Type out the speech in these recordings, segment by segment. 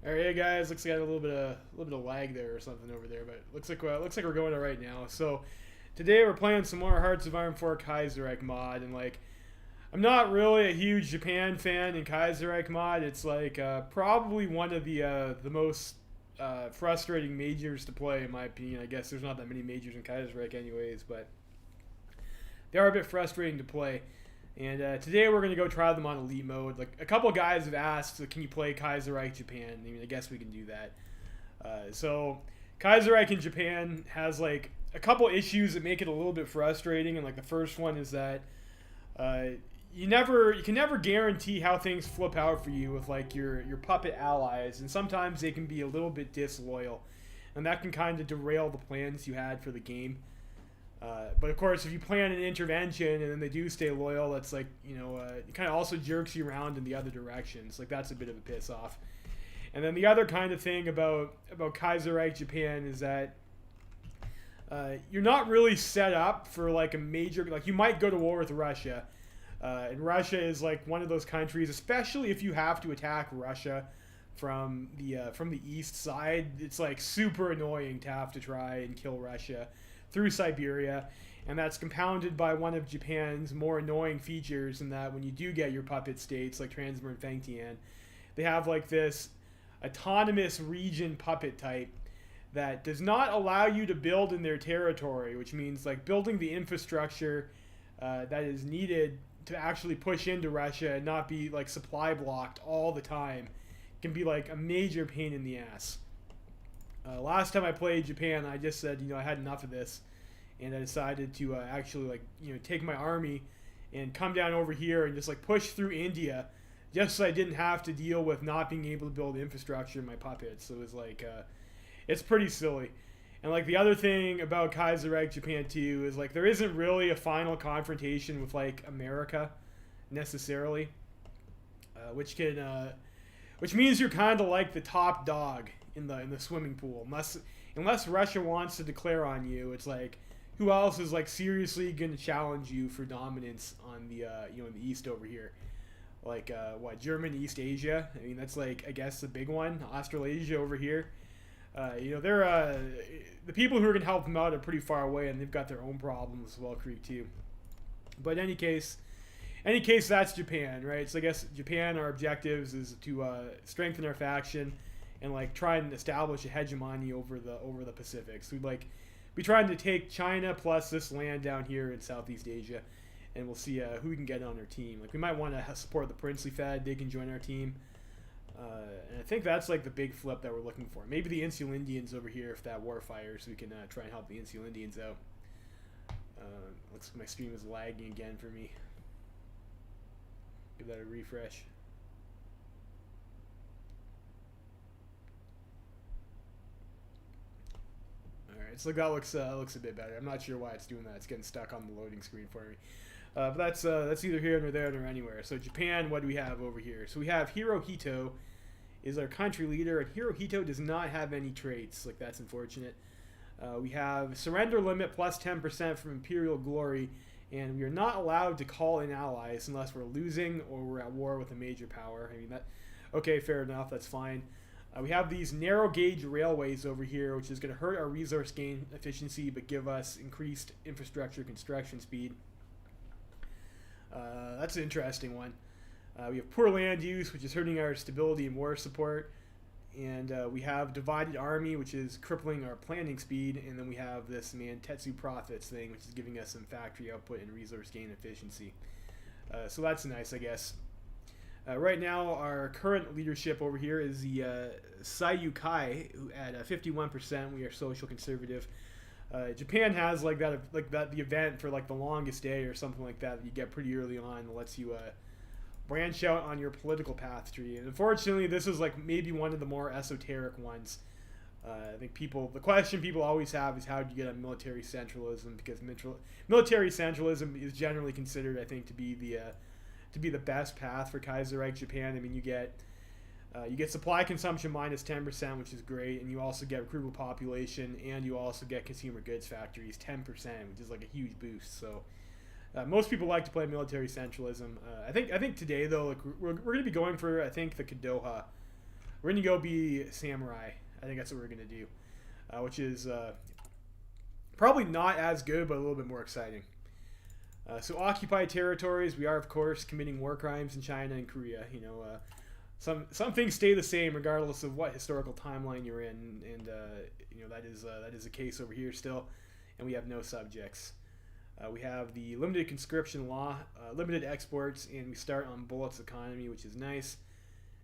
All right, hey guys. Looks like I had a little bit of lag there or something over there, but looks like we're going all right now. So today we're playing some more Hearts of Iron 4 Kaiserreich mod, and like I'm not really a huge Japan fan in Kaiserreich mod. It's like probably one of the most frustrating majors to play in my opinion. I guess there's not that many majors in Kaiserreich anyways, but they are a bit frustrating to play. And today we're going to go try them on elite mode. Like a couple guys have asked, so can you play Kaiserreich Japan? I mean, I guess we can do that. So Kaiserreich in Japan has like a couple issues that make it a little bit frustrating. And like the first one is that uh, you can never guarantee how things flip out for you with like your puppet allies, and sometimes they can be a little bit disloyal, and that can kind of derail the plans you had for the game. But of course, if you plan an intervention and then they do stay loyal, that's like, it kind of also jerks you around in the other directions. Like that's a bit of a piss off. And then the other kind of thing about Kaiserreich Japan is that you're not really set up for like a major, like you might go to war with Russia. And Russia is like one of those countries, especially if you have to attack Russia from the east side. It's like super annoying to have to try and kill Russia through Siberia, and that's compounded by one of Japan's more annoying features in that when you do get your puppet states like Transmur and Fengtian, they have like this autonomous region puppet type that does not allow you to build in their territory, which means like building the infrastructure that is needed to actually push into Russia and not be like supply blocked all the time can be like a major pain in the ass. Last time I played Japan, I just said, I had enough of this, and I decided to actually like, take my army and come down over here and just like push through India, just so I didn't have to deal with not being able to build infrastructure in my puppets. So it was like, it's pretty silly. And like the other thing about Kaiserreich Japan too is like there isn't really a final confrontation with like America necessarily, which means you're kind of like the top dog in the swimming pool, unless Russia wants to declare on you. It's like who else is like seriously going to challenge you for dominance on the in the east over here, like German East Asia. I mean that's like I guess the big one. Australasia over here. They're the people who are going to help them out are pretty far away, and they've got their own problems as well, Creek too. But in any case, that's Japan, right? So I guess Japan, our objectives is to strengthen our faction and like try and establish a hegemony over the Pacific. So we'd like be trying to take China plus this land down here in Southeast Asia, and we'll see who we can get on our team. Like we might want to support the Princely Fed; they can join our team. And I think that's like the big flip that we're looking for. Maybe the Insular Indians over here, if that war fires, we can try and help the Insular Indians out. Looks like my stream is lagging again for me. Give that a refresh. Alright, so that looks a bit better. I'm not sure why it's doing that. It's getting stuck on the loading screen for me. But that's either here nor there nor anywhere. So Japan, what do we have over here? So we have Hirohito is our country leader, and Hirohito does not have any traits. Like that's unfortunate. We have surrender limit plus 10% from Imperial Glory, and we are not allowed to call in allies unless we're losing or we're at war with a major power. I mean that. Okay, fair enough. That's fine. We have these narrow gauge railways over here, which is going to hurt our resource gain efficiency, but give us increased infrastructure construction speed. That's an interesting one. We have poor land use, which is hurting our stability and war support. And we have divided army, which is crippling our planning speed. And then we have this Mantetsu profits thing, which is giving us some factory output and resource gain efficiency. So that's nice, I guess. Right now, our current leadership over here is the Sayukai, who at 51%. We are social conservative. Japan has like that the event for like the longest day or something like that you get pretty early on that lets you branch out on your political path tree. And unfortunately, this is like maybe one of the more esoteric ones. I think the question people always have is how do you get a military centralism, because military centralism is generally considered, I think, to be the best path for Kaiserreich Japan. I mean, you get supply consumption minus 10%, which is great, and you also get recruitable population, and you also get consumer goods factories 10%, which is like a huge boost. So most people like to play military centralism. I think today though, like we're going to be going for I think the Kadoha we're gonna go be samurai. I think that's what we're gonna do, which is probably not as good, but a little bit more exciting. So occupied territories, we are of course committing war crimes in China and Korea. You know, some things stay the same regardless of what historical timeline you're in, and you know that is the case over here still, and we have no subjects. We have the limited conscription law, limited exports, and we start on bullets economy, which is nice.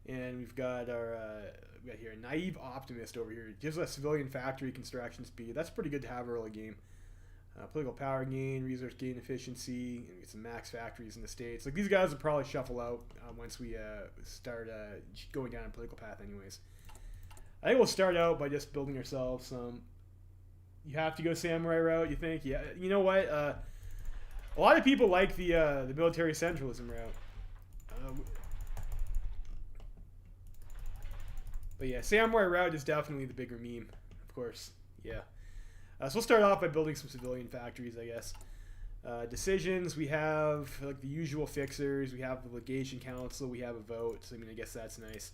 And we've got we got here a naive optimist over here. It gives us civilian factory construction speed. That's pretty good to have early game. Political power gain, resource gain efficiency, and get some max factories in the States. Like these guys will probably shuffle out once we start going down a political path anyways. I think we'll start out by just building ourselves some. You have to go samurai route, you think? Yeah. You know what? A lot of people like the military centralism route. But yeah, samurai route is definitely the bigger meme, of course. Yeah. So we'll start off by building some civilian factories, I guess. Decisions, we have like the usual fixers. We have the legation council. We have a vote. So I mean, I guess that's nice.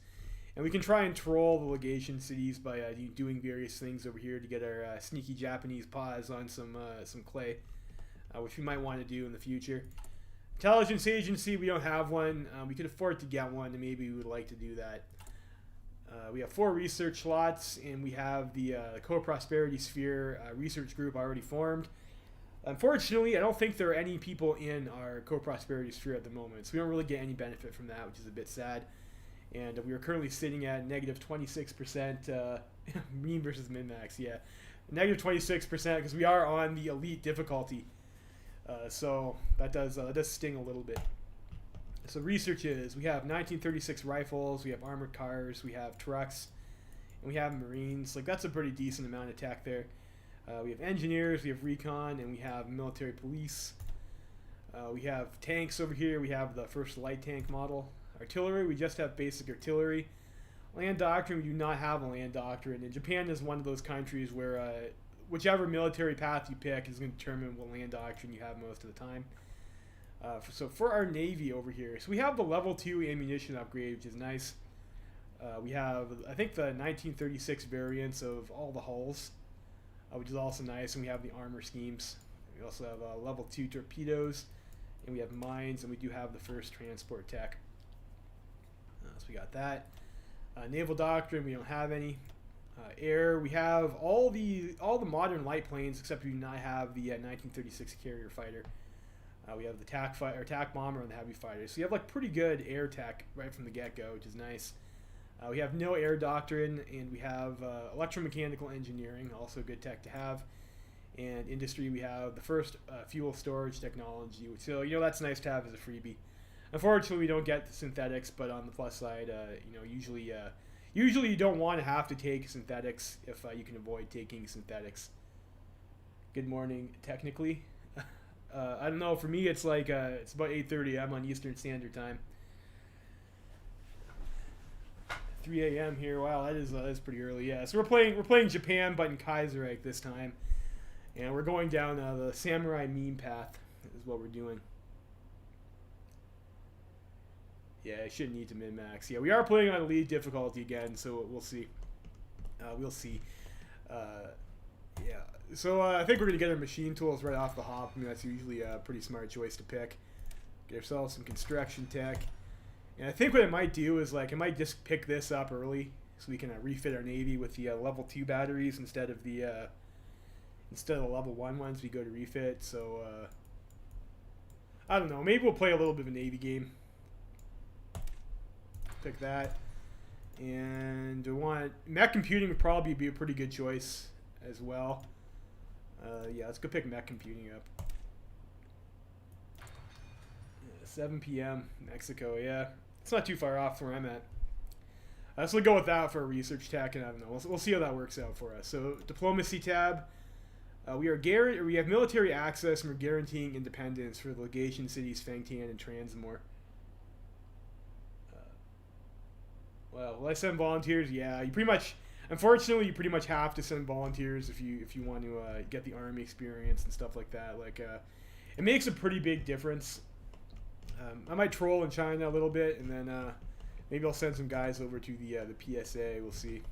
And we can try and troll the legation cities by doing various things over here to get our sneaky Japanese paws on some clay, which we might want to do in the future. Intelligence agency, we don't have one. We could afford to get one, and maybe we would like to do that. We have 4 research slots, and we have the Co-Prosperity Sphere research group already formed. Unfortunately, I don't think there are any people in our Co-Prosperity Sphere at the moment, so we don't really get any benefit from that, which is a bit sad. And we are currently sitting at negative 26% mean versus min-max, yeah. Negative 26% because we are on the elite difficulty. So that does sting a little bit. So research is, we have 1936 rifles, we have armored cars, we have trucks, and we have marines. Like that's a pretty decent amount of tech there. We have engineers, we have recon, and we have military police. We have tanks over here. We have the first light tank model. Artillery, we just have basic artillery. Land doctrine, we do not have a land doctrine. And Japan is one of those countries where whichever military path you pick is going to determine what land doctrine you have most of the time. So for our Navy over here, so we have the level 2 ammunition upgrade, which is nice. We have, I think, the 1936 variants of all the hulls, which is also nice. And we have the armor schemes. We also have level 2 torpedoes, and we have mines, and we do have the first transport tech. So we got that. Naval doctrine, we don't have any. Air, we have all the modern light planes, except we do not have the 1936 carrier fighter. We have the TAC bomber and the heavy fighter. So you have like pretty good air tech right from the get-go, which is nice. We have no air doctrine, and we have electromechanical engineering, also good tech to have. And industry, we have the first fuel storage technology, which, so you know, that's nice to have as a freebie. Unfortunately, we don't get the synthetics, but on the plus side, you know, usually you don't want to have to take synthetics if you can avoid taking synthetics. Good morning, technically. I don't know. For me, it's like it's about 8:30. I'm on Eastern Standard Time. 3 a.m. here. Wow, that is pretty early. Yeah. So we're playing Japan, but in Kaiserreich this time, and we're going down the samurai meme path. Is what we're doing. Yeah, I shouldn't need to min-max. Yeah, we are playing on elite difficulty again, so we'll see. We'll see. Yeah. So I think we're going to get our machine tools right off the hop. I mean, that's usually a pretty smart choice to pick. Get ourselves some construction tech. And I think what I might do is, like, I might just pick this up early so we can refit our Navy with the level 2 batteries instead of the level 1 ones we go to refit. So, I don't know. Maybe we'll play a little bit of a Navy game. Pick that. And mech computing would probably be a pretty good choice as well. Yeah, let's go pick mech computing up. 7 p.m. Mexico, yeah. It's not too far off from where I'm at. So we'll go with that for a research tech, and I don't know. We'll see how that works out for us. So diplomacy tab. We have military access, and we're guaranteeing independence for the legation cities Fengtian and Transmore. Well, will I send volunteers? Yeah, you pretty much. Unfortunately, you pretty much have to send volunteers if you want to get the army experience and stuff like that. Like, it makes a pretty big difference. I might troll in China a little bit, and then Maybe I'll send some guys over to the PSA. We'll see.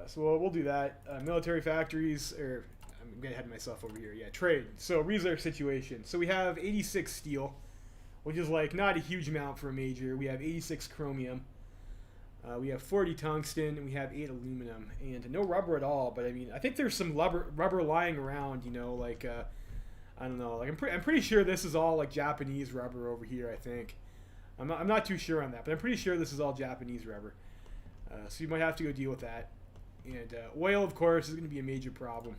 So we'll do that. Military factories, or I'm getting ahead of myself over here. Yeah, trade. So reserve situation. So we have 86 steel, which is like not a huge amount for a major. We have 86 chromium. We have 40 tungsten, and we have 8 aluminum, and no rubber at all. But I mean, I think there's some rubber lying around. You know, like I don't know. Like I'm pretty sure this is all like Japanese rubber over here. I think. I'm not too sure on that, but I'm pretty sure this is all Japanese rubber. So you might have to go deal with that. And oil, of course, is going to be a major problem.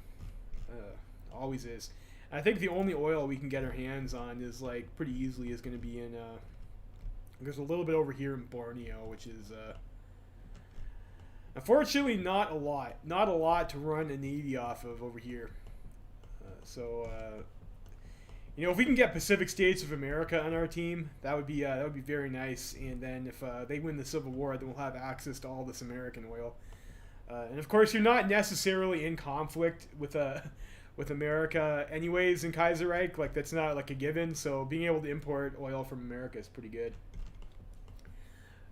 Always is. And I think the only oil we can get our hands on is like pretty easily is going to be in. There's a little bit over here in Borneo, which is unfortunately not a lot. Not a lot to run a navy off of over here. You know, if we can get Pacific States of America on our team, that would be very nice. And then if they win the Civil War, then we'll have access to all this American oil. And of course, you're not necessarily in conflict with America, anyways, in Kaiserreich. Like that's not like a given. So being able to import oil from America is pretty good.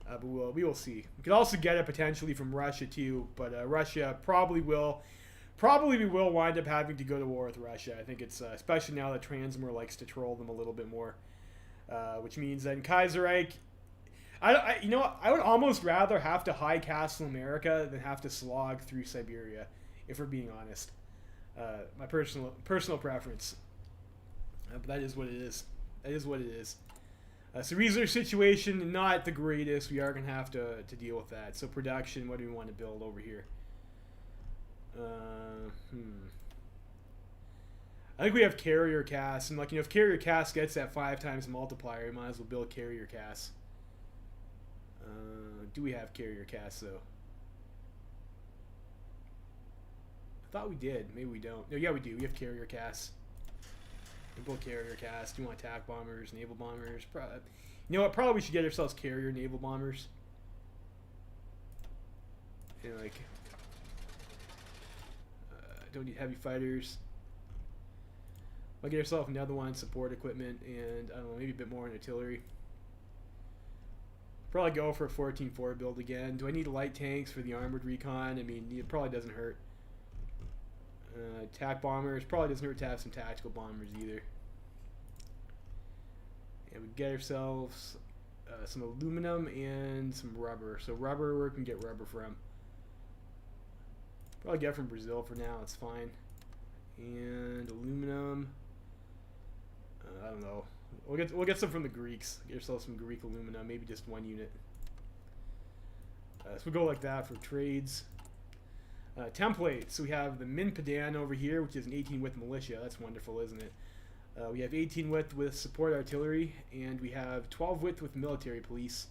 But we will see. We could also get it potentially from Russia too, but Russia probably we will wind up having to go to war with Russia. I think it's especially now that Transmor likes to troll them a little bit more, which means that in Kaiserreich, you know what? I would almost rather have to high castle America than have to slog through Siberia, if we're being honest. My personal preference, but that is what it is. That is what it is. So reserve situation, not the greatest. We are going to have to deal with that. So production, what do we want to build over here? I think we have carrier cast, and like, you know, if carrier cast gets that 5 times multiplier, we might as well build carrier cast. Do we have carrier cast though? I thought we did. Maybe we don't. No, yeah, we do. We have carrier cast. We build carrier cast. Do you want attack bombers, naval bombers? You know what? Probably we should get ourselves carrier naval bombers. And like, don't need heavy fighters. I'll get yourself another one, support equipment, and I don't know, maybe a bit more in artillery. Probably go for a 14-4 build again. Do I need light tanks for the armored recon? I mean, it probably doesn't hurt. Attack bombers, probably doesn't hurt to have some tactical bombers either. And we get ourselves some aluminum and some rubber. So rubber, where can we get rubber from? Probably get from Brazil for now. It's fine. And aluminum. I don't know. We'll get some from the Greeks. Get yourself some Greek aluminum. Maybe just 1 unit. So we'll go like that for trades. Templates. So we have the Minpadan over here, which is an 18 width militia. That's wonderful, isn't it? We have 18 width with support artillery, and we have 12 width with military police.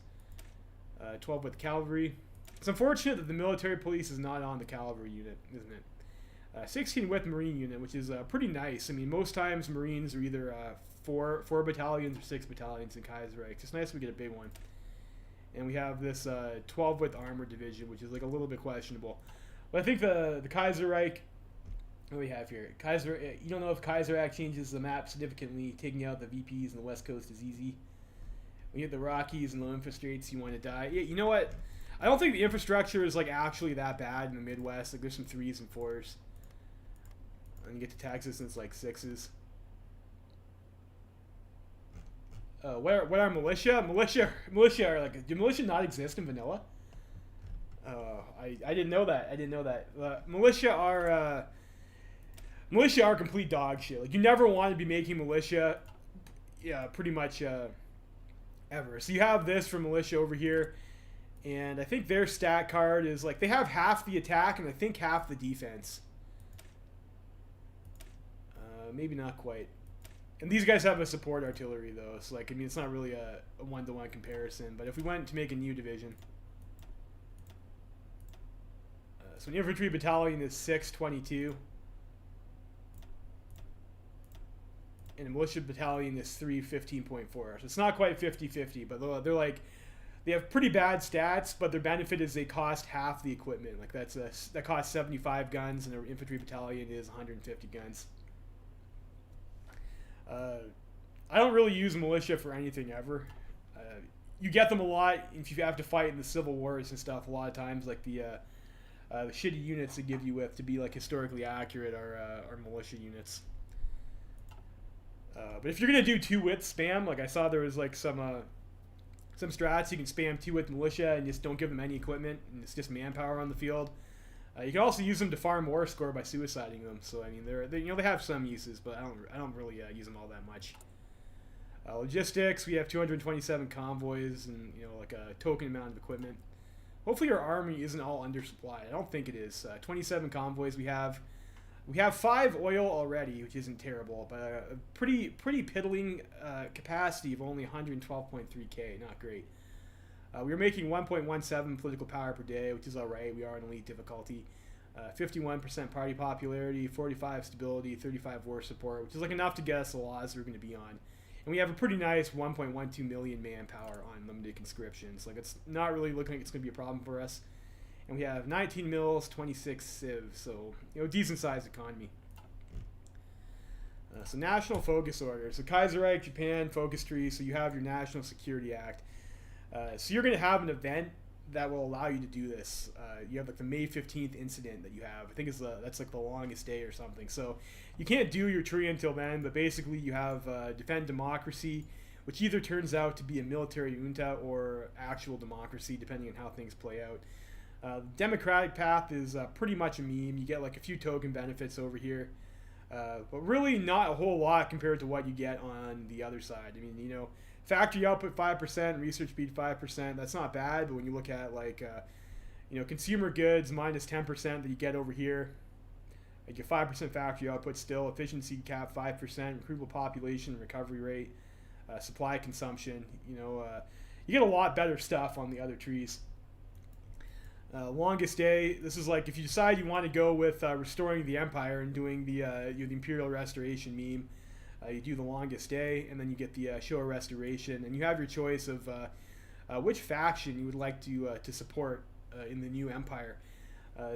12 width cavalry. It's unfortunate that the military police is not on the cavalry unit, isn't it? 16 width marine unit, which is pretty nice. I mean, most times marines are either 4 battalions or 6 battalions in Kaiserreich. It's nice we get a big one. And we have this 12 width armored division, which is like a little bit questionable. But I think the Kaiserreich, what do we have here? You don't know if Kaiserreich changes the map significantly. Taking out the VPs on the west coast is easy. When you hit the Rockies and low infiltrates, you want to die. Yeah, you know what? I don't think the infrastructure is like actually that bad in the Midwest. Like there's some 3s and 4s. And you get to Texas and it's like 6s. What are militia? Militia are like, do militia not exist in vanilla? I didn't know that. I didn't know that. Militia are complete dog shit. Like you never want to be making militia, yeah, pretty much ever. So you have this for militia over here, and I think their stat card is like they have half the attack and I think half the defense. Maybe not quite. And these guys have a support artillery though, so like I mean it's not really a one-to-one comparison. But if we went to make a new division, so an infantry battalion is 622, and a militia battalion is 315.4. So it's not quite 50-50, but they're like they have pretty bad stats, but their benefit is they cost half the equipment. Like that costs 75 guns, and an infantry battalion is 150 guns. I don't really use militia for anything ever. you get them a lot if you have to fight in the civil wars and stuff. A lot of times, like the shitty units they give you with to be like historically accurate are militia units. But if you're gonna do 2-wit spam, like I saw there was like some strats you can spam 2-wit militia and just don't give them any equipment and it's just manpower on the field. You can also use them to farm war score by suiciding them. So I mean, they have some uses, but I don't really use them all that much. Logistics, we have 227 convoys and like a token amount of equipment. Hopefully our army isn't all undersupplied. I don't think it is. 27 convoys we have. We have 5 oil already, which isn't terrible, but a pretty piddling capacity of only 112.3k. Not great. We are making 1.17 political power per day, which is alright. We are on elite difficulty. 51% party popularity, 45 stability, 35 war support, which is like enough to get us the laws we're going to be on. And we have a pretty nice 1.12 million manpower on limited conscriptions. Like, it's not really looking like it's going to be a problem for us. And we have 19 mills, 26 civs, so decent sized economy. So national focus order. So Kaiserreich, Japan, focus tree. So you have your National Security Act. So you're going to have an event that will allow you to do this. You have like the May 15th incident that you have. I think that's like the longest day or something. So you can't do your tree until then, but basically you have defend democracy, which either turns out to be a military junta or actual democracy, depending on how things play out. Democratic path is pretty much a meme. You get like a few token benefits over here, but really not a whole lot compared to what you get on the other side. I mean, factory output 5%, research speed 5%. That's not bad, but when you look at like, consumer goods minus 10% that you get over here, like your 5% factory output still, efficiency cap 5%, recruitable population, recovery rate, supply consumption. You get a lot better stuff on the other trees. Longest day. This is like if you decide you want to go with restoring the empire and doing the imperial restoration meme. You do the longest day, and then you get the Showa restoration, and you have your choice of which faction you would like to support in the new empire.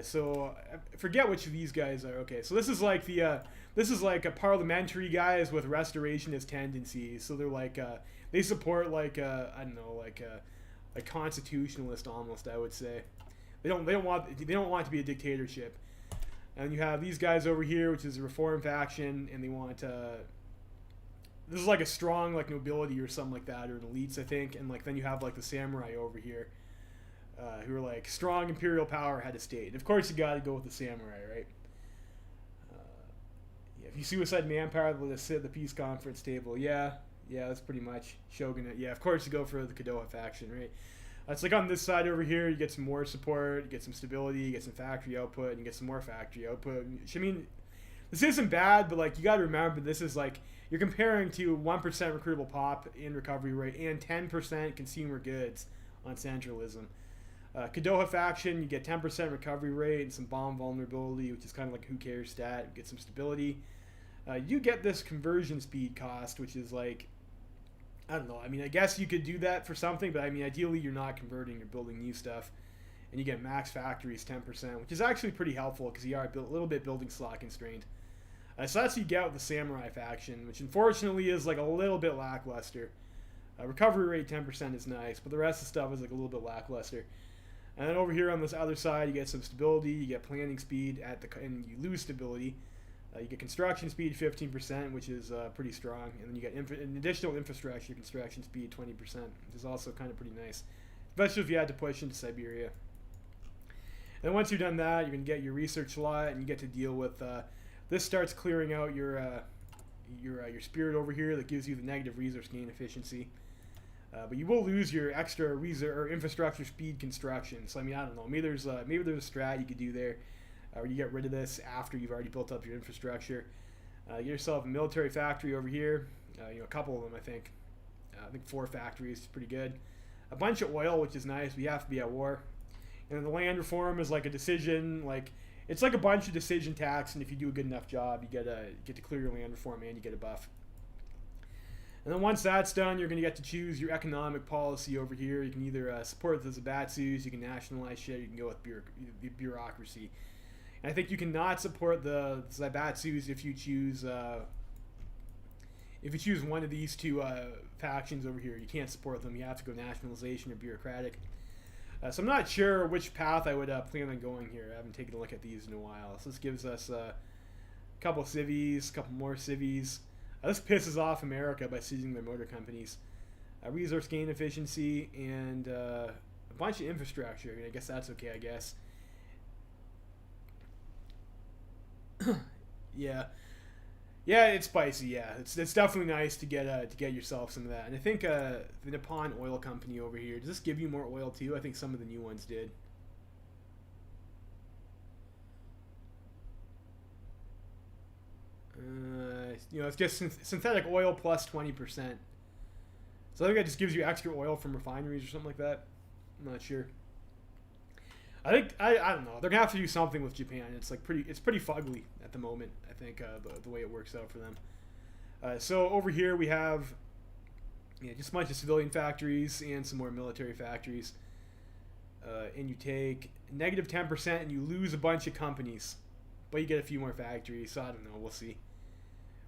So I forget which of these guys are. Okay, so this is like a parliamentary guys with restorationist tendencies. So they're like they support like I don't know, like a constitutionalist almost, I would say. They don't want it to be a dictatorship. And you have these guys over here, which is a reform faction, and they want this is like a strong like nobility or something like that, or an elites, I think. And like then you have like the samurai over here, who are like strong imperial power, head of state. And of course you got to go with the samurai, right? Yeah, if you suicide manpower, they'll just sit at the peace conference table. Yeah, that's pretty much shogunate. Yeah, of course you go for the Kadoha faction, right? It's like on this side over here, you get some more support, you get some stability, you get some factory output, and you get some more factory output. I mean, this isn't bad, but like you got to remember, this is like you're comparing to 1% recruitable pop in recovery rate and 10% consumer goods on centralism. Kadoha faction, you get 10% recovery rate and some bomb vulnerability, which is kind of like who cares stat. You get some stability. You get this conversion speed cost, which is like, I don't know. I mean, I guess you could do that for something, but I mean, ideally you're not converting, you're building new stuff. And you get max factories 10%, which is actually pretty helpful because you are a little bit building slot constrained. So that's what you get with the samurai faction, which unfortunately is like a little bit lackluster. Recovery rate 10% is nice, but the rest of the stuff is like a little bit lackluster. And then over here on this other side, you get some stability, you get planning speed and you lose stability. You get construction speed 15%, which is pretty strong, and then you get an additional infrastructure construction speed 20%, which is also kind of pretty nice, especially if you had to push into Siberia. And once you've done that, you're going to get your research slot, and you get to deal with this starts clearing out your spirit over here that gives you the negative resource gain efficiency. But you will lose your extra infrastructure speed construction. So I mean, I don't know. Maybe there's a strat you could do there, where you get rid of this after you've already built up your infrastructure. Get yourself a military factory over here. A couple of them, I think. I think 4 factories is pretty good. A bunch of oil, which is nice. We have to be at war. And then the land reform is like a decision, like it's like a bunch of decision tax, and if you do a good enough job, you get to clear your land reform and you get a buff. And then once that's done, you're going to get to choose your economic policy over here. You can either support the Zabatsus, you can nationalize shit, you can go with bureaucracy. And I think you cannot support the Zaibatsus if you choose if you choose one of these two factions over here, you can't support them. You have to go nationalization or bureaucratic. So I'm not sure which path I would plan on going here. I haven't taken a look at these in a while. So this gives us a couple of civies, a couple more civies. This pisses off America by seizing their motor companies. Resource gain efficiency and a bunch of infrastructure. I mean, I guess that's okay, I guess. Yeah. Yeah, it's spicy. Yeah, it's definitely nice to get yourself some of that. And I think the Nippon Oil Company over here, does this give you more oil too? I think some of the new ones did. It's just synthetic oil plus 20%. So I think that just gives you extra oil from refineries or something like that. I'm not sure. I think I don't know. They're gonna have to do something with Japan. It's pretty fugly at the moment. I think the way it works out for them. So over here we have just a bunch of civilian factories and some more military factories. And you take negative 10% and you lose a bunch of companies, but you get a few more factories. So I don't know. We'll see.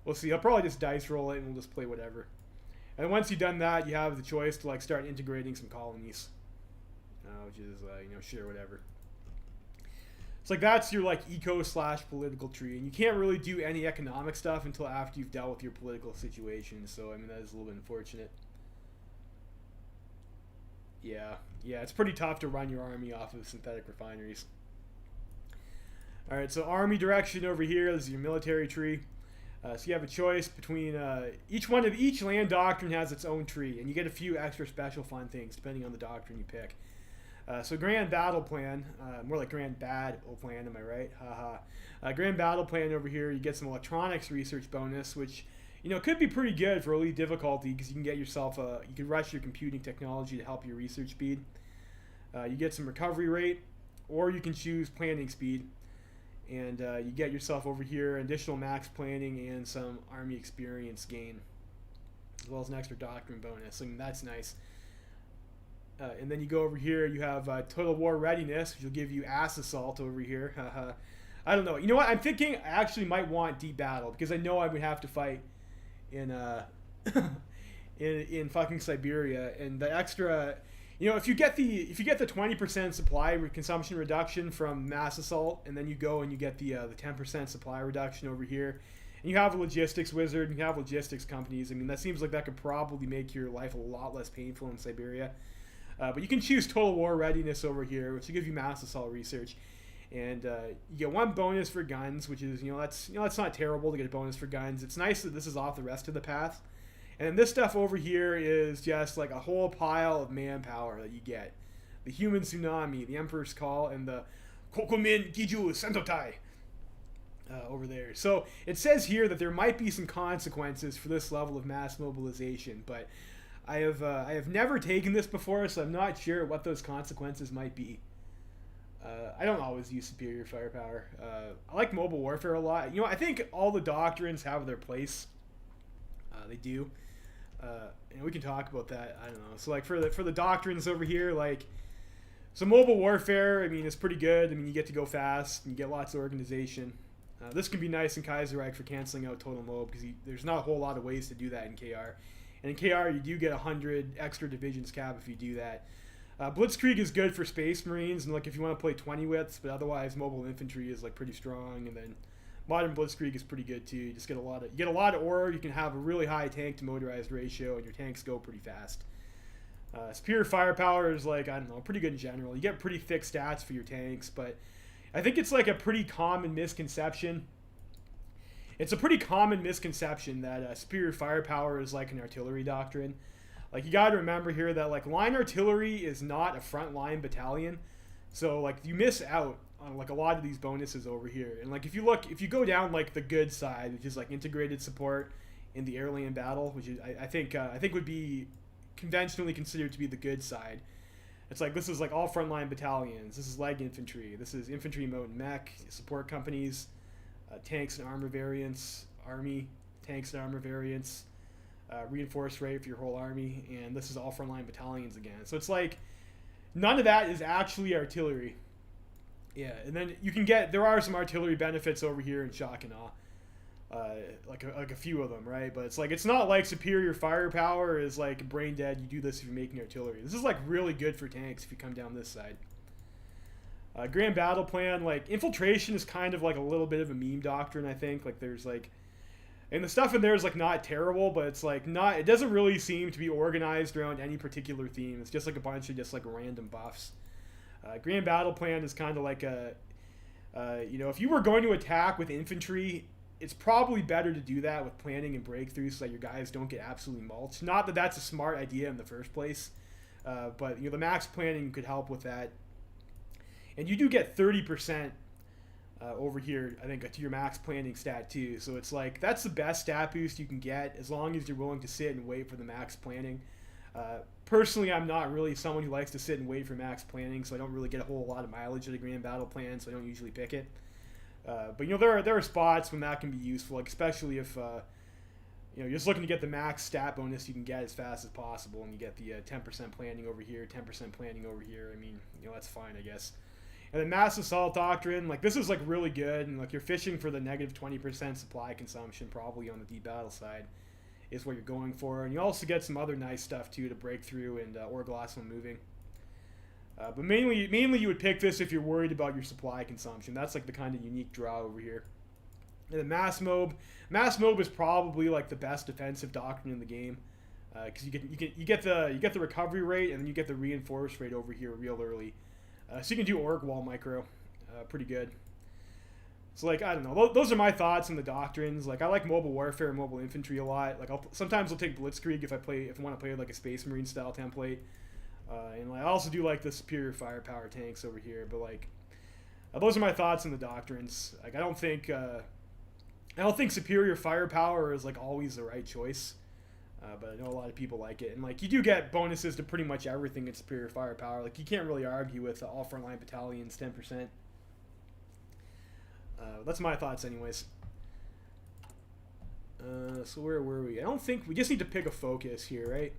We'll see. I'll probably just dice roll it and we'll just play whatever. And once you've done that, you have the choice to start integrating some colonies. Which is sure, whatever. It's that's your eco/political tree, and you can't really do any economic stuff until after you've dealt with your political situation. So I mean that is a little bit unfortunate. Yeah, it's pretty tough to run your army off of synthetic refineries. All right, so army direction over here. This is your military tree. So you have a choice between each land doctrine has its own tree, and you get a few extra special fun things depending on the doctrine you pick. So Grand Battle Plan, more like Grand Bad Plan, am I right? Haha. Grand Battle Plan over here, you get some electronics research bonus, which could be pretty good for elite difficulty because you can get yourself you can rush your computing technology to help your research speed. You get some recovery rate, or you can choose planning speed, and you get yourself over here additional max planning and some army experience gain, as well as an extra doctrine bonus. I mean that's nice. And then you go over here, you have Total War Readiness, which will give you ass assault over here. I don't know. You know what? I'm thinking I actually might want deep battle because I know I would have to fight in in fucking Siberia, and the extra, if you get the 20% supply consumption reduction from mass assault, and then you go and you get the 10% supply reduction over here, and you have a logistics wizard, and you have logistics companies. I mean, that seems like that could probably make your life a lot less painful in Siberia. But you can choose Total War Readiness over here, which will give you mass assault research, and you get one bonus for guns, which is that's not terrible to get a bonus for guns. It's nice that this is off the rest of the path, and then this stuff over here is just a whole pile of manpower that you get: the Human Tsunami, the Emperor's Call, and the Kokumin Giju Sentotai over there. So it says here that there might be some consequences for this level of mass mobilization, but I have never taken this before, so I'm not sure what those consequences might be. I don't always use superior firepower. I like mobile warfare a lot. I think all the doctrines have their place. They do. And we can talk about that. I don't know. So for the doctrines over here, so mobile warfare, I mean, it's pretty good. I mean, you get to go fast and you get lots of organization. This can be nice in Kaiserreich for canceling out total mob because there's not a whole lot of ways to do that in KR. And in KR, you do get 100 extra divisions cap if you do that. Blitzkrieg is good for Space Marines and if you want to play 20 widths, but otherwise mobile infantry is pretty strong. And then modern Blitzkrieg is pretty good too. You just get a lot of ore. You can have a really high tank to motorized ratio, and your tanks go pretty fast. Superior firepower is I don't know, pretty good in general. You get pretty thick stats for your tanks, but I think it's a pretty common misconception. It's a pretty common misconception that superior firepower is like an artillery doctrine. You got to remember here that line artillery is not a frontline battalion, so you miss out on a lot of these bonuses over here. And if you go down the good side, which is integrated support in the air-land battle, which is I think would be conventionally considered to be the good side. It's this is all frontline battalions. This is leg infantry. This is infantry, moat, and mech support companies. Tanks and armor variants, army, tanks and armor variants, reinforced rate for your whole army, and this is all frontline battalions again. So it's none of that is actually artillery. Yeah, and then there are some artillery benefits over here in shock and awe. like a few of them, right? But it's like it's not like superior firepower is like brain dead. You do this if you're making artillery. This is like really good for tanks if you come down this side. Grand battle plan, like infiltration is kind of like a little bit of a meme doctrine. I think like there's like, and the stuff in there is like not terrible, but it's like not. It doesn't really seem to be organized around any particular theme. It's just like a bunch of just like random buffs. Grand battle plan is kind of like a, you know, if you were going to attack with infantry, it's probably better to do that with planning and breakthroughs so that your guys don't get absolutely mulched. Not that that's a smart idea in the first place, but you know the max planning could help with that. And you do get 30% over here, I think, to your max planning stat too. So it's like that's the best stat boost you can get as long as you're willing to sit and wait for the max planning. Personally, I'm not really someone who likes to sit and wait for max planning, so I don't really get a whole lot of mileage of the grand battle plan, so I don't usually pick it. But you know there are spots when that can be useful, like especially if you know you're just looking to get the max stat bonus you can get as fast as possible, and you get the 10% planning over here, 10% planning over here. I mean, you know that's fine, I guess. And then mass assault doctrine, like this is like really good, and like you're fishing for the negative 20% supply consumption, probably on the deep battle side, is what you're going for. And you also get some other nice stuff too to break through and ore gloss when moving. But mainly you would pick this if you're worried about your supply consumption. That's like the kind of unique draw over here. And then mass mob is probably like the best defensive doctrine in the game, because you get the recovery rate, and then you get the reinforce rate over here real early. So you can do org wall micro, pretty good. So like I don't know, those are my thoughts on the doctrines. Like I like mobile warfare and mobile infantry a lot. Like sometimes I'll take blitzkrieg if I want to play like a space marine style template. And I also do like the superior firepower tanks over here. But like those are my thoughts on the doctrines. Like I don't think superior firepower is like always the right choice. But I know a lot of people like it, and like you do get bonuses to pretty much everything in superior firepower. Like you can't really argue with all frontline battalions 10%. That's my thoughts, anyways. So where were we? I don't think we just need to pick a focus here, right?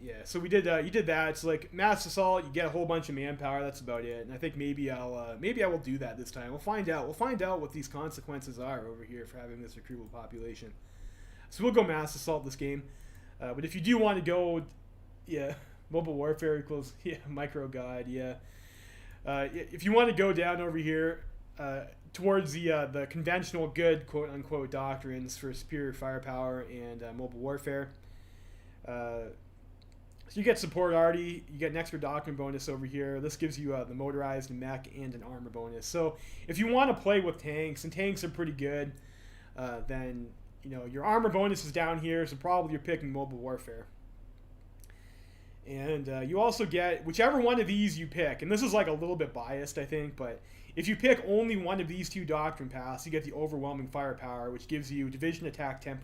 Yeah. So we did. You did that. It's like mass assault. You get a whole bunch of manpower. That's about it. And I think maybe I will do that this time. We'll find out. We'll find out what these consequences are over here for having this recruitable population. So we'll go mass assault this game. But if you do want to go, yeah, mobile warfare equals, yeah, micro guide, yeah. If you want to go down over here towards the conventional good quote-unquote doctrines for superior firepower and mobile warfare, so you get support arty, you get an extra doctrine bonus over here. This gives you the motorized mech and an armor bonus. So if you want to play with tanks, and tanks are pretty good, then you know your armor bonus is down here, so probably you're picking mobile warfare. And you also get whichever one of these you pick, and this is like a little bit biased, I think, but if you pick only one of these two doctrine paths, you get the overwhelming firepower, which gives you division attack 10%.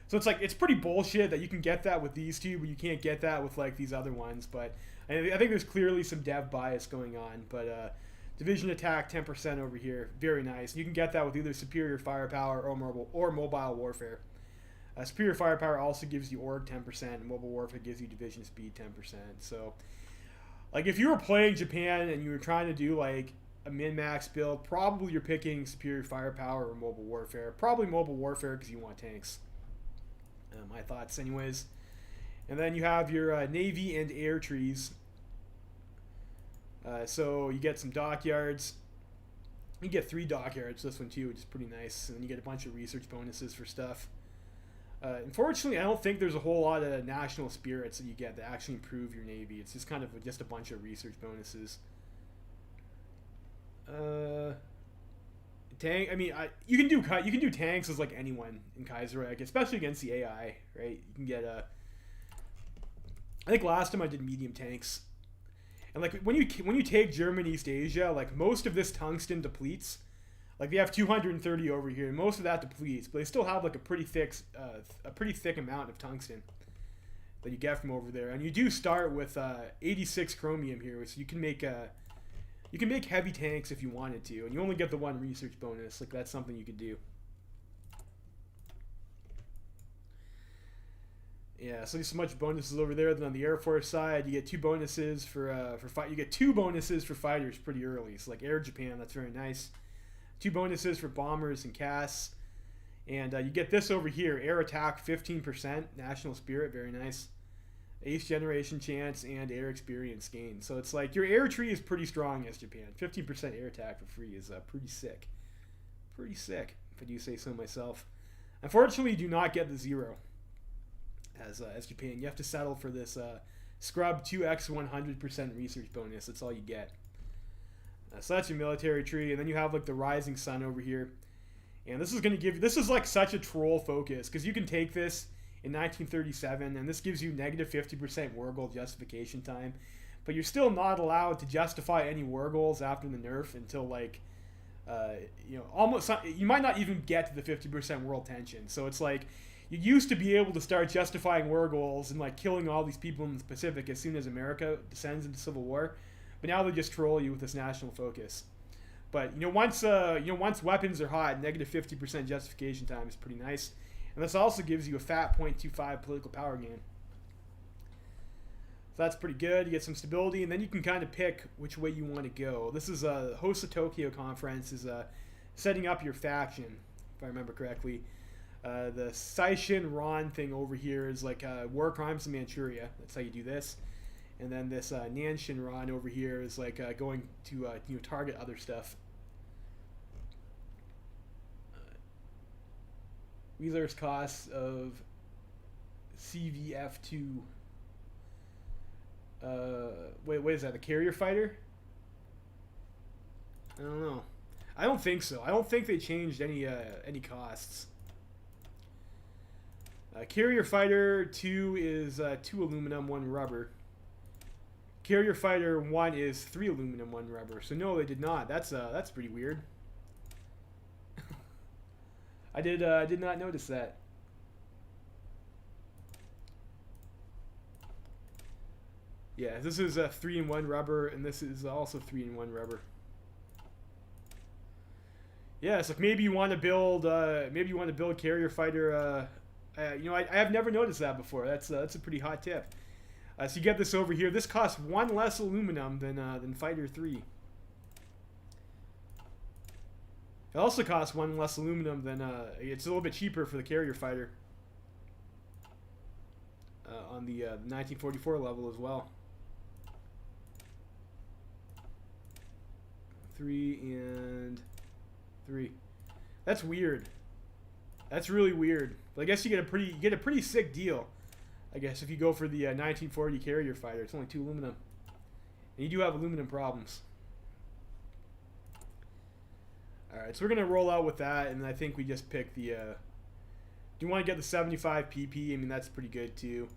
So it's like it's pretty bullshit that you can get that with these two, but you can't get that with like these other ones. But I think there's clearly some dev bias going on. But division attack 10% over here, very nice. You can get that with either superior firepower or mobile warfare. Superior firepower also gives you org 10%, and mobile warfare gives you division speed 10%. So, like if you were playing Japan and you were trying to do like a min-max build, probably you're picking superior firepower or mobile warfare. Probably mobile warfare because you want tanks. My thoughts, anyways. And then you have your navy and air trees. So you get some dockyards. You get 3 dockyards, this one too, which is pretty nice. And then you get a bunch of research bonuses for stuff. Unfortunately, I don't think there's a whole lot of national spirits that you get that actually improve your navy. It's just kind of just a bunch of research bonuses. Tank. I mean, you can do tanks as like anyone in Kaiserreich, especially against the AI, right? You can get I think last time I did medium tanks, and like when you take German East Asia, like most of this tungsten depletes. Like they have 230 over here, and most of that depletes, but they still have like a pretty thick amount of tungsten that you get from over there. And you do start with 86 chromium here, so you can make heavy tanks if you wanted to, and you only get the 1 research bonus. Like that's something you could do. Yeah, so there's so much bonuses over there. Then on the Air Force side, you get 2 bonuses for you get 2 bonuses for fighters pretty early. So like Air Japan, that's very nice. 2 bonuses for bombers and CAS, And you get this over here, air attack 15%, national spirit, very nice. Ace generation chance and air experience gain. So it's like your air tree is pretty strong as Japan. 15% air attack for free is pretty sick. Pretty sick, if I do say so myself. Unfortunately, you do not get the 0 as Japan. You have to settle for this scrub 2x 100% research bonus. That's all you get. So that's your military tree, and then you have like the rising sun over here. And this is going to give, this is like such a troll focus, because you can take this in 1937, and this gives you negative 50% war goal justification time, but you're still not allowed to justify any war goals after the nerf until like, you know, almost, you might not even get to the 50% world tension. So it's like, you used to be able to start justifying war goals and like killing all these people in the Pacific as soon as America descends into civil war, but now they just troll you with this national focus. But once weapons are hot, negative 50% justification time is pretty nice, and this also gives you a fat 0.25 political power gain. So that's pretty good. You get some stability, and then you can kind of pick which way you want to go. This is host the Tokyo conference is setting up your faction, if I remember correctly. The Saishin Ron thing over here is like war crimes in Manchuria. That's how you do this. And then this Nanshin Ron over here is like going to target other stuff. Wheeler's costs of CVF2. Wait, what is that? The carrier fighter? I don't know. I don't think so. I don't think they changed any costs. Carrier fighter 2 is 2 aluminum, 1 rubber. Carrier fighter 1 is 3 aluminum, 1 rubber. So no, they did not. That's pretty weird. I did not notice that. Yeah, this is 3-in-1 rubber, and this is also 3-in-1 rubber. Yeah, it's like maybe you want to build carrier fighter. I have never noticed that before. That's a pretty hot tip. So you get this over here. This costs 1 less aluminum than Fighter 3. It also costs 1 less aluminum than it's a little bit cheaper for the carrier fighter on the 1944 level as well. 3 and 3. That's weird. That's really weird. But I guess you get a pretty sick deal. I guess if you go for the 1940 carrier fighter, it's only 2 aluminum, and you do have aluminum problems. All right, so we're gonna roll out with that, and I think we just pick the. Do you want to get the 75 PP? I mean, that's pretty good too.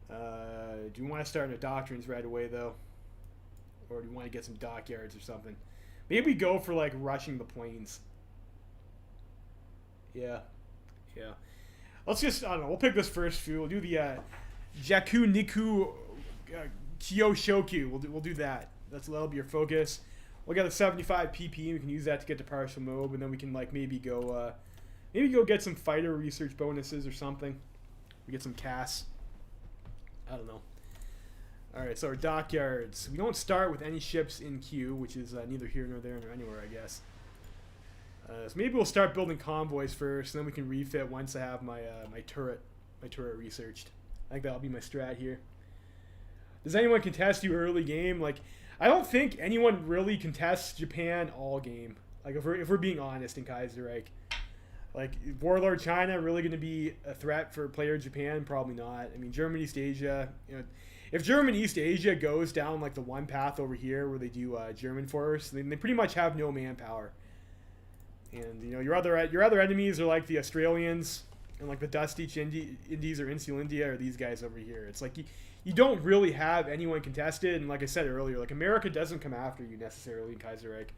Do you want to start into doctrines right away though, or do you want to get some dockyards or something? Maybe go for like rushing the planes. Yeah. Let's just, I don't know, we'll pick this first few. We'll do the Jaku Niku Kyoshoku. We'll do that. That'll be your focus. We'll get a 75 PP. We can use that to get to partial mob, and then we can like maybe go get some fighter research bonuses or something. We get some CAS. I don't know. All right, so our dockyards. We don't start with any ships in queue, which is neither here nor there nor anywhere, I guess. So maybe we'll start building convoys first, and then we can refit once I have my my turret researched. I think that'll be my strat here. Does anyone contest you early game? Like, I don't think anyone really contests Japan all game. Like, if we're being honest in Kaiserreich, like Warlord China really going to be a threat for player Japan? Probably not. I mean, German East Asia. If German East Asia goes down like the one path over here where they do German force, then they pretty much have no manpower. And your other enemies are like the Australians and like the Dust East Indies or Insular India or these guys over here. It's like you don't really have anyone contested, and like I said earlier, like America doesn't come after you necessarily in Kaiserreich.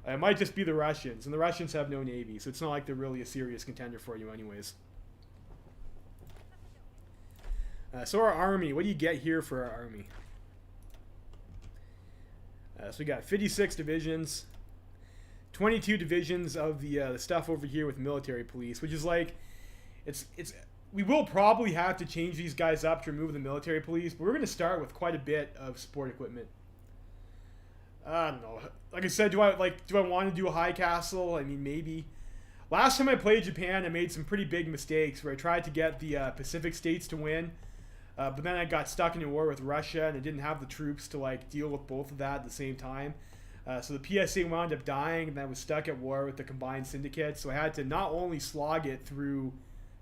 It might just be the Russians, and the Russians have no navy, so it's not like they're really a serious contender for you anyways. So our army, what do you get here for our army? So we got 56 divisions. 22 divisions of the stuff over here with military police, which is like, we will probably have to change these guys up to remove the military police, but we're going to start with quite a bit of support equipment. I don't know. Like I said, do I want to do a high castle? I mean, maybe. Last time I played Japan, I made some pretty big mistakes where I tried to get the Pacific states to win, but then I got stuck in a war with Russia, and I didn't have the troops to like deal with both of that at the same time. So the PSA wound up dying, and I was stuck at war with the combined syndicate. So I had to not only slog it through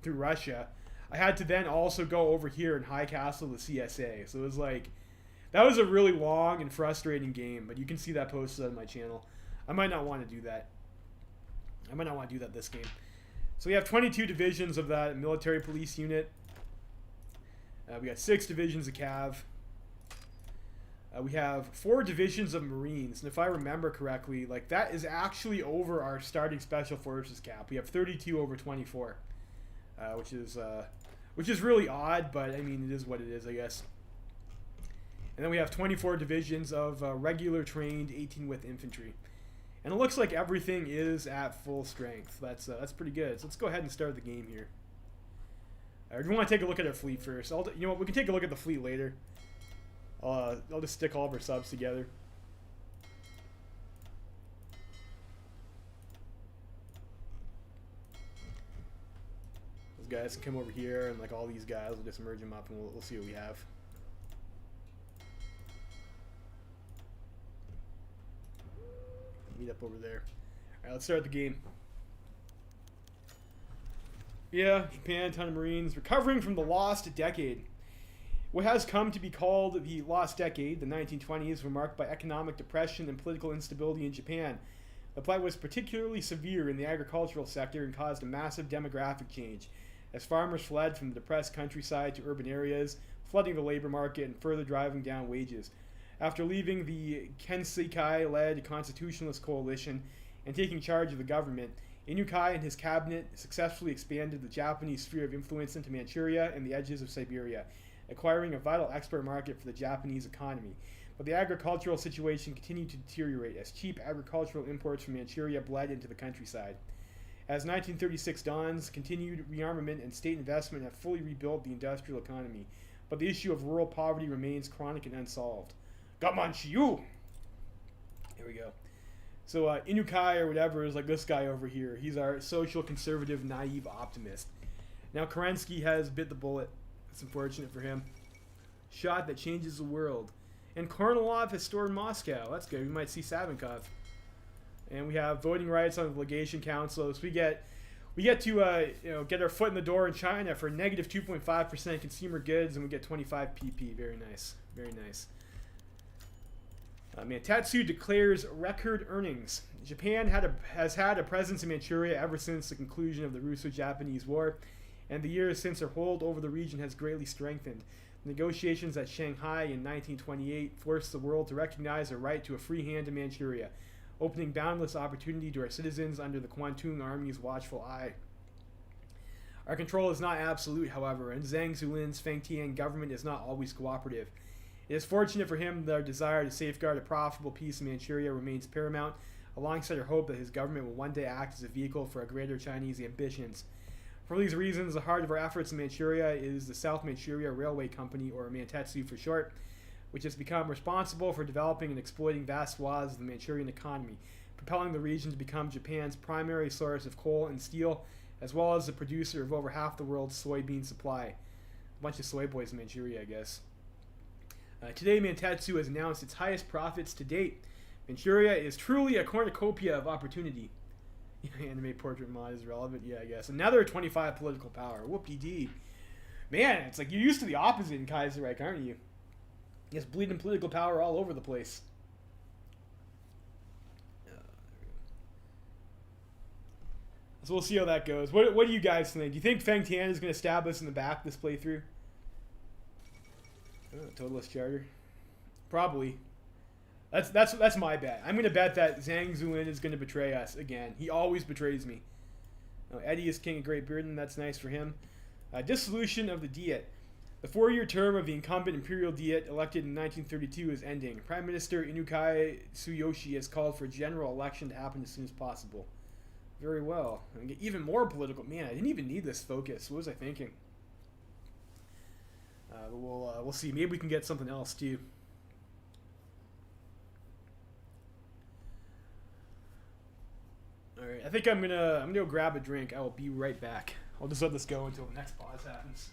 Russia, I had to then also go over here and high castle the CSA. So it was like, that was a really long and frustrating game, but you can see that posted on my channel. I might not want to do that. I might not want to do that this game. So we have 22 divisions of that military police unit. We got 6 divisions of Cav. We have 4 divisions of Marines, and if I remember correctly, like that is actually over our starting special forces cap. We have 32 over 24, which is really odd, but I mean it is what it is, I guess. And then we have 24 divisions of regular trained 18-width infantry, and it looks like everything is at full strength. That's pretty good. So let's go ahead and start the game here. Or do you want to take a look at our fleet first? You know what? We can take a look at the fleet later. I'll just stick all of our subs together. Those guys can come over here, and like all these guys, we'll just merge them up, and we'll see what we have. Meet up over there. All right, let's start the game. Yeah, Japan, ton of Marines, recovering from the lost decade. What has come to be called the lost decade, the 1920s, were marked by economic depression and political instability in Japan. The plight was particularly severe in the agricultural sector and caused a massive demographic change, as farmers fled from the depressed countryside to urban areas, flooding the labor market and further driving down wages. After leaving the Kenseikai-led constitutionalist coalition and taking charge of the government, Inukai and his cabinet successfully expanded the Japanese sphere of influence into Manchuria and the edges of Siberia, acquiring a vital export market for the Japanese economy. But the agricultural situation continued to deteriorate as cheap agricultural imports from Manchuria bled into the countryside. As 1936 dawns, continued rearmament and state investment have fully rebuilt the industrial economy, but the issue of rural poverty remains chronic and unsolved. Gamanchiyu! Here we go. So Inukai or whatever is like this guy over here. He's our social conservative naive optimist. Now Kerensky has bit the bullet. It's unfortunate for him. Shot that changes the world. And Kornilov has stormed Moscow. That's good. We might see Savinkov. And we have voting rights on the legation council. So we get to get our foot in the door in China for negative 2.5% consumer goods, and we get 25 pp. Very nice. Very nice. Mantatsu declares record earnings. Japan has had a presence in Manchuria ever since the conclusion of the Russo-Japanese War, and the years since their hold over the region has greatly strengthened. Negotiations at Shanghai in 1928 forced the world to recognize a right to a free hand in Manchuria, opening boundless opportunity to our citizens under the Kwantung Army's watchful eye. Our control is not absolute, however, and Zhang Zuolin's Fengtian government is not always cooperative. It is fortunate for him that our desire to safeguard a profitable peace in Manchuria remains paramount, alongside our hope that his government will one day act as a vehicle for our greater Chinese ambitions. For these reasons, the heart of our efforts in Manchuria is the South Manchuria Railway Company, or Mantatsu for short, which has become responsible for developing and exploiting vast swaths of the Manchurian economy, propelling the region to become Japan's primary source of coal and steel, as well as the producer of over half the world's soybean supply. A bunch of soy boys in Manchuria, I guess. Today, Mantatsu has announced its highest profits to date. Manchuria is truly a cornucopia of opportunity. Anime portrait mod is relevant, yeah, I guess. Another 25 political power. Whoop-de-dee. Man, it's like you're used to the opposite in Kaiserreich, aren't you? Just bleeding political power all over the place. So we'll see how that goes. What do you guys think? Do you think Feng Tian is going to stab us in the back this playthrough? Oh, Totalist Charter. Probably. That's my bet. I'm going to bet that Zhang Zuolin is going to betray us again. He always betrays me. Eddie is King of Great Britain. That's nice for him. Dissolution of the Diet. The 4-year term of the incumbent Imperial Diet, elected in 1932, is ending. Prime Minister Inukai Tsuyoshi has called for a general election to happen as soon as possible. Very well. And get even more political. Man, I didn't even need this focus. What was I thinking? We'll see. Maybe we can get something else too. All right, I think I'm gonna go grab a drink. I will be right back. I'll just let this go until the next pause happens.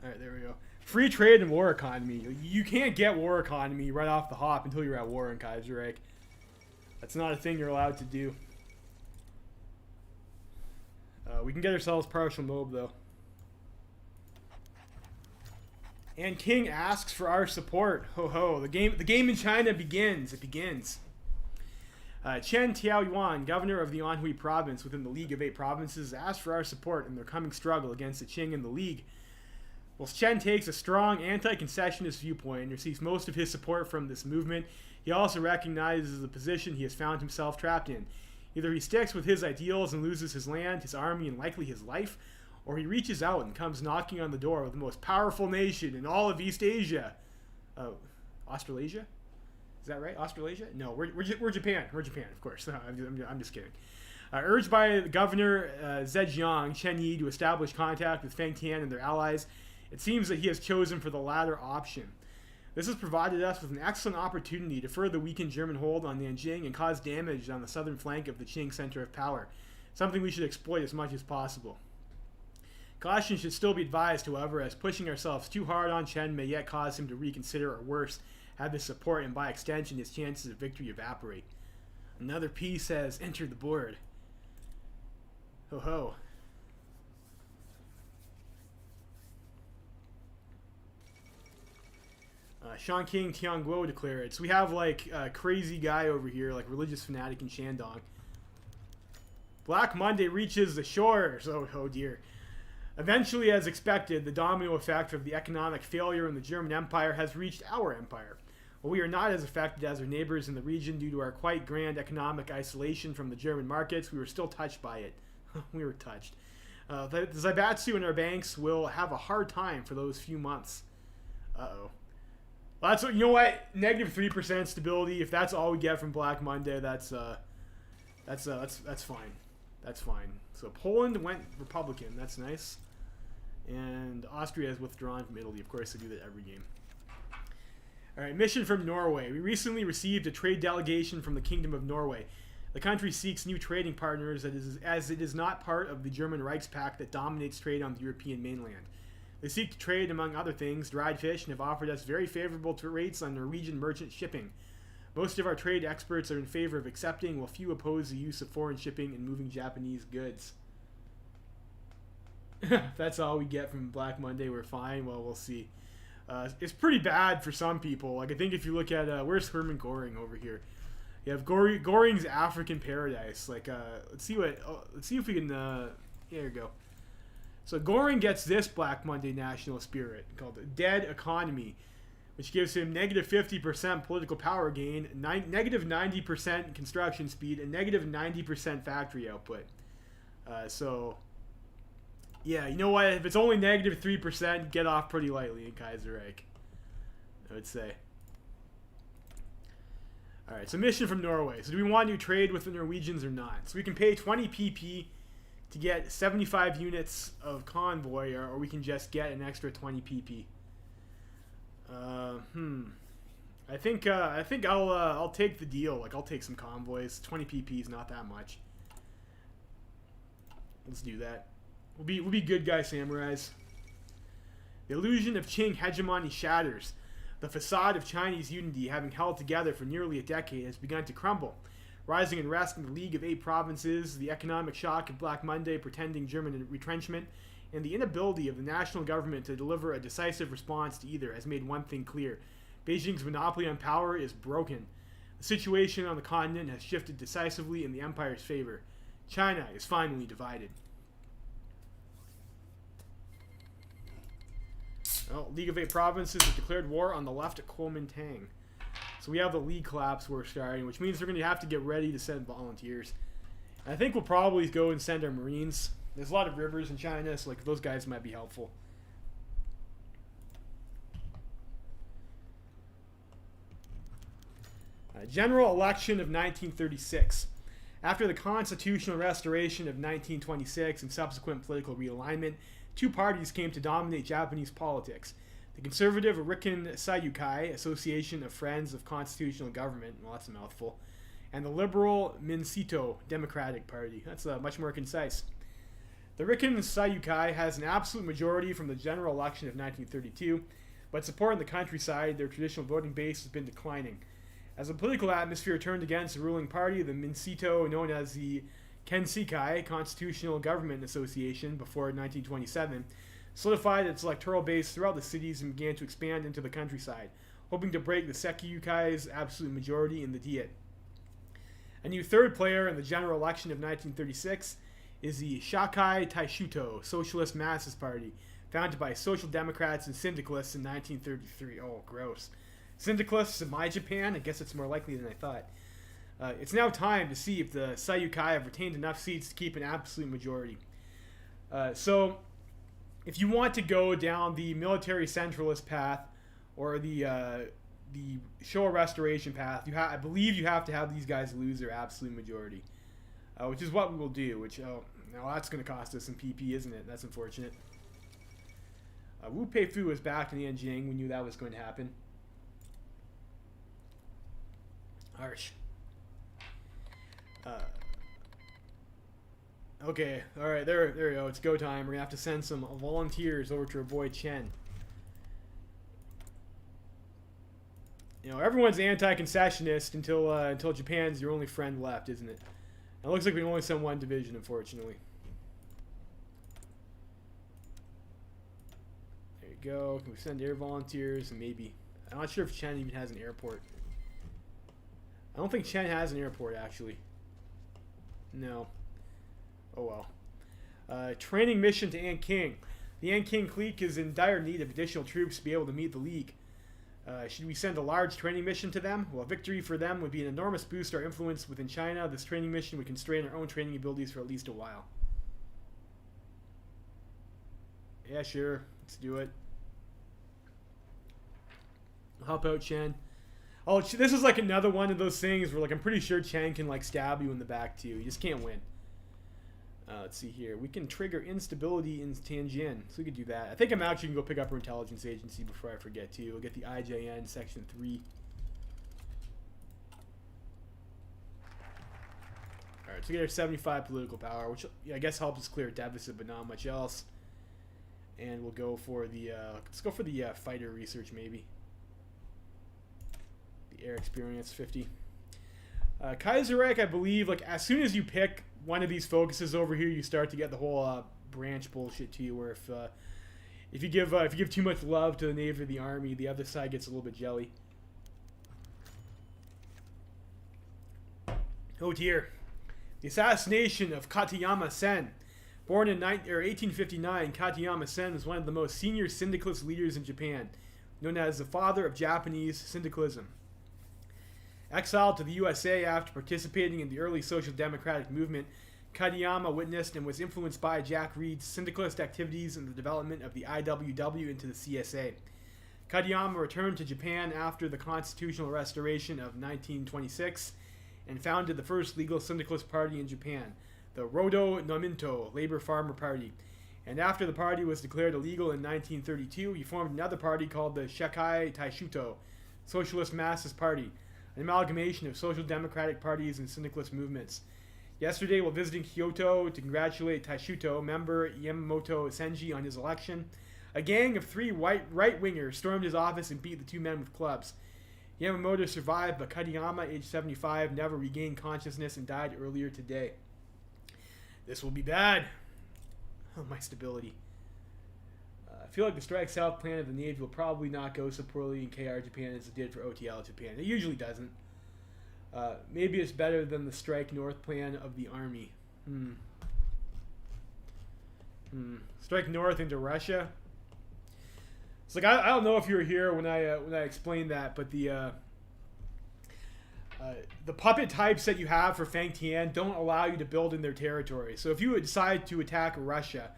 All right, there we go. Free trade and war economy. You can't get war economy right off the hop until you're at war in Kaiserreich. That's not a thing you're allowed to do. We can get ourselves partial mob though. And King asks for our support. Ho ho! The game in China begins. It begins. Chen Tiaoyuan, governor of the Anhui province within the League of 8 Provinces, asked for our support in their coming struggle against the Qing and the League. Whilst Chen takes a strong anti-concessionist viewpoint and receives most of his support from this movement, he also recognizes the position he has found himself trapped in. Either he sticks with his ideals and loses his land, his army, and likely his life, or he reaches out and comes knocking on the door of the most powerful nation in all of East Asia. Australasia? Is that right? Australasia? No, we're Japan. We're Japan, of course. No, I'm just kidding. Urged by Governor Zhejiang Chen Yi to establish contact with Feng Tian and their allies, it seems that he has chosen for the latter option. This has provided us with an excellent opportunity to further weaken German hold on Nanjing and cause damage on the southern flank of the Qing center of power, something we should exploit as much as possible. Caution should still be advised, however, as pushing ourselves too hard on Chen may yet cause him to reconsider, or worse, have his support and by extension his chances of victory evaporate. Another piece has entered the board. Ho ho. Shan King Tianguo declared. So we have like a crazy guy over here, like religious fanatic in Shandong. Black Monday reaches the shores. Oh dear. Eventually, as expected, the domino effect of the economic failure in the German Empire has reached our empire. While we are not as affected as our neighbors in the region due to our quite grand economic isolation from the German markets, we were still touched by it. We were touched. The Zaibatsu and our banks will have a hard time for those few months. Uh-oh. Well, that's what, you know what? Negative 3% stability. If that's all we get from Black Monday, that's fine. That's fine. So Poland went Republican. That's nice. And Austria has withdrawn from Italy. Of course, they do that every game. All right, mission from Norway. We recently received a trade delegation from the Kingdom of Norway. The country seeks new trading partners as it is not part of the German Reichspakt that dominates trade on the European mainland. They seek to trade, among other things, dried fish and have offered us very favorable rates on Norwegian merchant shipping. Most of our trade experts are in favor of accepting, while few oppose the use of foreign shipping and moving Japanese goods. That's all we get from Black Monday. We're fine. Well, we'll see. It's pretty bad for some people. Like, I think if you look at where's Hermann Göring over here? You have Göring's African Paradise. Like, let's see if we can. Here we go. So Göring gets this Black Monday national spirit called Dead Economy, which gives him negative 50% political power gain, negative 90% construction speed, and negative 90% factory output. So, yeah, you know what? If it's only negative 3%, get off pretty lightly in Kaiserreich, I would say. Alright, so mission from Norway. So do we want to trade with the Norwegians or not? So we can pay 20 PP to get 75 units of convoy, or we can just get an extra 20 PP. I think I'll take the deal. Like, I'll take some convoys. 20 PP is not that much. Let's do that. We'll be good guy samurais. The illusion of Qing hegemony shatters. The facade of Chinese unity, having held together for nearly a decade, has begun to crumble. Rising unrest in the League of 8 Provinces, the economic shock of Black Monday pretending German retrenchment, and the inability of the national government to deliver a decisive response to either has made one thing clear. Beijing's monopoly on power is broken. The situation on the continent has shifted decisively in the empire's favor. China is finally divided. Well, League of 8 Provinces has declared war on the left at Kuomintang. So we have the League collapse we're starting, which means we're going to have to get ready to send volunteers. And I think we'll probably go and send our Marines. There's a lot of rivers in China, so like those guys might be helpful. General election of 1936. After the constitutional restoration of 1926 and subsequent political realignment, two parties came to dominate Japanese politics. The conservative Rikken Sayukai, Association of Friends of Constitutional Government, well, that's a mouthful, and the liberal Minsito Democratic Party. That's much more concise. The Rikken Sayukai has an absolute majority from the general election of 1932, but support in the countryside, their traditional voting base, has been declining. As the political atmosphere turned against the ruling party, the Minsito, known as the Kensikai Constitutional Government Association before 1927, solidified its electoral base throughout the cities and began to expand into the countryside, hoping to break the Sekyukai's absolute majority in the Diet. A new third player in the general election of 1936 is the Shakai Taishuto Socialist Masses Party, founded by Social Democrats and Syndicalists in 1933. Oh, gross. Syndicalists in my Japan? I guess it's more likely than I thought. It's now time to see if the Sayukai have retained enough seats to keep an absolute majority. So, if you want to go down the military centralist path or the Showa restoration path, I believe you have to have these guys lose their absolute majority, which is what we will do. Now that's going to cost us some PP, isn't it? That's unfortunate. Wu Peifu is back in Nanjing. We knew that was going to happen. Harsh. Okay, alright, there we go. It's go time. We're going to have to send some volunteers over to avoid Chen. You know, everyone's anti-concessionist until Japan's your only friend left, isn't it? It looks like we can only send one division, unfortunately. There you go. Can we send air volunteers? And maybe. I'm not sure if Chen even has an airport. I don't think Chen has an airport, actually. No. Oh well. Training mission to Anking. The Anking clique is in dire need of additional troops to be able to meet the League. Should we send a large training mission to them? Well, victory for them would be an enormous boost to our influence within China. This training mission would constrain our own training abilities for at least a while. Yeah, sure. Let's do it. I'll help out Chen. Oh, this is like another one of those things where, like, I'm pretty sure Chen can, like, stab you in the back, too. You just can't win. Let's see here. We can trigger instability in Tianjin. So we could do that. I think I'm actually going to go pick up our intelligence agency before I forget, too. We'll get the IJN Section 3. Alright, so we get our 75 political power, which I guess helps us clear a deficit, but not much else. And we'll go for the, let's go for the fighter research, maybe. The air experience, 50. Kaiserreich, I believe, like, as soon as you pick one of these focuses over here, you start to get the whole branch bullshit to you, where if you give too much love to the Navy or the Army, the other side gets a little bit jelly. Oh dear. The assassination of Katayama Sen. Born in 1859, Katayama Sen was one of the most senior syndicalist leaders in Japan, known as the father of Japanese syndicalism. Exiled to the USA after participating in the early social democratic movement, Katayama witnessed and was influenced by Jack Reed's syndicalist activities in the development of the IWW into the CSA. Katayama returned to Japan after the constitutional restoration of 1926 and founded the first legal syndicalist party in Japan, the Rodo Nominto Labor Farmer Party. And after the party was declared illegal in 1932, he formed another party called the Shakai Taishuto Socialist Masses Party, an amalgamation of social democratic parties and syndicalist movements. Yesterday, while visiting Kyoto to congratulate Taishuto member Yamamoto Senji on his election, a gang of 3 right-wingers stormed his office and beat the 2 men with clubs. Yamamoto survived, but Katayama, age 75, never regained consciousness and died earlier today. This will be bad. Oh, my stability. I feel like the Strike South plan of the Navy will probably not go so poorly in KR Japan as it did for OTL Japan. It usually doesn't. Maybe it's better than the Strike North plan of the Army. Strike North into Russia. It's like I don't know if you were here when I explained that, but the puppet types that you have for Fang Tian don't allow you to build in their territory. So if you decide to attack Russia,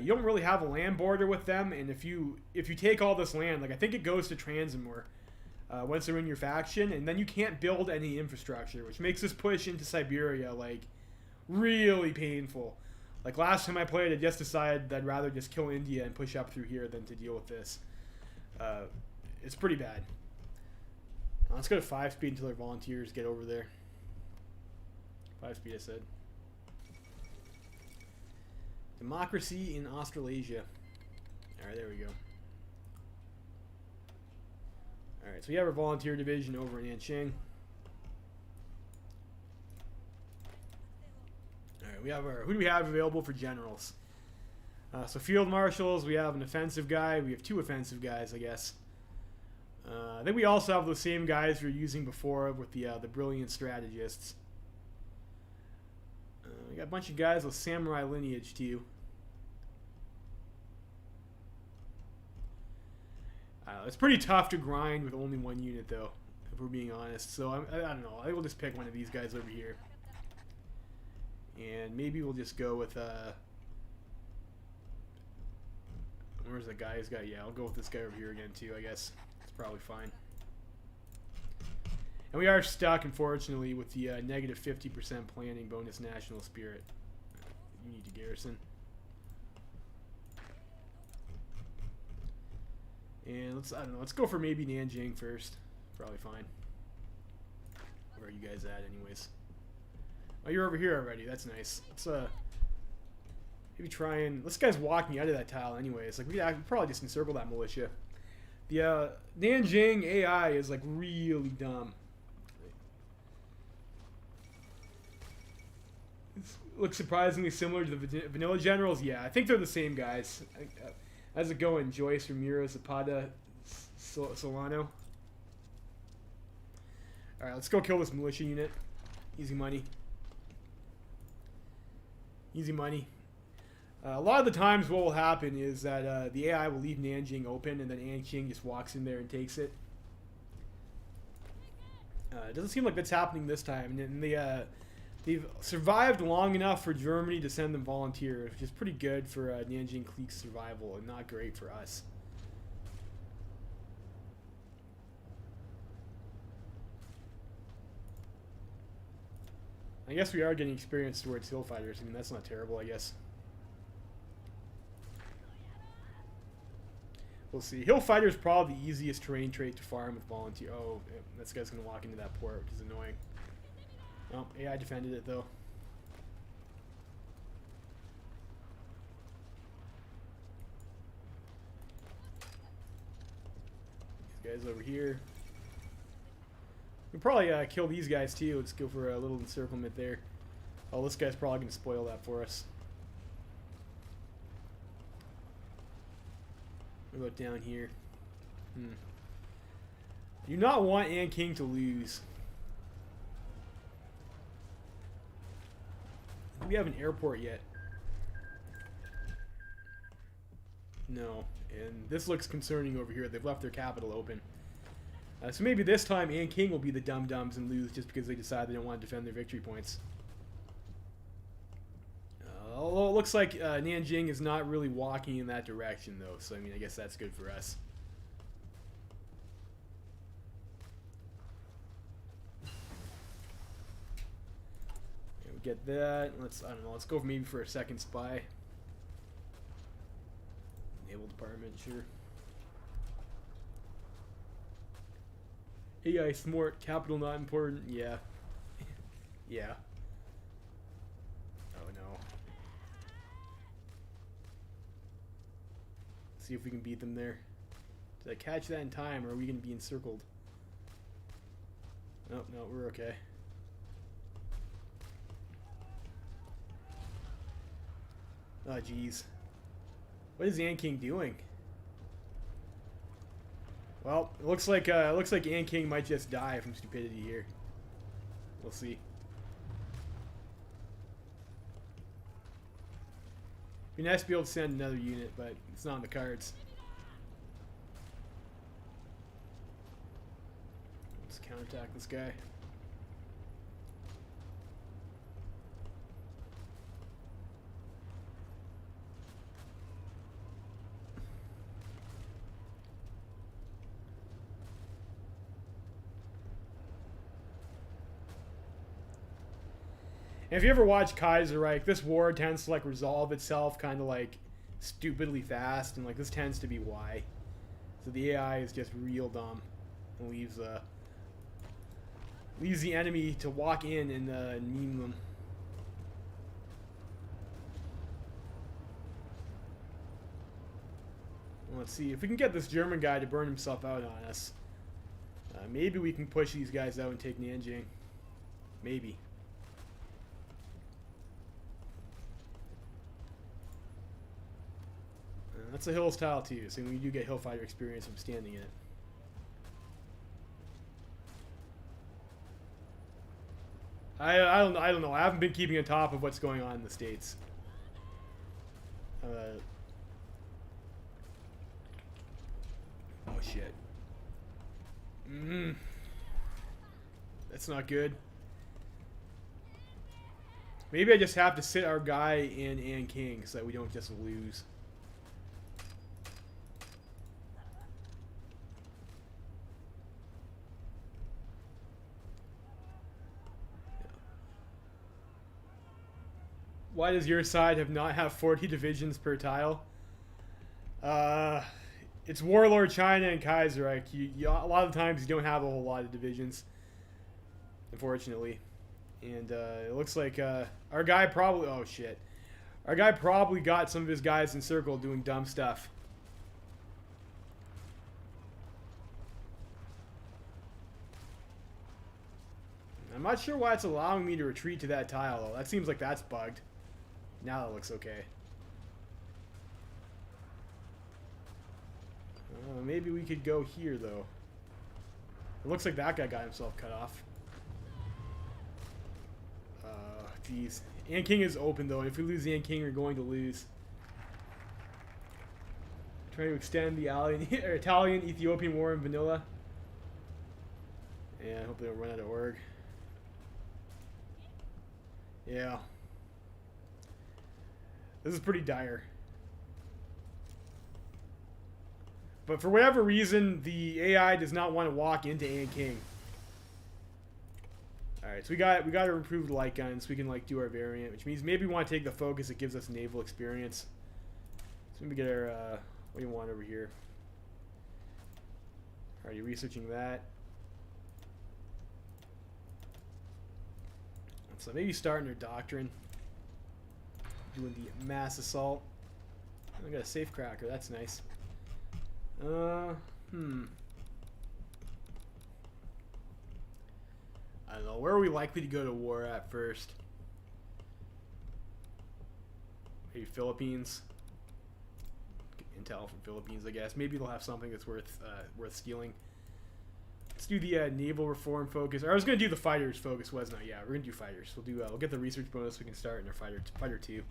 you don't really have a land border with them, and if you take all this land, like I think it goes to Transamur, once they're in your faction, and then you can't build any infrastructure, which makes this push into Siberia like really painful. Like last time I played, I just decided that I'd rather just kill India and push up through here than to deal with this. It's pretty bad. Let's go to 5 speed until our volunteers get over there. 5 speed, I said. Democracy in Australasia. Alright, there we go. Alright, so we have our volunteer division over in Anqing. Alright, we have our... Who do we have available for generals? So field marshals, we have an offensive guy. We have 2 offensive guys, I guess. I think we also have those same guys we were using before with the brilliant strategists. We got a bunch of guys with samurai lineage too. It's pretty tough to grind with only 1 unit though, if we're being honest. So I don't know. I think we'll just pick one of these guys over here. And maybe we'll just go with... where's the guy who's got... Yeah, I'll go with this guy over here again too, I guess. It's probably fine. And we are stuck, unfortunately, with the negative 50% planning bonus national spirit. You need to garrison. And I don't know, let's go for maybe Nanjing first. Probably fine. Where are you guys at anyways? Oh, you're over here already. That's nice. Let's maybe try and... This guy's walking out of that tile anyways. Like, we could probably just encircle that militia. The Nanjing AI is like really dumb. It looks surprisingly similar to the vanilla generals. Yeah, I think they're the same guys. How's it going, Joyce, Ramirez, Zapata, Solano? Alright, let's go kill this militia unit. Easy money. Easy money. A lot of the times what will happen is that the AI will leave Nanjing open and then Anqing just walks in there and takes it. It doesn't seem like that's happening this time. And they've survived long enough for Germany to send them volunteers, which is pretty good for Nanjing clique's survival and not great for us. I guess we are getting experience towards hill fighters. I mean, that's not terrible, I guess. We'll see. Hill fighter is probably the easiest terrain trait to farm with volunteer. Oh, this guy's going to walk into that port, which is annoying. Oh, AI defended it, though. These guys over here. We can probably kill these guys, too. Let's go for a little encirclement there. Oh, this guy's probably going to spoil that for us. What about down here? Do not want Anqing to lose. Do we have an airport yet? No. And this looks concerning over here. They've left their capital open. So maybe this time Anqing will be the dum-dums and lose just because they decide they don't want to defend their victory points. Although it looks like Nanjing is not really walking in that direction, though. So, I mean, I guess that's good for us. Okay, we get that. I don't know, let's go maybe for a second spy. Naval Department, sure. AI smart, capital not important. Yeah. Yeah. Oh, no. See if we can beat them there. Did I catch that in time, or are we going to be encircled? No, no, we're okay. Oh, jeez. What is Anqing doing? Well, it looks like Anqing might just die from stupidity here. We'll see. It'd be nice to be able to send another unit, but it's not on the cards. Let's counterattack this guy. And if you ever watch Kaiserreich, this war tends to like resolve itself kind of like stupidly fast, and like this tends to be why. So the AI is just real dumb and leaves the enemy to walk in and meme them. Let's see if we can get this German guy to burn himself out on us. Maybe we can push these guys out and take Nanjing. Maybe. That's a Hills tile too, so we do get hill fighter experience from standing in it. I don't know. I haven't been keeping on top of what's going on in the States. Oh shit. That's not good. Maybe I just have to sit our guy in An King so that we don't just lose. Why does your side not have 40 divisions per tile? It's Warlord China and Kaiserreich. A lot of times you don't have a whole lot of divisions, unfortunately. And it looks like our guy probably... Oh, shit. Our guy probably got some of his guys in circle doing dumb stuff. I'm not sure why it's allowing me to retreat to that tile, though. That seems like that's bugged. Now that looks okay. Maybe we could go here, though. It looks like that guy got himself cut off. Jeez. An King is open, though, and if we lose the An King, we're going to lose. Trying to extend the Italian-Ethiopian war in vanilla. Yeah, I hope they don't run out of org. Yeah. This is pretty dire. But for whatever reason, the AI does not want to walk into An King. Alright, so we got to improve the light guns so we can like do our variant, which means maybe we want to take the focus that gives us naval experience. So let me get our what do you want over here? Are you researching that? So maybe starting our doctrine. Doing the mass assault. I got a safe cracker, that's nice. I don't know, where are we likely to go to war at first? Maybe Philippines. Intel from Philippines, I guess. Maybe they'll have something that's worth stealing. Let's do the naval reform focus. Or I was gonna do the fighters focus, wasn't I? Yeah, we're gonna do fighters. We'll get the research bonus. We can start in our fighter 2.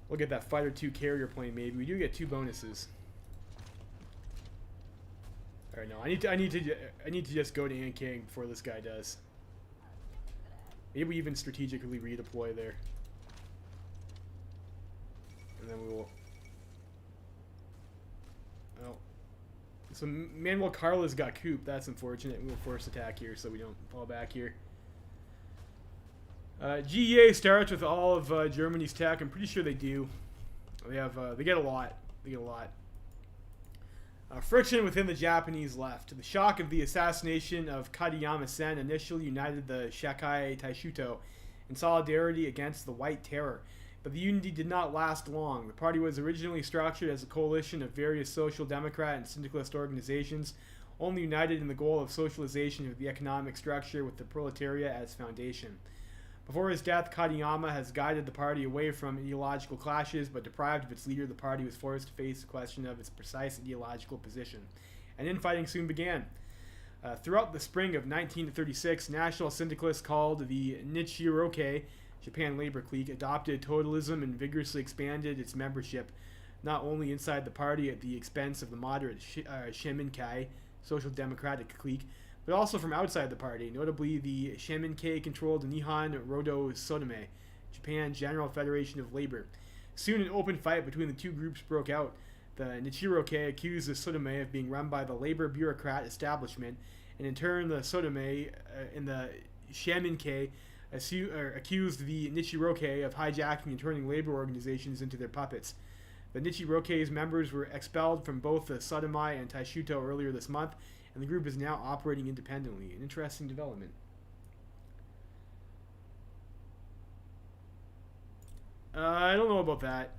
We'll get that fighter 2 carrier plane. Maybe we do get 2 bonuses. All right, no, I need to just go to An King before this guy does. Maybe we even strategically redeploy there, and then we will. Oh, so Manuel Carlos got cooped. That's unfortunate. We'll force attack here so we don't fall back here. GEA starts with all of Germany's tech. I'm pretty sure they do. They have they get a lot. They get a lot. Friction within the Japanese left. The shock of the assassination of Kadiyama Sen initially united the Shakai Taishuto in solidarity against the White Terror, but the unity did not last long. The party was originally structured as a coalition of various social democrat and syndicalist organizations, only united in the goal of socialization of the economic structure with the proletariat as foundation. Before his death, Kadiyama has guided the party away from ideological clashes, but deprived of its leader, the party was forced to face the question of its precise ideological position. And infighting soon began. Throughout the spring of 1936, national syndicalists called the Nichiroke, Japan labor clique, adopted totalism and vigorously expanded its membership, not only inside the party at the expense of the moderate Sheminkai, social democratic clique, but also from outside the party, notably the Sheminkai-controlled Nihon Rodo Sodome, Japan's General Federation of Labor. Soon an open fight between the two groups broke out. The Nichiroke accused the Sodome of being run by the labor bureaucrat establishment, and in turn the Sodome and the Sheminkai accused the Nichiroke of hijacking and turning labor organizations into their puppets. The Nichiroke's members were expelled from both the Sodomai and Taishuto earlier this month, and the group is now operating independently. An interesting development. I don't know about that.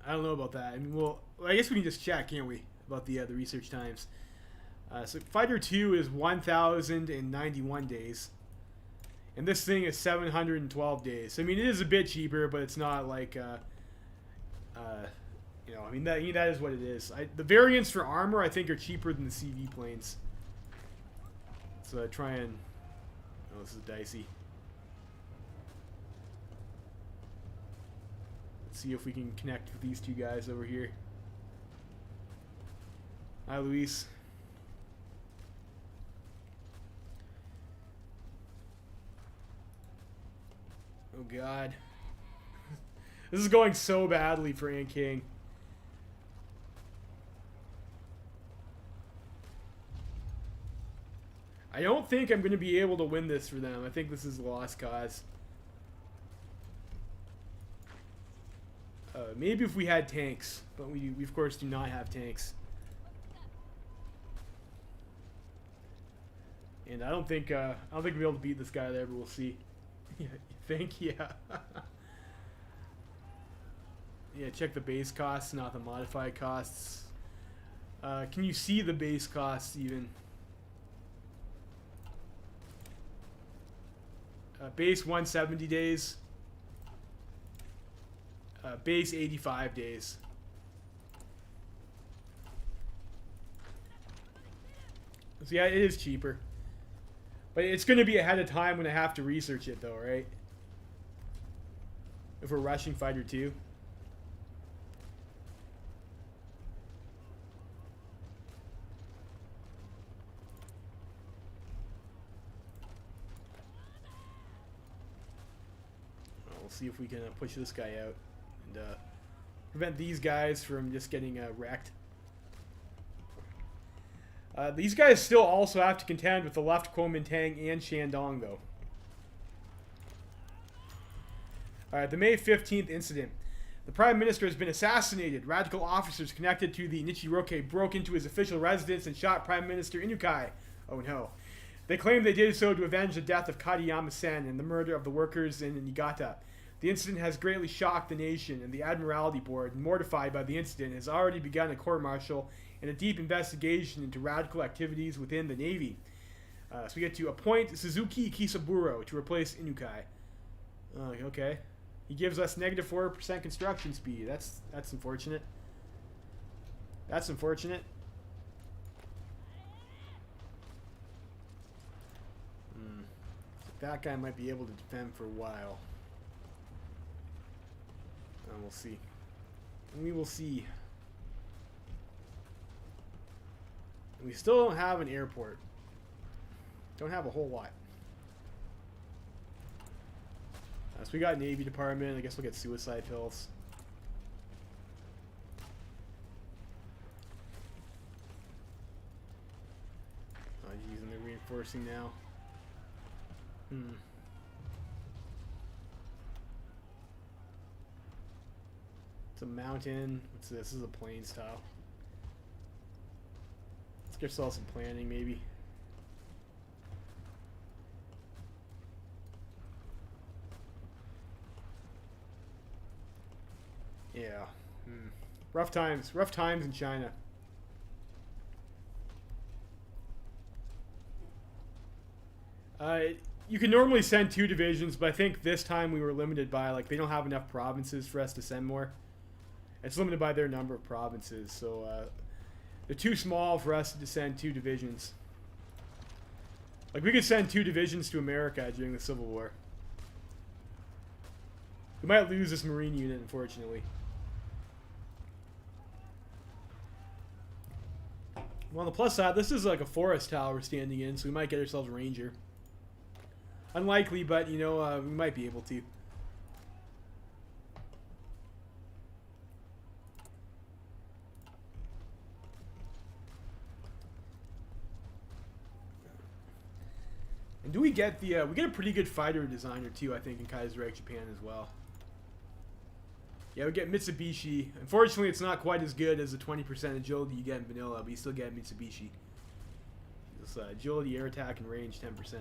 I mean, well, I guess we can just check, can't we, about the research times. So Fighter 2 is 1,091 days. And this thing is 712 days. I mean, it is a bit cheaper, but it's not like, you know, I mean, that is what it is. The variants for armor, I think, are cheaper than the CV planes. So try and... Oh, this is dicey. Let's see if we can connect with these two guys over here. Hi, Luis. Oh god. This is going so badly for Ant King. I don't think I'm going to be able to win this for them. I think this is a lost cause. Maybe if we had tanks, but we of course do not have tanks. And I don't think we'll be able to beat this guy there, but we'll see. Yeah, you think? Yeah. Yeah, check the base costs, not the modified costs. Can you see the base costs even? Base 170 days. Base 85 days. So yeah, it is cheaper. But it's going to be ahead of time when I have to research it though, right? If we're rushing Fighter 2. We'll see if we can push this guy out and prevent these guys from just getting wrecked. These guys still also have to contend with the left Kuomintang and Shandong, though. Alright, the May 15th incident. The Prime Minister has been assassinated. Radical officers connected to the Nichiroke broke into his official residence and shot Prime Minister Inukai. Oh no. They claim they did so to avenge the death of Kadiyama-sen and the murder of the workers in Niigata. The incident has greatly shocked the nation, and the Admiralty Board, mortified by the incident, has already begun a court-martial and a deep investigation into radical activities within the Navy. So we get to appoint Suzuki Kisaburo to replace Inukai. Okay. He gives us negative 4% construction speed. That's unfortunate. That's unfortunate. That guy might be able to defend for a while. We'll see. We will see. We still don't have an airport. Don't have a whole lot. So we got Navy Department. I guess we'll get Suicide Pills. Oh, geez, and they're reinforcing now. It's a mountain. What's this? This is a plains tile. Let's get ourselves some planning, maybe. Yeah. Rough times. Rough times in China. You can normally send 2 divisions, but I think this time we were limited by, like, they don't have enough provinces for us to send more. It's limited by their number of provinces, so they're too small for us to send 2 divisions. Like, we could send 2 divisions to America during the Civil War. We might lose this Marine unit, unfortunately. Well, on the plus side, this is like a forest tower we're standing in, so we might get ourselves a Ranger. Unlikely, but, you know, we might be able to. And do we get the we get a pretty good fighter designer too, I think, in Kaiserreich Japan as well. Yeah, we get Mitsubishi. Unfortunately, it's not quite as good as the 20% agility you get in vanilla, but you still get Mitsubishi. This agility, air attack, and range 10%.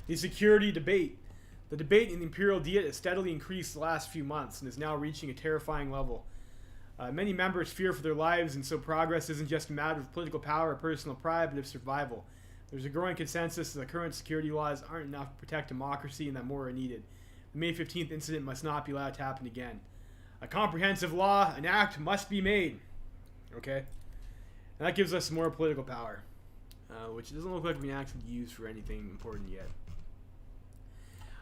The security debate. The debate in the Imperial Diet has steadily increased the last few months and is now reaching a terrifying level. Many members fear for their lives, and so progress isn't just a matter of political power or personal pride, but of survival. There's a growing consensus that the current security laws aren't enough to protect democracy and that more are needed. The May 15th incident must not be allowed to happen again. A comprehensive law, an act, must be made. Okay? And that gives us more political power, which doesn't look like we can actually use for anything important yet.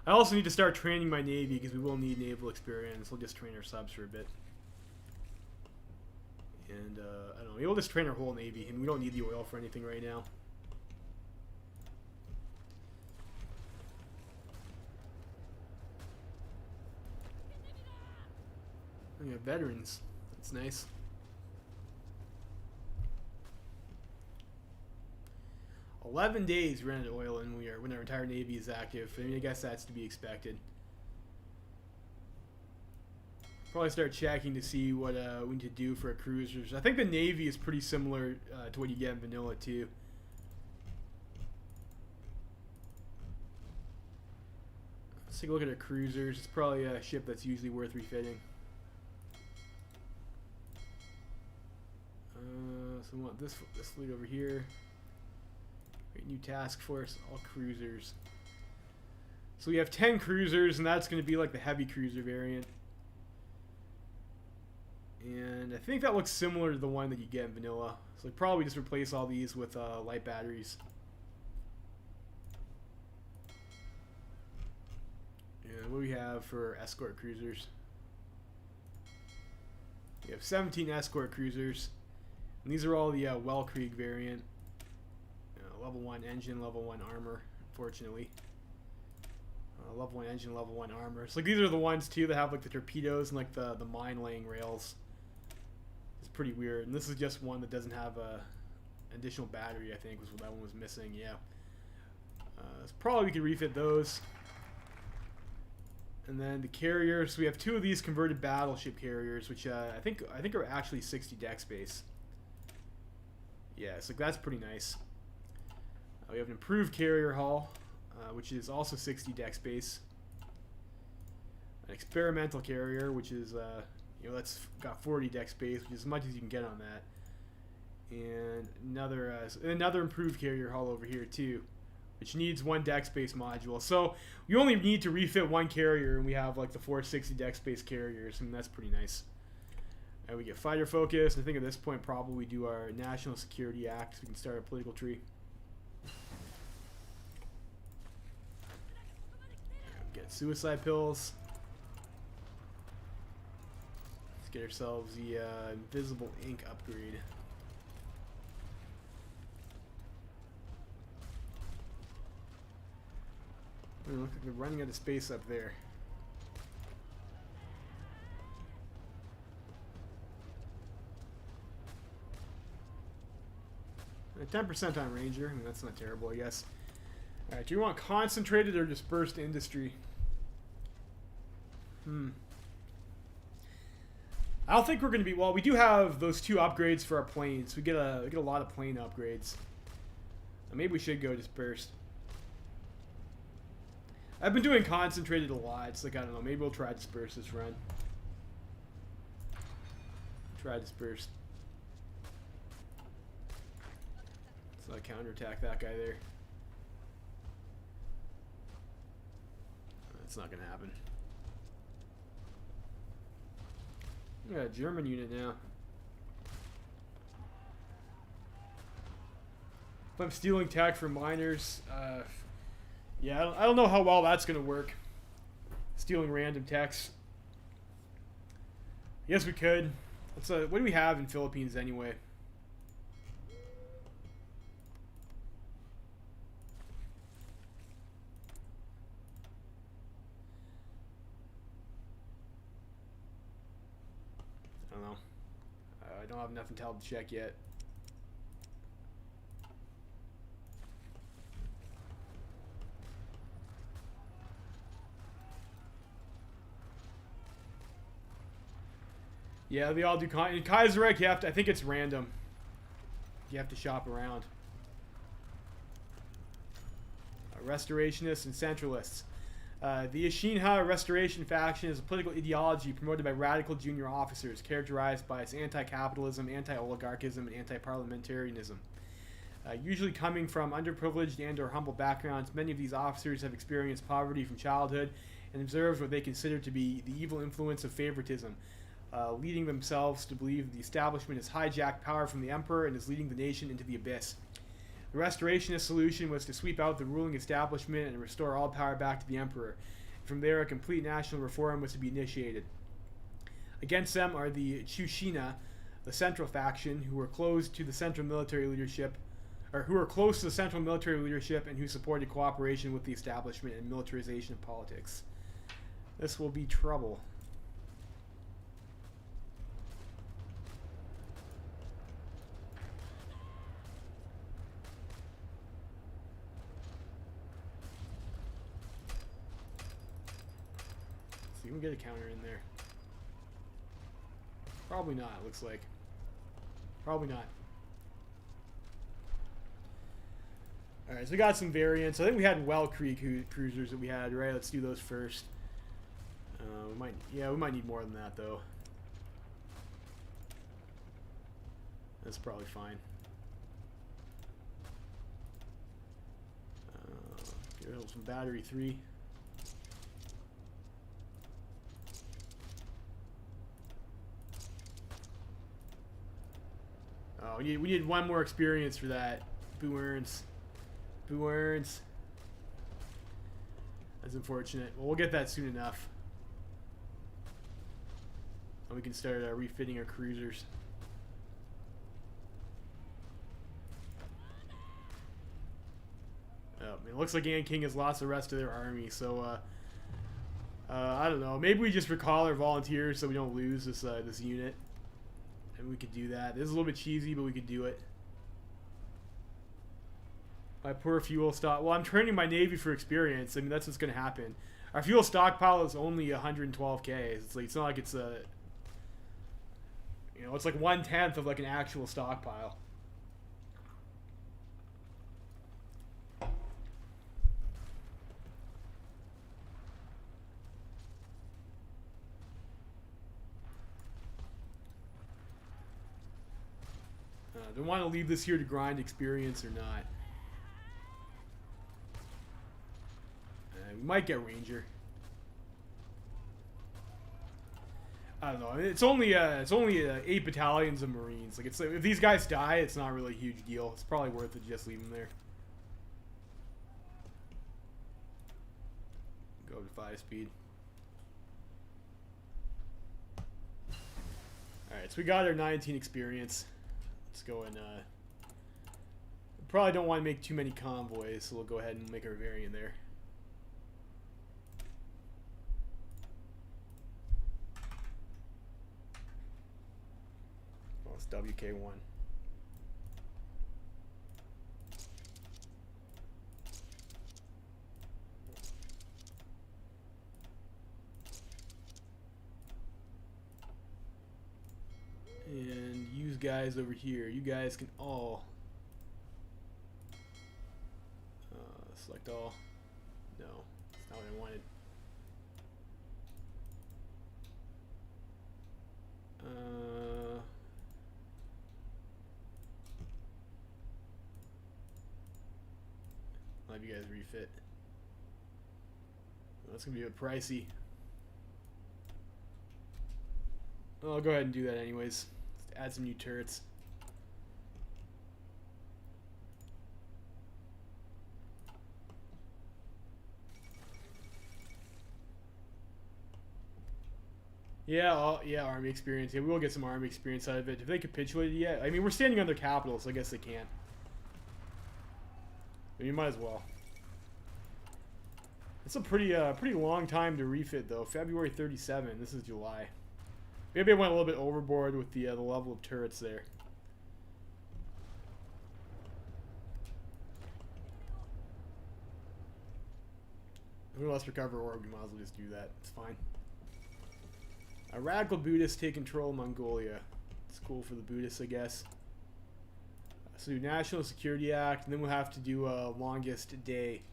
I also need to start training my Navy because we will need naval experience. We'll just train our subs for a bit. And, I don't know, we'll just train our whole Navy, and we don't need the oil for anything right now. We got veterans. That's nice. "11 days we ran out of oil when our entire Navy is active. I mean, I guess that's to be expected. Probably start checking to see what we need to do for our cruisers. I think the Navy is pretty similar to what you get in vanilla too. Let's take a look at our cruisers. It's probably a ship that's usually worth refitting. So we want this fleet over here. Great, new task force, all cruisers. So we have 10 cruisers, and that's going to be like the heavy cruiser variant. And I think that looks similar to the one that you get in vanilla. So like probably just replace all these with light batteries. And what do we have for escort cruisers? We have 17 escort cruisers. And these are all the Wellkrieg variant. Level 1 engine, level 1 armor, unfortunately. Level 1 engine, level 1 armor. So like these are the ones too that have like the torpedoes and like the mine laying rails. It's pretty weird. And this is just one that doesn't have an additional battery, I think was what that one was missing. Yeah. So probably we could refit those. And then the carriers. So we have 2 of these converted battleship carriers, which I think are actually 60 deck space. Yeah, so that's pretty nice. We have an improved carrier hull, which is also 60 deck space. An experimental carrier, which is that's got 40 deck space, which is as much as you can get on that. And another improved carrier hull over here too, which needs 1 deck space module. So you only need to refit 1 carrier, and we have like the 4 60 deck space carriers, and that's pretty nice. And we get fighter focus. I think at this point probably we do our National Security Act, so we can start a political tree. Get suicide pills. Let's get ourselves the invisible ink upgrade. Look like we're running out of space up there. 10% on Ranger. I mean, that's not terrible, I guess. Alright, do you want concentrated or dispersed industry? I don't think we're going to be... Well, we do have those 2 upgrades for our planes. We get a lot of plane upgrades. Maybe we should go dispersed. I've been doing concentrated a lot. It's like, I don't know. Maybe we'll try dispersed this run. Try dispersed. Let's counterattack that guy there. That's not going to happen. We got a German unit now. If I'm stealing tech from miners, yeah, I don't know how well that's going to work. Stealing random techs. Yes, we could. What do we have in Philippines anyway? I don't have enough intel to check yet. Yeah, they all do. In Kaiserreich, you have to. I think it's random. You have to shop around. Restorationists and centralists. The Ishinha Restoration faction is a political ideology promoted by radical junior officers, characterized by its anti-capitalism, anti-oligarchism, and anti-parliamentarism. Usually coming from underprivileged and/or humble backgrounds, many of these officers have experienced poverty from childhood and observed what they consider to be the evil influence of favoritism, leading themselves to believe the establishment has hijacked power from the emperor and is leading the nation into the abyss. The restorationist solution was to sweep out the ruling establishment and restore all power back to the emperor. From there, a complete national reform was to be initiated. Against them are the Chushina, the central faction, who were close to the central military leadership, and who supported cooperation with the establishment and militarization of politics. This will be trouble. We can get a counter in there. Probably not, it looks like. Probably not. Alright, so we got some variants. I think we had Well Creek cruisers that we had, right? Let's do those first. We might need more than that, though. That's probably fine. Get rid of some battery 3. Oh, we need one more experience for that. Boo earns. That's unfortunate. Well, we'll get that soon enough. And we can start refitting our cruisers. Oh, it looks like King has lost the rest of their army, so I don't know. Maybe we just recall our volunteers so we don't lose this this unit. And we could do that. This is a little bit cheesy, but we could do it. My poor fuel stock. Well, I'm training my Navy for experience. I mean, that's what's going to happen. Our fuel stockpile is only 112k. It's not like it's a... You know, it's like 1/10 of like an actual stockpile. Do I want to leave this here to grind experience or not? We might get Ranger. I don't know. It's only 8 battalions of Marines. Like, if these guys die, it's not really a huge deal. It's probably worth it to just leave them there. Go to 5 speed. All right, so we got our 19 experience. Let's go and probably don't want to make too many convoys, so we'll go ahead and make our variant there. Well, it's WK1. And use guys over here. You guys can all select all. No, that's not what I wanted. I'll have you guys refit. Well, that's gonna be a bit pricey. Well, I'll go ahead and do that anyways. Let's add some new turrets. Yeah, yeah, army experience. Yeah, we will get some army experience out of it. If they capitulated yet, I mean, we're standing on their capital, so I guess they can't. But you might as well. It's a pretty long time to refit, though. February 37. This is July. Maybe I went a little bit overboard with the level of turrets there. Let's recover orb. We might as well just do that. It's fine. A radical Buddhists take control of Mongolia. It's cool for the Buddhists, I guess. So do National Security Act, and then we'll have to do longest day.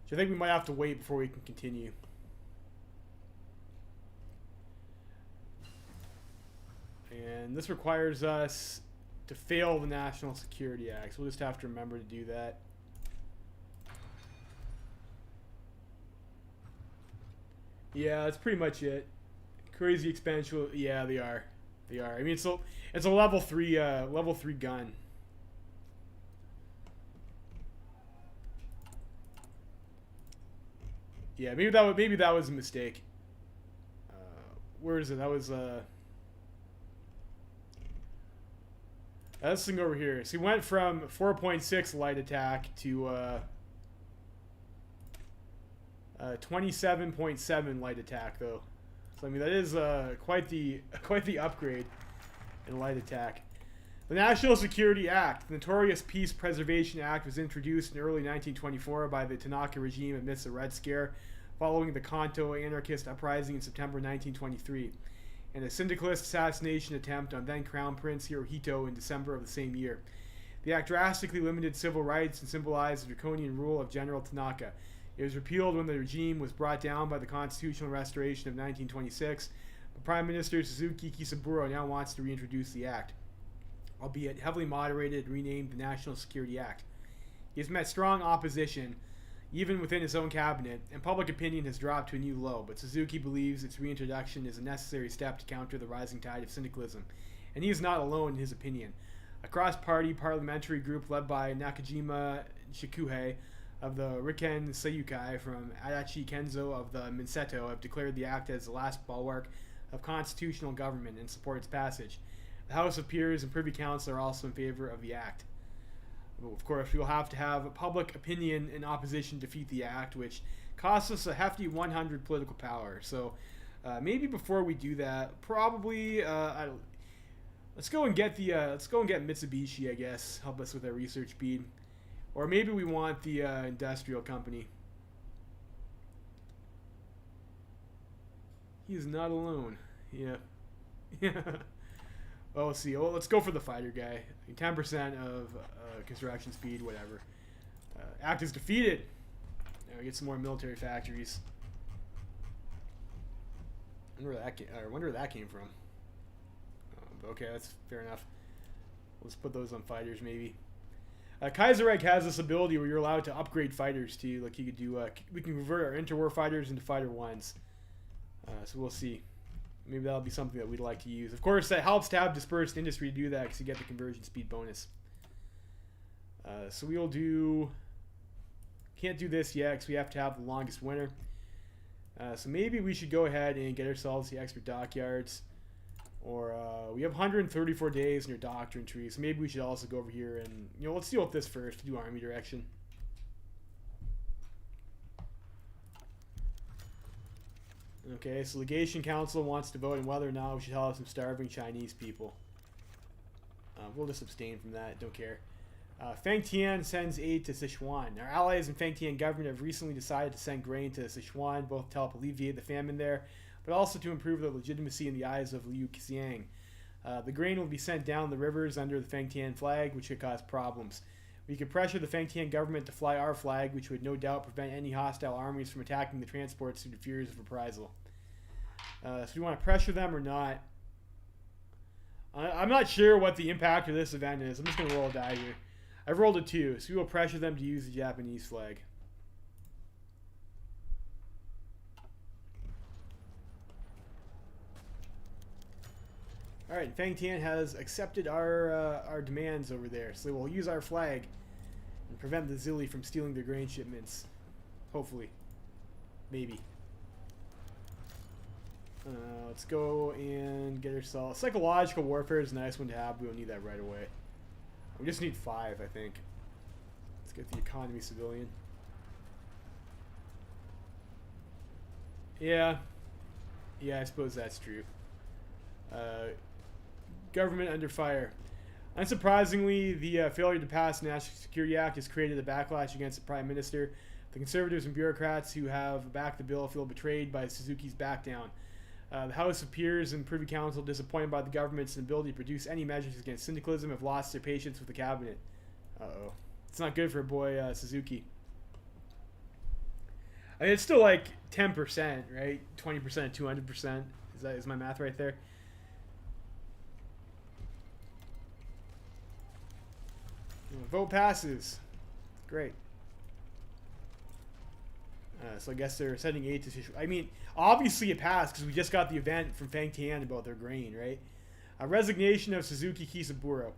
Which I think we might have to wait before we can continue. And this requires us to fail the National Security Act. So we'll just have to remember to do that. Yeah, that's pretty much it. Crazy expansion. Yeah, they are. They are. I mean, it's a level 3 gun. Yeah, maybe that was a mistake. Where is it? That was this thing over here. So he went from 4.6 light attack to 27.7 light attack, though. So I mean that is quite the upgrade in light attack. The National Security Act, the notorious Peace Preservation Act, was introduced in early 1924 by the Tanaka regime amidst the Red Scare, following the Kanto anarchist uprising in September 1923, and a syndicalist assassination attempt on then Crown Prince Hirohito in December of the same year. The act drastically limited civil rights and symbolized the draconian rule of General Tanaka. It was repealed when the regime was brought down by the Constitutional Restoration of 1926, but Prime Minister Suzuki Kisaburo now wants to reintroduce the act, albeit heavily moderated and renamed the National Security Act. He has met strong opposition, even within his own cabinet, and public opinion has dropped to a new low, but Suzuki believes its reintroduction is a necessary step to counter the rising tide of syndicalism, and he is not alone in his opinion. A cross-party parliamentary group led by Nakajima Shikuhei of the Riken Seiyukai from Adachi Kenzo of the Minseto have declared the act as the last bulwark of constitutional government and support its passage. The House of Peers and Privy Council are also in favor of the act. Of course, we will have to have public opinion in opposition defeat the act, which costs us a hefty 100 political power. So maybe before we do that, probably let's go and get Mitsubishi, I guess, help us with our research speed, or maybe we want the industrial company. He is not alone. Yeah. Well, let's see. Well, let's go for the fighter guy. 10% of construction speed, whatever. Act is defeated. Now we get some more military factories. I wonder where that came from. Okay, that's fair enough. Let's put those on fighters, maybe. Kaiserreich has this ability where you're allowed to upgrade fighters too. Like you could do, we can convert our interwar fighters into fighter ones. So we'll see. Maybe that'll be something that we'd like to use. Of course, that helps to have dispersed industry to do that because you get the conversion speed bonus. So we'll do... Can't do this yet because we have to have the longest winter. So maybe we should go ahead and get ourselves the extra dockyards. Or we have 134 days in your doctrine tree. So maybe we should also go over here and... let's deal with this first to do army direction. Okay, so Legation Council wants to vote on whether or not we should help some starving Chinese people. We'll just abstain from that, don't care. Feng Tian sends aid to Sichuan. Our allies in Feng Tian government have recently decided to send grain to Sichuan, both to help alleviate the famine there, but also to improve their legitimacy in the eyes of Liu Xiang. The grain will be sent down the rivers under the Feng Tian flag, which could cause problems. We could pressure the Feng Tian government to fly our flag, which would no doubt prevent any hostile armies from attacking the transports due to fears of reprisal. So do you want to pressure them or not? I'm not sure what the impact of this event is. I'm just going to roll a die here. I've rolled a 2, so we will pressure them to use the Japanese flag. Alright, Feng Tian has accepted our demands over there, so they will use our flag and prevent the Zilli from stealing their grain shipments. Hopefully. Maybe. Let's go and get ourselves... Psychological warfare is a nice one to have. We don't need that right away. We just need 5, I think. Let's get the economy civilian. Yeah. Yeah, I suppose that's true. Government under fire. Unsurprisingly, the failure to pass the National Security Act has created a backlash against the Prime Minister. The Conservatives and bureaucrats who have backed the bill feel betrayed by Suzuki's backdown. The House of Peers and Privy Council, disappointed by the government's inability to produce any measures against syndicalism, have lost their patience with the cabinet. Uh-oh. It's not good for boy Suzuki. I mean, it's still like 10%, right? 20%, 200%. Is my math right there? Vote passes. Great. So I guess they're sending aid to... I mean, obviously it passed because we just got the event from Fang Tian about their grain, right? A resignation of Suzuki Kisaburo.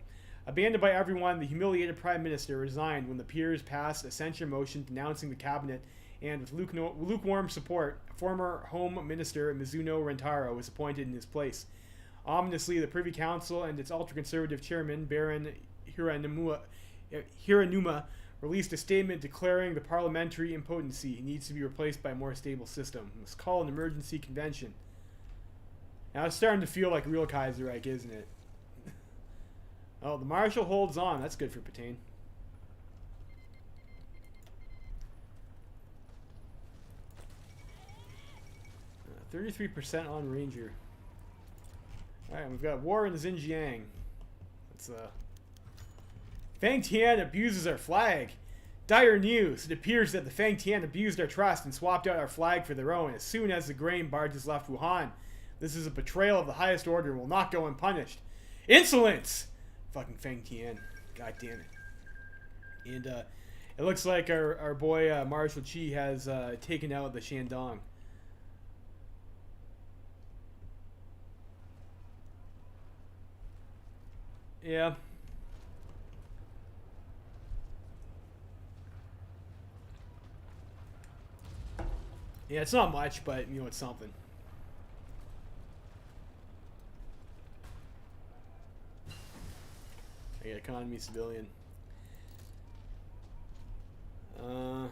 Abandoned by everyone, the humiliated Prime Minister resigned when the peers passed a censure motion denouncing the cabinet, and with lukewarm support, former Home Minister Mizuno Rentaro was appointed in his place. Ominously, the Privy Council and its ultra-conservative chairman, Baron Hiranuma, released a statement declaring the parliamentary impotency needs to be replaced by a more stable system. Let's call an emergency convention. Now it's starting to feel like real Kaiserreich, isn't it? Oh, the Marshal holds on. That's good for Patain. 33% on Ranger. Alright, we've got war in Xinjiang. Let's Fang Tian abuses our flag. Dire news. It appears that the Fang Tian abused our trust and swapped out our flag for their own as soon as the grain barges left Wuhan. This is a betrayal of the highest order and will not go unpunished. Insolence! Fucking Fang Tian. God damn it. And it looks like our boy Marshal Qi has taken out the Shandong. Yeah. Yeah, it's not much, but, you know, it's something. I got economy, civilian. Army.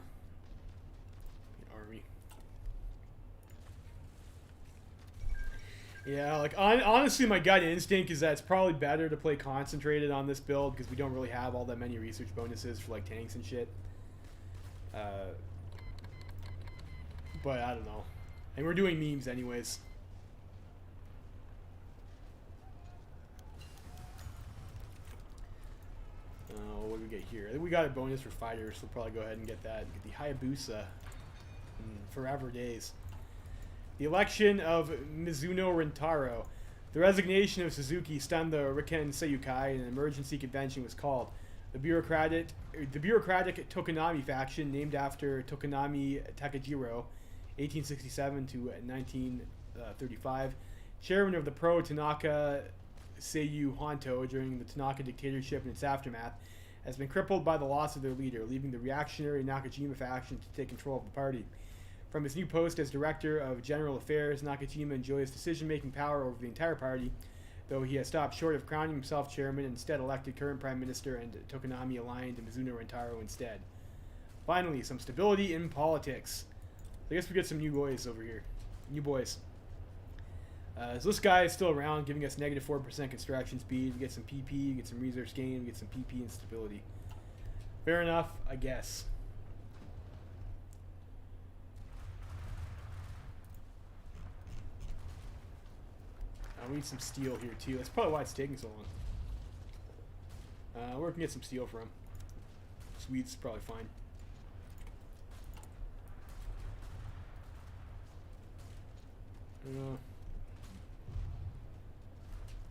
Yeah, like, honestly, my gut instinct is that it's probably better to play concentrated on this build because we don't really have all that many research bonuses for, like, tanks and shit. But I don't know. And we're doing memes anyways. What do we get here? I think we got a bonus for fighters, so we'll probably go ahead and get that. Get the Hayabusa. Forever days. The election of Mizuno Rentaro. The resignation of Suzuki stunned the Riken Seiyukai and an emergency convention was called. The bureaucratic Tokonami faction, named after Tokonami Takajiro, 1867 to 1935, chairman of the pro-Tanaka Seiyu Honto during the Tanaka dictatorship and its aftermath, has been crippled by the loss of their leader, leaving the reactionary Nakajima faction to take control of the party. From his new post as Director of General Affairs, Nakajima enjoys decision-making power over the entire party, though he has stopped short of crowning himself chairman and instead elected current Prime Minister and Tokonami aligned to Mizuno Rentaro instead. Finally, some stability in politics. I guess we get some new boys over here. New boys. So this guy is still around, giving us negative 4% construction speed. We get some PP, we get some resource gain, we get some PP and stability. Fair enough, I guess. We need some steel here too. That's probably why it's taking so long. Where can we get some steel from? Swedes probably fine.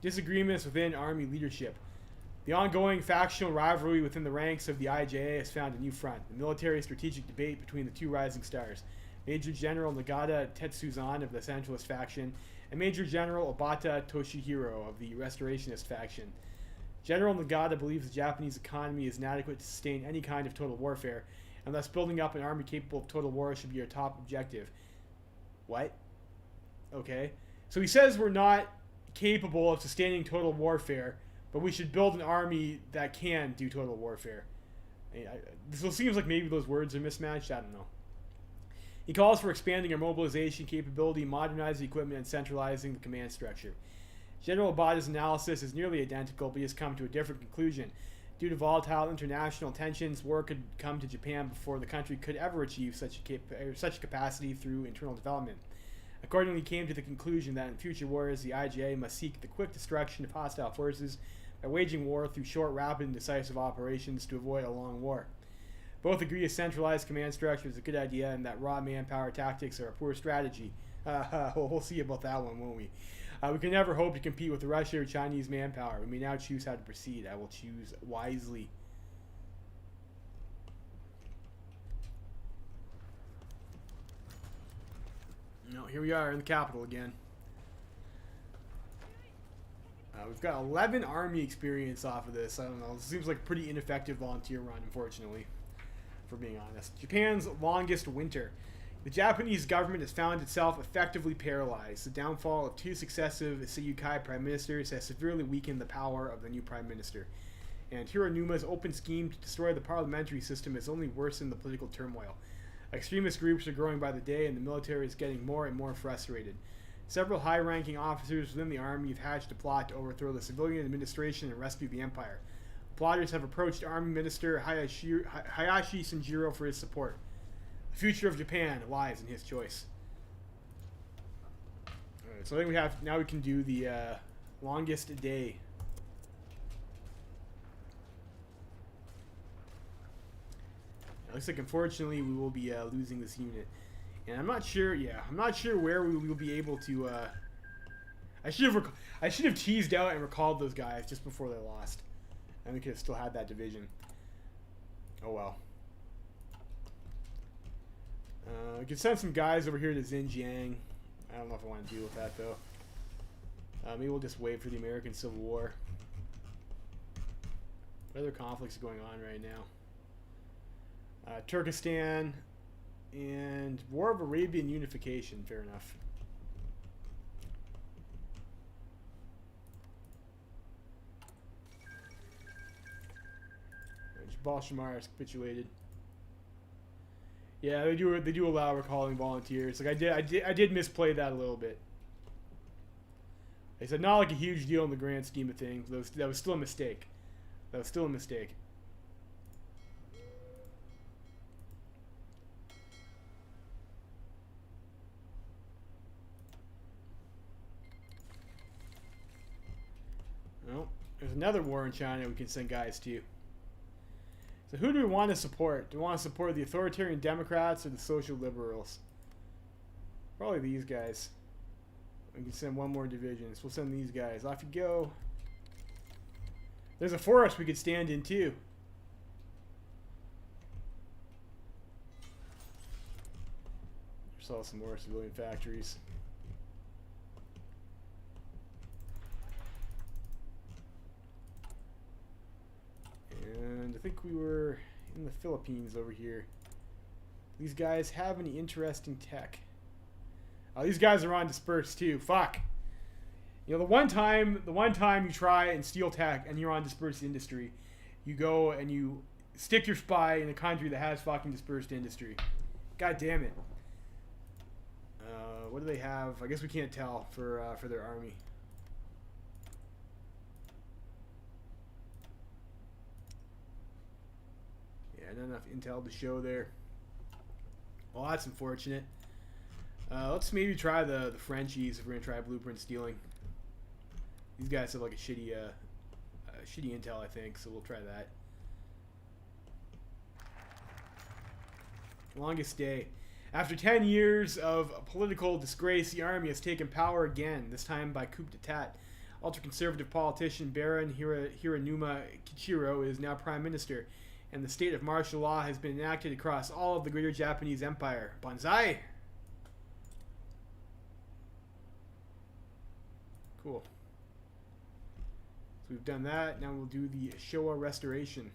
Disagreements within army leadership. The ongoing factional rivalry within the ranks of the IJA has found a new front. The military strategic debate between the two rising stars. Major General Nagata Tetsuzan of the Centralist faction and Major General Obata Toshihiro of the Restorationist faction. General Nagata believes the Japanese economy is inadequate to sustain any kind of total warfare, and thus building up an army capable of total war should be our top objective. What? Okay. So he says we're not capable of sustaining total warfare, but we should build an army that can do total warfare. This seems like maybe those words are mismatched. I don't know. He calls for expanding our mobilization capability, modernizing equipment, and centralizing the command structure. General Abada's analysis is nearly identical, but he has come to a different conclusion. Due to volatile international tensions, war could come to Japan before the country could ever achieve such a capacity through internal development. Accordingly, he came to the conclusion that in future wars, the IJA must seek the quick destruction of hostile forces by waging war through short, rapid, and decisive operations to avoid a long war. Both agree a centralized command structure is a good idea and that raw manpower tactics are a poor strategy. We'll see about that one, won't we? We can never hope to compete with the Russian or Chinese manpower. We may now choose how to proceed. I will choose wisely. No, here we are in the capital again. We've got 11 army experience off of this. I don't know. It seems like a pretty ineffective volunteer run, unfortunately, for being honest. Japan's longest winter. The Japanese government has found itself effectively paralyzed. The downfall of two successive Seiyukai prime ministers has severely weakened the power of the new prime minister. And Hiranuma's open scheme to destroy the parliamentary system has only worsened the political turmoil. Extremist groups are growing by the day, and the military is getting more and more frustrated. Several high-ranking officers within the army have hatched a plot to overthrow the civilian administration and rescue the empire. Plotters have approached Army Minister Hayashi Sanjiro for his support. The future of Japan lies in his choice. Alright, so I think we can do the longest day. It looks like unfortunately we will be losing this unit. And I'm not sure where we will be able to I should have teased out and recalled those guys just before they lost. And we could have still had that division. Oh well. We could send some guys over here to Xinjiang. I don't know if I want to deal with that though. Maybe we'll just wait for the American Civil War. What other conflicts are going on right now? Turkestan and War of Arabian Unification. Fair enough. Jabal Shammar has capitulated. Yeah, they do allow recalling volunteers. Like I did misplay that a little bit. They said not like a huge deal in the grand scheme of things. That was still a mistake. That was still a mistake. Well, there's another war in China we can send guys to. So who do we want to support? Do we want to support the authoritarian Democrats or the social liberals? Probably these guys. We can send one more division. So we'll send these guys. Off you go. There's a forest we could stand in too. Saw some more civilian factories. And I think we were in the Philippines over here. These guys have any interesting tech? Oh, these guys are on dispersed too. Fuck. You know, the one time you try and steal tech and you're on dispersed industry, you go and you stick your spy in a country that has fucking dispersed industry. God damn it. What do they have? I guess we can't tell for their army. Yeah, not enough intel to show there. Well, that's unfortunate. Let's maybe try the Frenchies if we're gonna try blueprint stealing. These guys have like a shitty intel, I think, so we'll try that. Longest day. After 10 years of political disgrace, the army has taken power again, this time by coup d'etat. Ultra-conservative politician Baron Hiranuma Kichiro is now prime minister, and the state of martial law has been enacted across all of the greater Japanese empire. Banzai! Cool. So we've done that. Now we'll do the Showa restoration.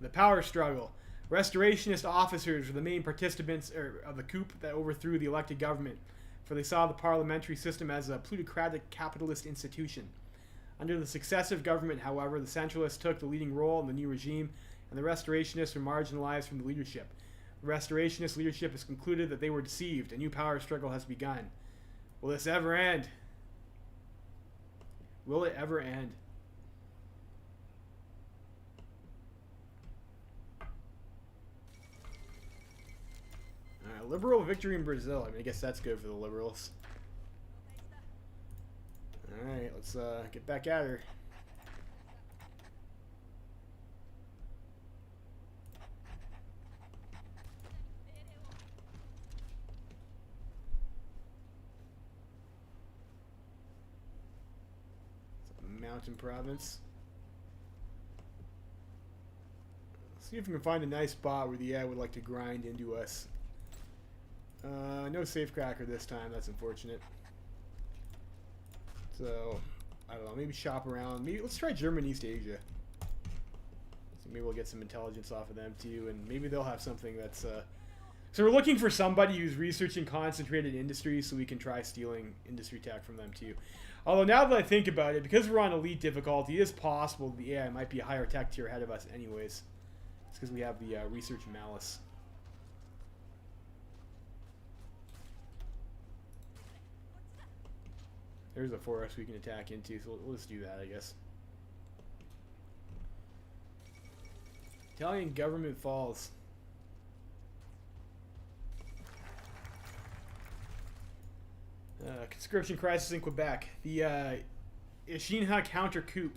The power struggle. Restorationist officers were the main participants of the coup that overthrew the elected government, for they saw the parliamentary system as a plutocratic capitalist institution. Under the successive government, however, the centralists took the leading role in the new regime, and the restorationists were marginalized from the leadership. Restorationist leadership has concluded that they were deceived. A new power struggle has begun. Will this ever end? Will it ever end? Alright, liberal victory in Brazil. I mean, I guess that's good for the liberals. Alright, let's get back at her. Mountain province. Let's see if we can find a nice spot where the AI would like to grind into us. No safecracker this time. That's unfortunate. So, I don't know. Maybe shop around. Maybe let's try German East Asia. So maybe we'll get some intelligence off of them too, and maybe they'll have something that's. So we're looking for somebody who's researching concentrated industries, so we can try stealing industry tech from them too. Although now that I think about it, because we're on elite difficulty, it is possible the AI might be a higher tech tier ahead of us anyways. It's because we have the research malice. There's a forest we can attack into, so we'll just do that, I guess. Italian government falls. Conscription crisis in Quebec. The Ishinha counter coup.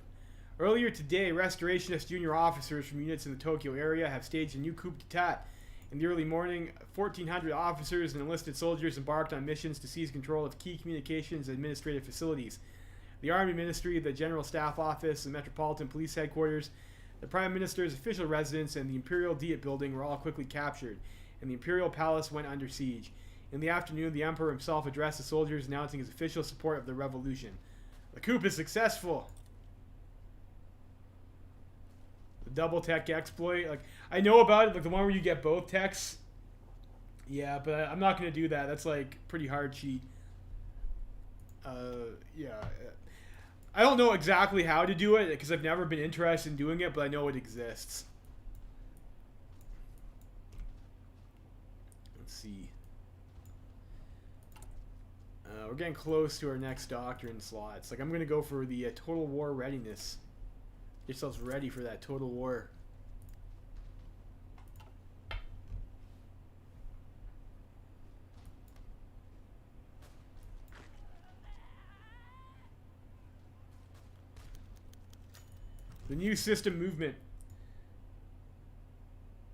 Earlier today, restorationist junior officers from units in the Tokyo area have staged a new coup d'etat. In the early morning, 1,400 officers and enlisted soldiers embarked on missions to seize control of key communications and administrative facilities. The Army Ministry, the General Staff Office, the Metropolitan Police Headquarters, the Prime Minister's official residence, and the Imperial Diet Building were all quickly captured, and the Imperial Palace went under siege. In the afternoon, the Emperor himself addressed the soldiers, announcing his official support of the revolution. The coup is successful. The double tech exploit. Like, I know about it, like the one where you get both techs. Yeah, but I'm not going to do that. That's like pretty hard cheat. Yeah. I don't know exactly how to do it because I've never been interested in doing it, but I know it exists. Let's see. We're getting close to our next doctrine slots. Like, I'm going to go for the total war readiness. Get yourselves ready for that total war. The new system movement.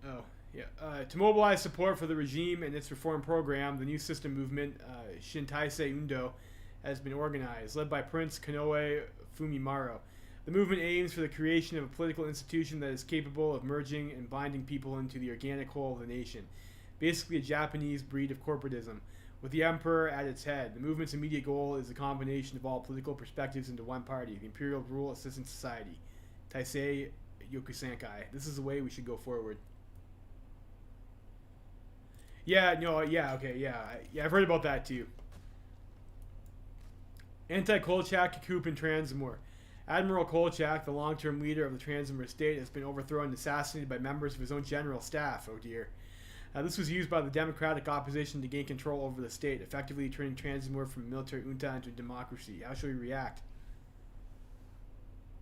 Oh, yeah. To mobilize support for the regime and its reform program, the new system movement, Shintaisei Undo, has been organized, led by Prince Konoe Fumimaro. The movement aims for the creation of a political institution that is capable of merging and binding people into the organic whole of the nation. Basically a Japanese breed of corporatism, with the emperor at its head. The movement's immediate goal is the combination of all political perspectives into one party, the Imperial Rule Assistance Society, Taisei Yokusankai. This is the way we should go forward. Yeah, no, yeah, okay, yeah. Yeah, I've heard about that too. Anti-Kolchak coup in Transamur. Admiral Kolchak, the long-term leader of the Transamur state, has been overthrown and assassinated by members of his own general staff. Oh dear. This was used by the democratic opposition to gain control over the state, effectively turning Transamur from a military junta into a democracy. How shall we react?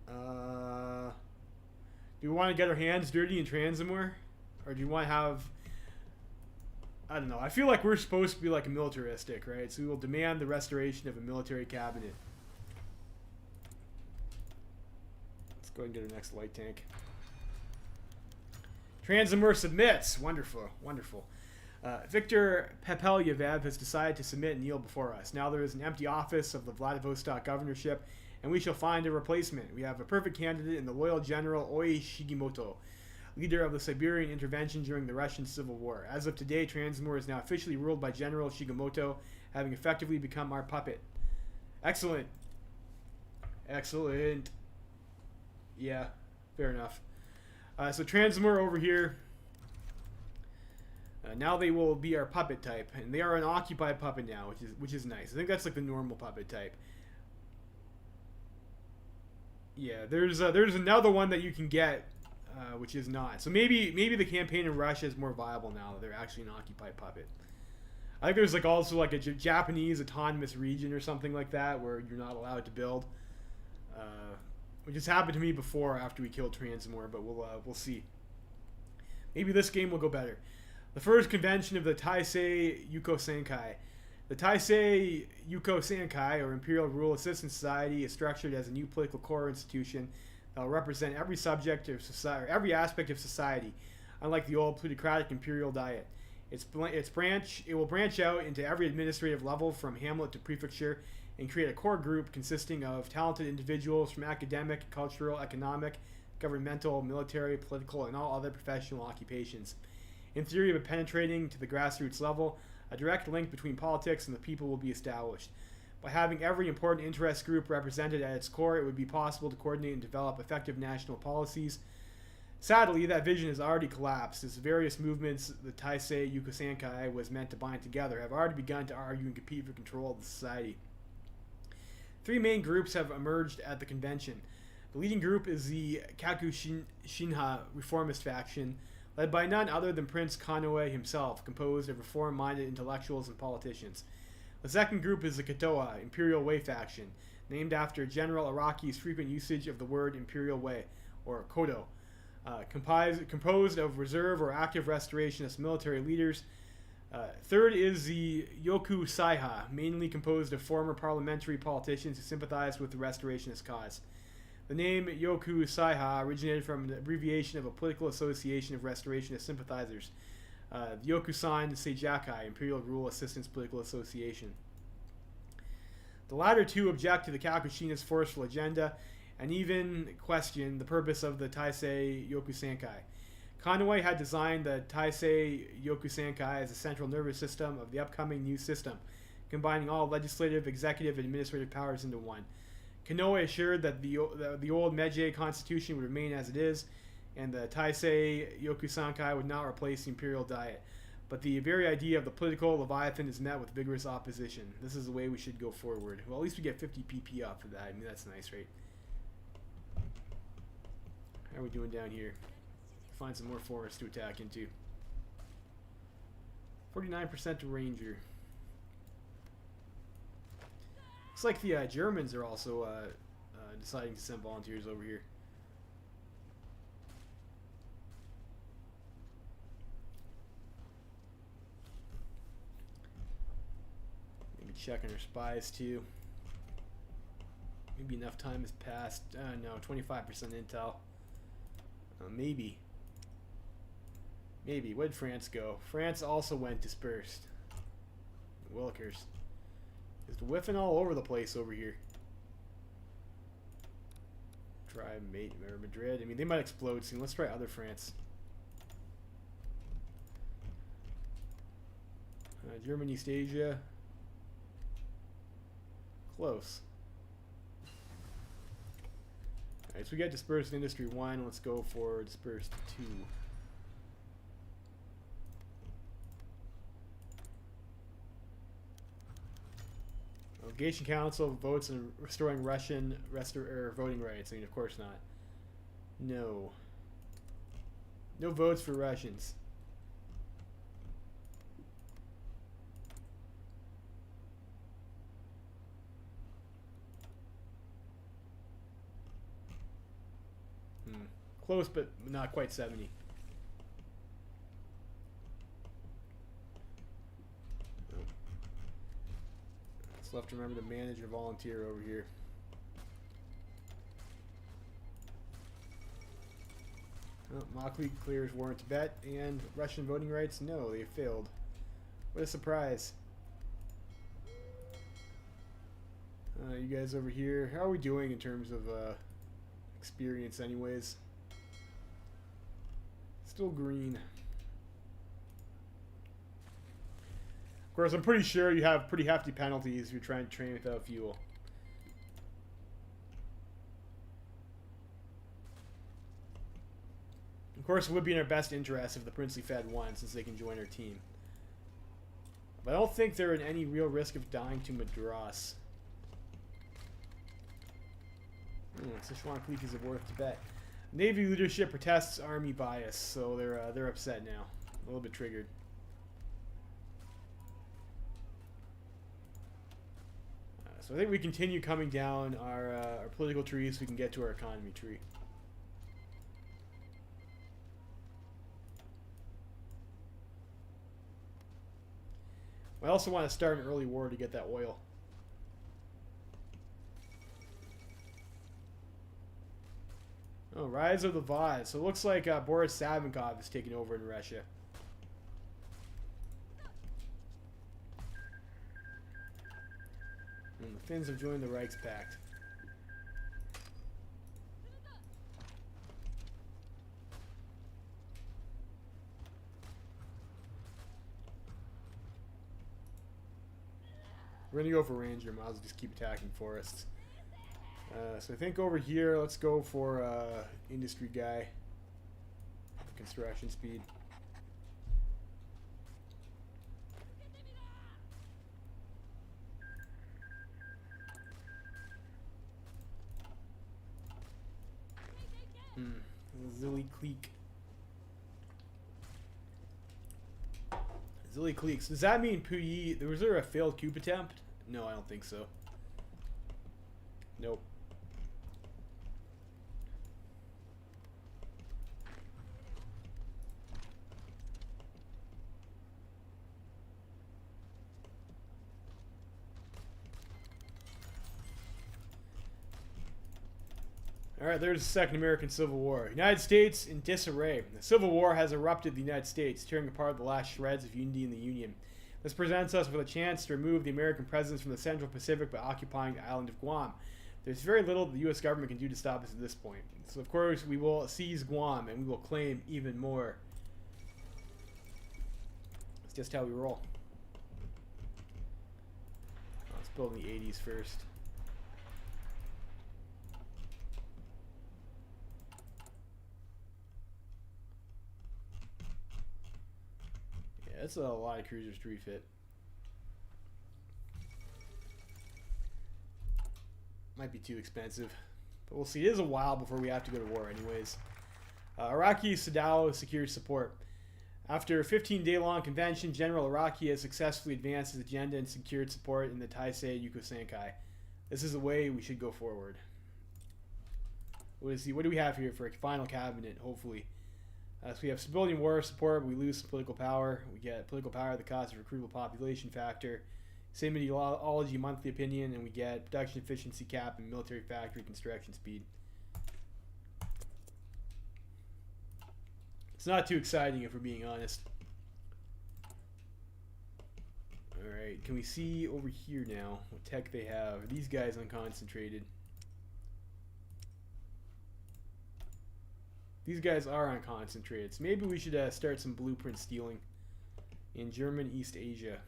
Do we want to get our hands dirty in Transamur? Or do you want to have... I don't know. I feel like we're supposed to be like a militaristic, right? So we will demand the restoration of a military cabinet. Let's go ahead and get our next light tank. Transamur submits. Wonderful. Wonderful. Victor Pepelyev has decided to submit and kneel before us. Now there is an empty office of the Vladivostok governorship, and we shall find a replacement. We have a perfect candidate in the loyal general Oi Shigimoto, leader of the Siberian intervention during the Russian Civil War. As of today, Transamur is now officially ruled by General Shigimoto, having effectively become our puppet. Excellent. Excellent. Yeah, fair enough. So Transamur over here. Now they will be our puppet type, and they are an occupied puppet now, which is nice. I think that's like the normal puppet type. Yeah, there's another one that you can get. which is not. So maybe the campaign in Russia is more viable now that they're actually an occupied puppet. I think there's like also like a Japanese autonomous region or something like that where you're not allowed to build, which has happened to me before after we killed Transamore, but we'll see. Maybe this game will go better. The first convention of the Taisei Yuko Sankai. The Taisei Yuko Sankai, or Imperial Rule Assistance Society, is structured as a new political core institution that will represent every subject of society, every aspect of society, unlike the old plutocratic imperial diet. It will branch out into every administrative level from hamlet to prefecture and create a core group consisting of talented individuals from academic, cultural, economic, governmental, military, political, and all other professional occupations. In theory, by penetrating to the grassroots level, a direct link between politics and the people will be established. By having every important interest group represented at its core, it would be possible to coordinate and develop effective national policies. Sadly, that vision has already collapsed, as various movements the Taisei Yuko Sankai was meant to bind together have already begun to argue and compete for control of the society. Three main groups have emerged at the convention. The leading group is the Kakushinha reformist faction, led by none other than Prince Kanoe himself, composed of reform-minded intellectuals and politicians. The second group is the Katoa, Imperial Way faction, named after General Araki's frequent usage of the word Imperial Way, or Kodo, composed of reserve or active restorationist military leaders. Third is the Yoku Saiha, mainly composed of former parliamentary politicians who sympathized with the restorationist cause. The name Yoku Saiha originated from an abbreviation of a political association of restorationist sympathizers, the Yokusan Seijakai, Imperial Rule Assistance Political Association. The latter two object to the Kakushina's forceful agenda and even question the purpose of the Taisei Yoku Sankai. Kanoe had designed the Taisei Yoku Sankai as a central nervous system of the upcoming new system, combining all legislative, executive, and administrative powers into one. Kanoe assured that the old Meiji constitution would remain as it is, and the Taisei Yoku Sankai would not replace the imperial diet. But the very idea of the political leviathan is met with vigorous opposition. This is the way we should go forward. Well, at least we get 50 PP off of that. I mean, that's nice, right? How are we doing down here? Find some more forest to attack into. 49% to Ranger. Looks like the Germans are also deciding to send volunteers over here. Maybe checking our spies too. Maybe enough time has passed. No, 25% intel. Maybe. Maybe. Where'd France go? France also went dispersed. Willikers. Just whiffing all over the place over here. Try Madrid. I mean, they might explode soon. Let's try other France. Germany, East Asia. Close. Alright, so we got dispersed industry 1. Let's go for dispersed 2. Legation Council votes on restoring Russian voting rights. I mean, of course not. No. No votes for Russians. Close, but not quite 70. Still have to remember to manage or volunteer over here. Oh, Mockley clears war in Tibet, and Russian voting rights? No, they failed. What a surprise. You guys over here, how are we doing in terms of experience anyways? Still green. Of course, I'm pretty sure you have pretty hefty penalties if you're trying to train without fuel. Of course, it would be in our best interest if the princely fed won, since they can join our team. But I don't think they're in any real risk of dying to Madras. Sichuan Cliques of War of Tibet. Navy leadership protests army bias, so they're upset now, a little bit triggered. So I think we continue coming down our political tree so we can get to our economy tree. I also want to start an early war to get that oil. Oh, Rise of the Vaz. So it looks like Boris Savinkov is taking over in Russia. And the Finns have joined the Reichspakt. We're going to go for Ranger. Might as well just keep attacking forests. So I think over here, let's go for Industry Guy. Construction speed. Zilly Clique. Zilly Cliques. Does that mean Puyi? Was there a failed coup attempt? No, I don't think so. Nope. Alright, there's the Second American Civil War. United States in disarray. The Civil War has erupted in the United States, tearing apart the last shreds of unity in the Union. This presents us with a chance to remove the American presence from the Central Pacific by occupying the island of Guam. There's very little the U.S. government can do to stop us at this point. So, of course, we will seize Guam and we will claim even more. That's just how we roll. Let's build in the 80s first. That's a lot of cruisers to refit. Might be too expensive, but we'll see. It is a while before we have to go to war anyways. Iraqi Sadao secures support. After a 15-day-long convention, General Iraqi has successfully advanced his agenda and secured support in the Taisei Yukosankai. This is the way we should go forward. What do we have here for a final cabinet, hopefully? So we have civilian war support, but we lose some political power. We get political power at the cost of recruitable population factor. Same ideology monthly opinion, and we get production efficiency cap and military factory construction speed. It's not too exciting if we're being honest. Alright, can we see over here now what tech they have? Are these guys unconcentrated? These guys are unconcentrated, so maybe we should start some blueprint stealing in German East Asia.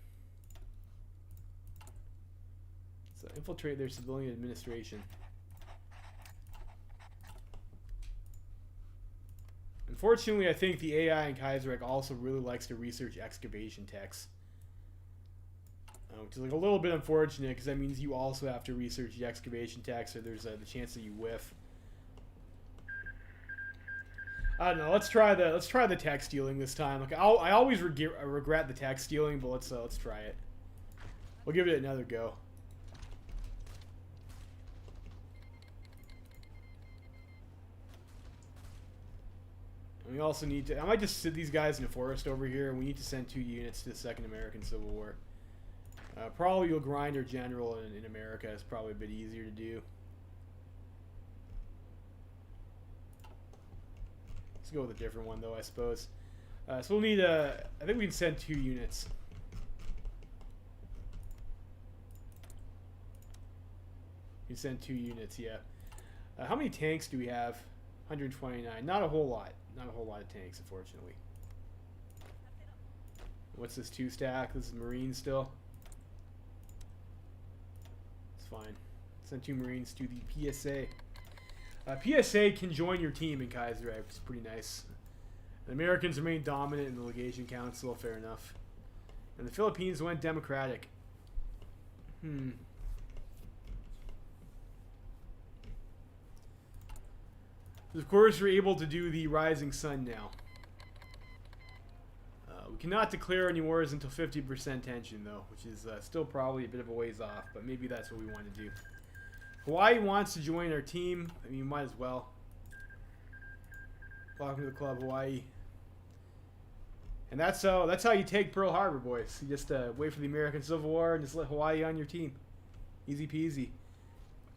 So infiltrate their civilian administration. Unfortunately, I think the AI in Kaiserreich also really likes to research excavation techs. Which is like a little bit unfortunate, because that means you also have to research the excavation techs, so there's the chance that you whiff. I don't know. Let's try the tech stealing this time. Like I always regret the tech stealing, but let's try it. We'll give it another go. And we also need to. I might just sit these guys in a forest over here. We need to send 2 units to the Second American Civil War. Probably you'll grind our general in America. It's probably a bit easier to do. Let's go with a different one, though, I suppose. So we'll need I think we can send 2 units. We can send 2 units, yeah. How many tanks do we have? 129. Not a whole lot. Not a whole lot of tanks, unfortunately. What's this 2 stack? This is Marines still. It's fine. Send 2 Marines to the PSA. PSA can join your team in Kaiserreich, which is pretty nice. The Americans remain dominant in the Legation Council, fair enough. And the Philippines went democratic. Of course, we're able to do the Rising Sun now. We cannot declare any wars until 50% tension, though, which is still probably a bit of a ways off, but maybe that's what we want to do. Hawaii wants to join our team. I mean, you might as well. Welcome to the club, Hawaii. And that's how you take Pearl Harbor, boys. You just wait for the American Civil War and just let Hawaii on your team. Easy peasy.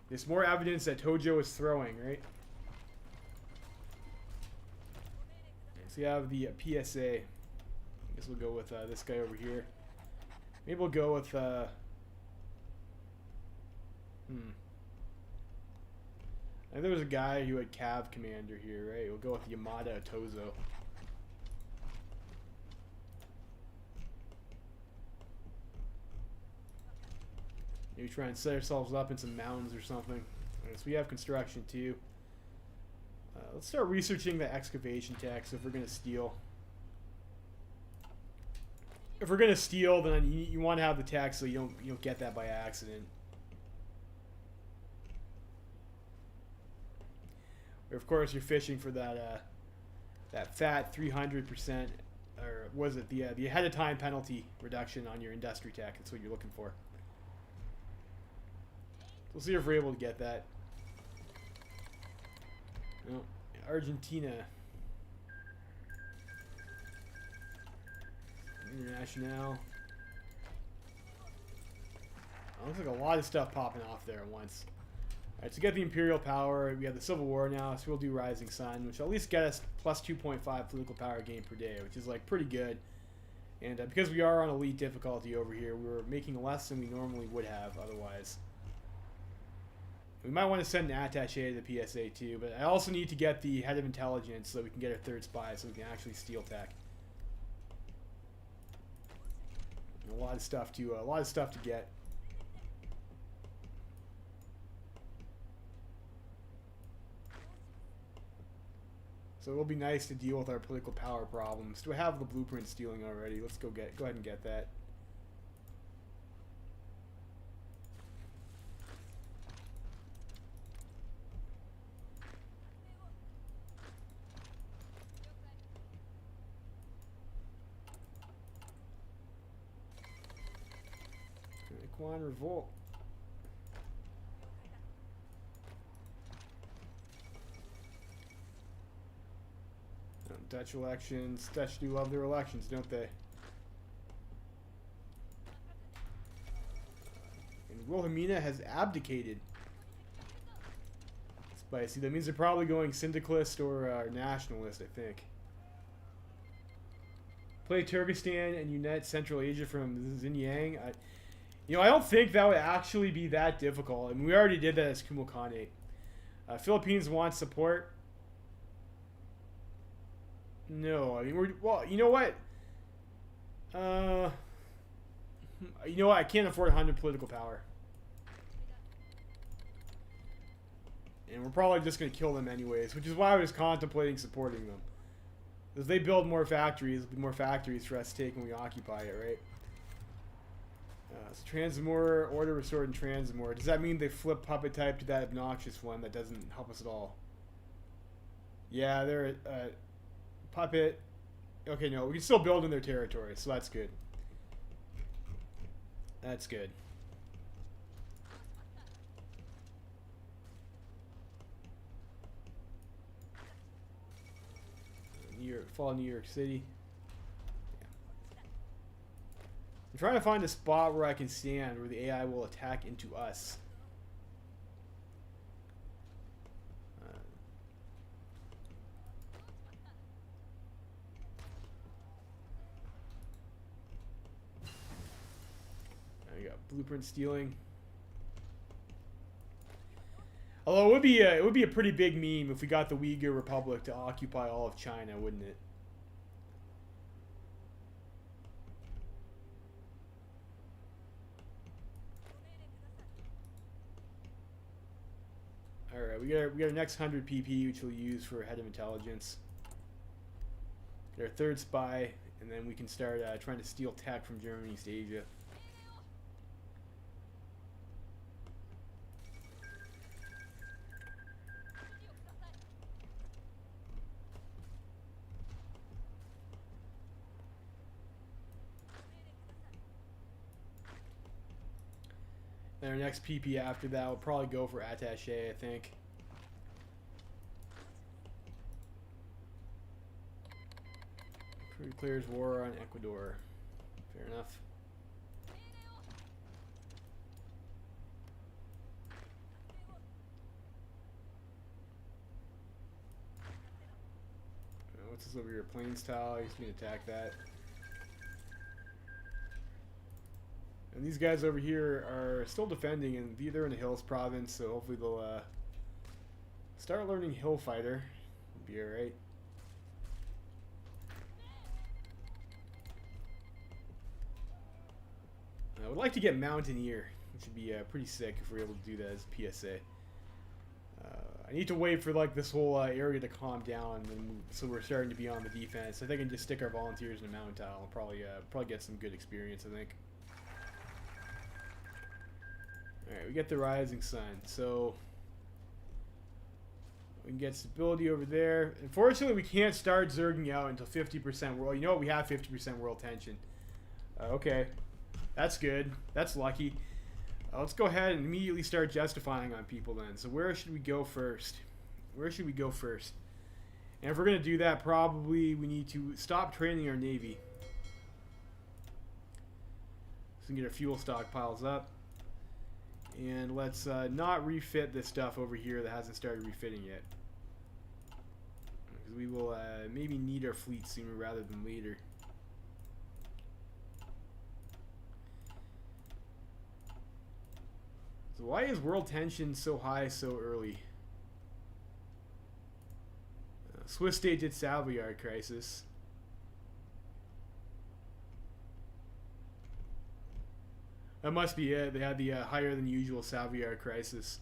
There's more evidence that Tojo is throwing, right? So you have the PSA. I guess we'll go with this guy over here. Maybe we'll go with I think there was a guy who had Cav Commander here, right? We'll go with Yamada Tozo. Maybe try and set ourselves up in some mountains or something. Right, so we have construction too. Let's start researching the excavation tax if we're going to steal. If we're going to steal, then you want to have the tax so you don't get that by accident. Or of course you're fishing for that that fat 300%, or was it the ahead of time penalty reduction on your industry tax? That's what you're looking for. We'll see if we're able to get that. No, Argentina. International. Looks like a lot of stuff popping off there at once. Alright, to get the Imperial power, we have the Civil War now, so we'll do Rising Sun, which will at least get us plus 2.5 political power gain per day, which is like pretty good. And because we are on elite difficulty over here, we're making less than we normally would have otherwise. We might want to send an attaché to the PSA too, but I also need to get the head of intelligence so that we can get our third spy, so we can actually steal tech. A lot of stuff to get. So it'll be nice to deal with our political power problems. Do I have the blueprint stealing already? Let's go ahead and get that. Quan Revolt. Dutch elections. Dutch do love their elections, don't they? And Wilhelmina has abdicated. Spicy. That means they're probably going syndicalist or nationalist, I think. Play Turkestan and unite Central Asia from Xinjiang. You know, I don't think that would actually be that difficult. I mean, we already did that as Kumo Khanate. Philippines wants support. No, I mean, well, you know what? You know what? I can't afford 100 political power. And we're probably just going to kill them anyways, which is why I was contemplating supporting them. As they build more factories, there'll be more factories for us to take when we occupy it, right? So Transamore, order restored in Transamore. Does that mean they flip puppet type to that obnoxious one that doesn't help us at all? Yeah, they're puppet. Okay, no, we can still build in their territory, so that's good. That's good. Fall New York City. I'm trying to find a spot where I can stand where the AI will attack into us. You got blueprint stealing. Although it would be a pretty big meme if we got the Uyghur Republic to occupy all of China, wouldn't it? Alright, we got our next 100 PP, which we'll use for head of intelligence. Get our third spy, and then we can start trying to steal tech from Germany, East Asia. Then our next PP after that will probably go for attaché, I think. Declares war on Ecuador. Fair enough. What's this over here? Plains tile. He's going to attack that. And these guys over here are still defending, and they're in the Hills province, so hopefully they'll start learning Hill Fighter. It'll be alright. I would like to get Mountaineer, which would be pretty sick if we're able to do that as PSA. I need to wait for like this whole area to calm down, and so we're starting to be on the defense. I think I can just stick our volunteers in the mountain tile and probably get some good experience, I think. Alright, we get the Rising Sun, so we can get stability over there. Unfortunately, we can't start zerging out until 50% world. You know what? We have 50% world tension. Okay. That's good. That's lucky. Let's go ahead and immediately start justifying on people then. So where should we go first? Where should we go first? And if we're going to do that, probably we need to stop training our Navy. So we can get our fuel stockpiles up. And let's not refit this stuff over here that hasn't started refitting yet. Because we will maybe need our fleet sooner rather than later. So why is world tension so high so early? Swiss state did Savoyard crisis. That must be it. They had the higher than usual Savoyard crisis.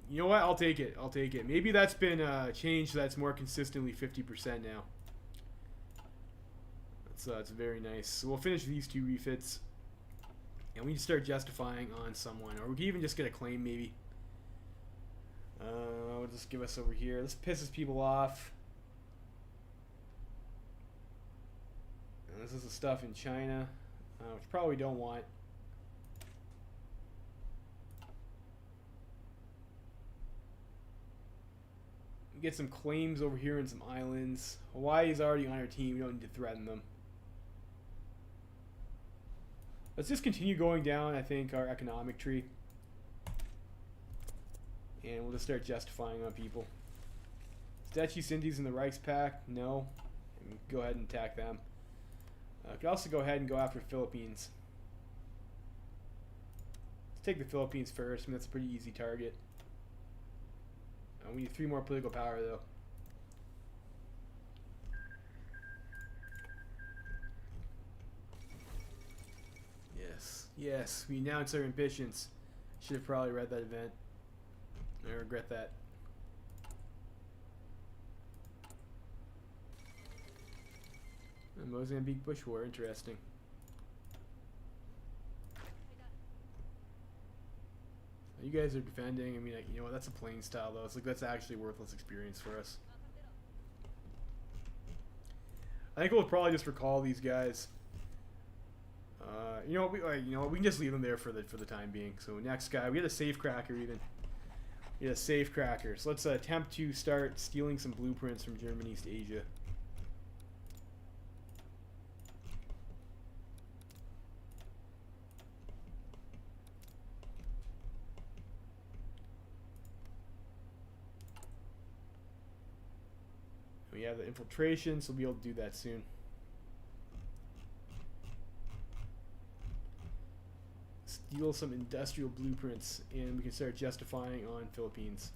You know what? I'll take it. I'll take it. Maybe that's been changed so that's more consistently 50% now. That's very nice. So we'll finish these two refits. And we can start justifying on someone. Or we can even just get a claim, maybe. We'll just give us over here. This pisses people off. And this is the stuff in China, which probably don't want. We get some claims over here in some islands. Hawaii is already on our team. We don't need to threaten them. Let's just continue going down, I think, our economic tree. And we'll just start justifying on people. Statue Sindi's in the Reichspakt? No. And go ahead and attack them. Could also go ahead and go after Philippines. Let's take the Philippines first. I mean, that's a pretty easy target. We need 3 more political power, though. Yes, we announced our ambitions. Should have probably read that event. I regret that. The Mozambique Bush War, interesting. You guys are defending. I mean, you know what? That's a plain style, though. It's like that's actually worthless experience for us. I think we'll probably just recall these guys. You know what? We can just leave them there for the time being. So next guy, we had a safe cracker even. We had a safe cracker. So let's attempt to start stealing some blueprints from German East Asia. We have the infiltration, so we'll be able to do that soon. Steal some industrial blueprints, and we can start justifying on Philippines.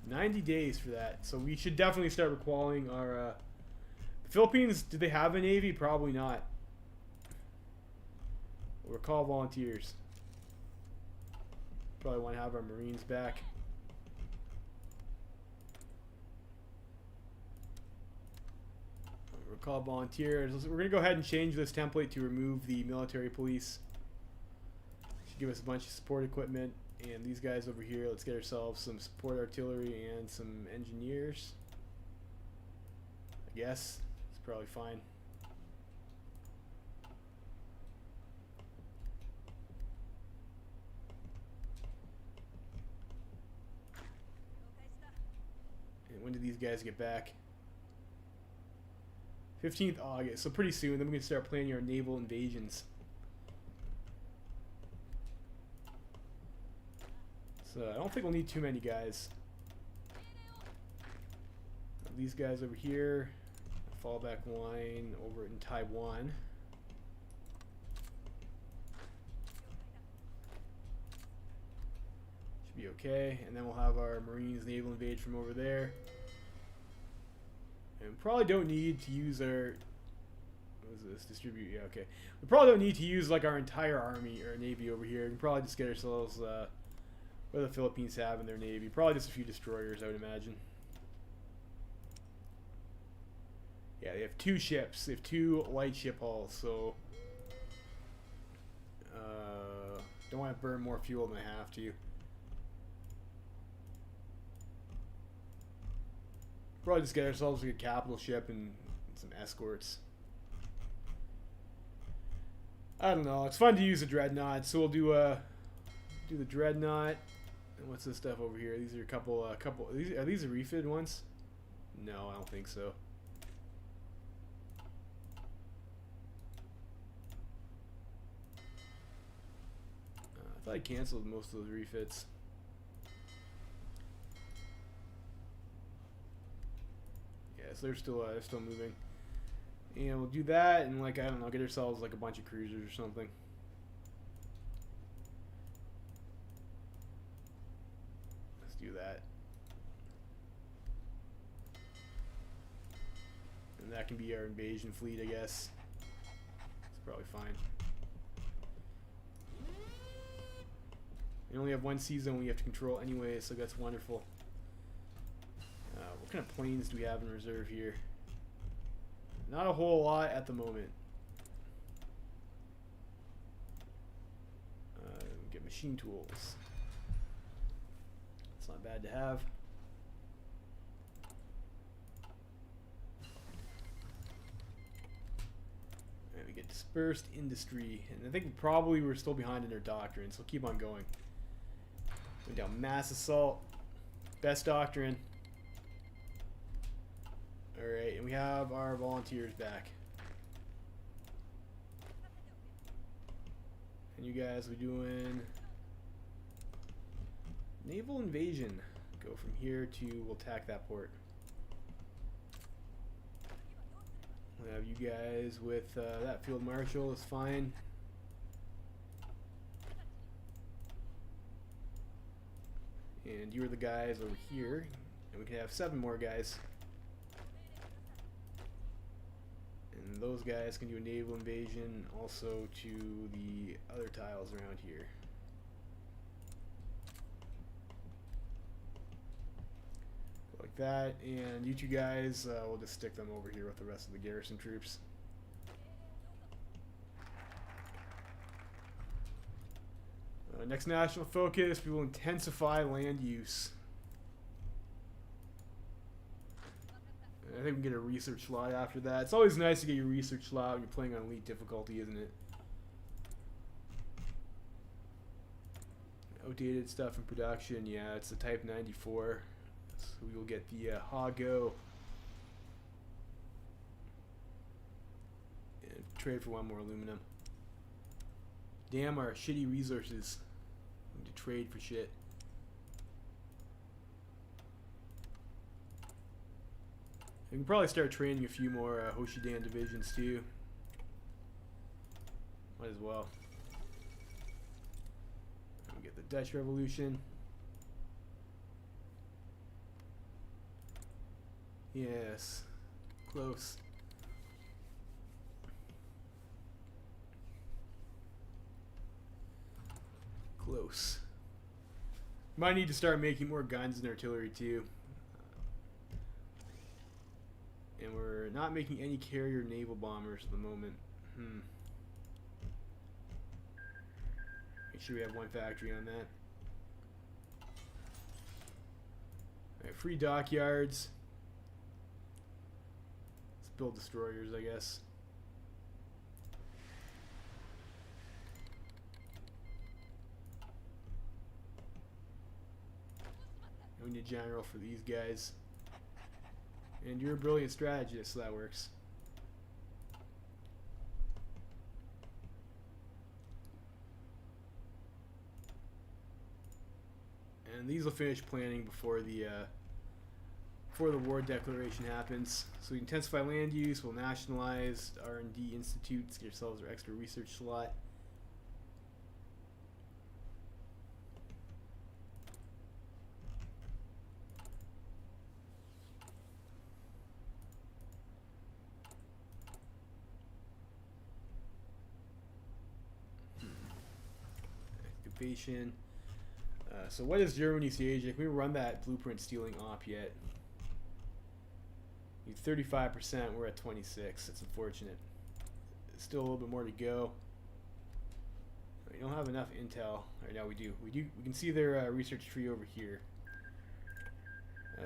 $90 days for that, so we should definitely start recalling our the Philippines. Do they have a navy? Probably not. We'll recall volunteers. Probably want to have our Marines back. Recall volunteers. We're going to go ahead and change this template to remove the military police. Should give us a bunch of support equipment. And these guys over here, let's get ourselves some support artillery and some engineers. I guess. probably fine. And when did these guys get back? 15th August, so pretty soon. Then we can start planning our naval invasions. So I don't think we'll need too many guys. These guys over here, fallback line over in Taiwan. Should be okay. And then we'll have our Marines naval invade from over there. And we probably don't need to use our... What is this? Distribute. Yeah, okay. We probably don't need to use like our entire army or navy over here. We can probably just get ourselves what the Philippines have in their navy. Probably just a few destroyers, I would imagine. Yeah, they have 2 ships. They have 2 light ship hulls, so don't want to burn more fuel than I have to. Probably just get ourselves a capital ship and some escorts. I don't know. It's fun to use a dreadnought, so we'll do the dreadnought. And what's this stuff over here? These are a couple. Are these the refit ones? No, I don't think so. I thought I canceled most of those refits. Yeah, so they're still moving. And we'll do that and like I don't know, get ourselves like a bunch of cruisers or something. Let's do that. And that can be our invasion fleet, I guess. It's probably fine. We only have 1 season we have to control anyway, so that's wonderful. What kind of planes do we have in reserve here? Not a whole lot at the moment. Get machine tools. It's not bad to have. And we get dispersed industry, and I think probably we're still behind in our doctrine, so keep on going. Going down mass assault, best doctrine. Alright, and we have our volunteers back. And you guys, we're doing naval invasion. Go from here to, we'll attack that port. We'll have you guys with that field marshal is fine. And you are the guys over here. And we can have 7 more guys. And those guys can do a naval invasion also to the other tiles around here. Like that. And you 2 guys, we'll just stick them over here with the rest of the garrison troops. Next national focus, we will intensify land use. I think we can get a research slot after that. It's always nice to get your research slot when you're playing on elite difficulty, isn't it? Outdated stuff in production, yeah, it's the Type 94. So we will get the HOI4 and trade for 1 more aluminum. Damn our shitty resources. We need to trade for shit. We can probably start training a few more Hoshidan divisions too. Might as well. And we get the Dutch Revolution. Yes. Close. Close. Might need to start making more guns and artillery too. And we're not making any carrier naval bombers at the moment. Make sure we have 1 factory on that. Alright, free dockyards. Let's build destroyers, I guess. We need a general for these guys. And you're a brilliant strategist, so that works. And these will finish planning before the war declaration happens. So we intensify land use, we'll nationalize R&D institutes, get ourselves our extra research slot. Activation. So what is Germany's age? Can we run that blueprint stealing op yet? 35%, we're at 26. It's unfortunate. Still a little bit more to go. We don't have enough intel. Right now we do. We can see their research tree over here.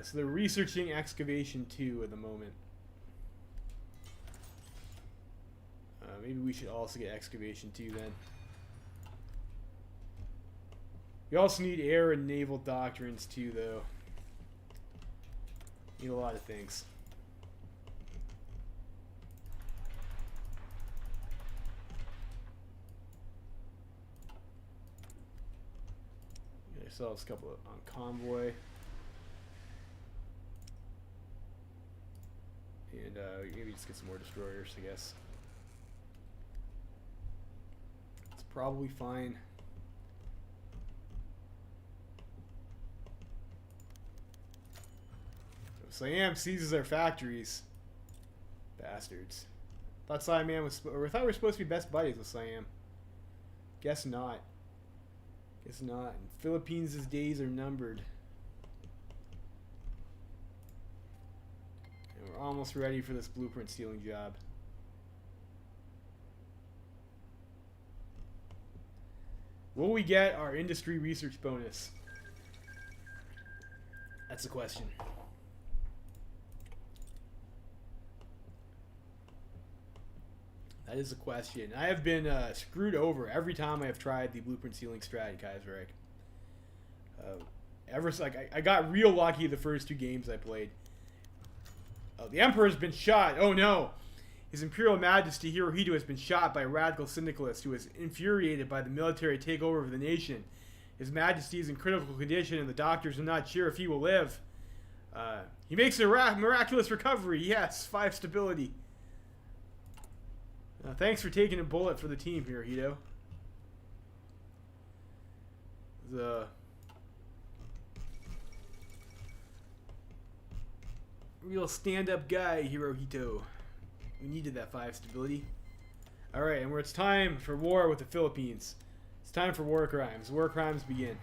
So they're researching excavation 2 at the moment. Maybe we should also get excavation 2 then. We also need air and naval doctrines too, though. Need a lot of things. Get ourselves a couple on convoy. And maybe just get some more destroyers, I guess. It's probably fine. Siam seizes our factories. Bastards. Thought Siam was... Or I thought we were supposed to be best buddies with Siam. Guess not. Guess not. In Philippines' days are numbered. And we're almost ready for this blueprint stealing job. Will we get our industry research bonus? That's the question. That is a question. I have been screwed over every time I have tried the blueprint stealing strat at Kaiserreich. I got real lucky the first 2 games I played. The Emperor's been shot. Oh no! His Imperial Majesty Hirohito has been shot by a radical syndicalist who is infuriated by the military takeover of the nation. His Majesty is in critical condition and the doctors are not sure if he will live. He makes a miraculous recovery. Yes, 5 stability. Thanks for taking a bullet for the team, Hirohito. The real stand-up guy, Hirohito. We needed that 5 stability. Alright, and it's time for war with the Philippines. It's time for war crimes. War crimes begin.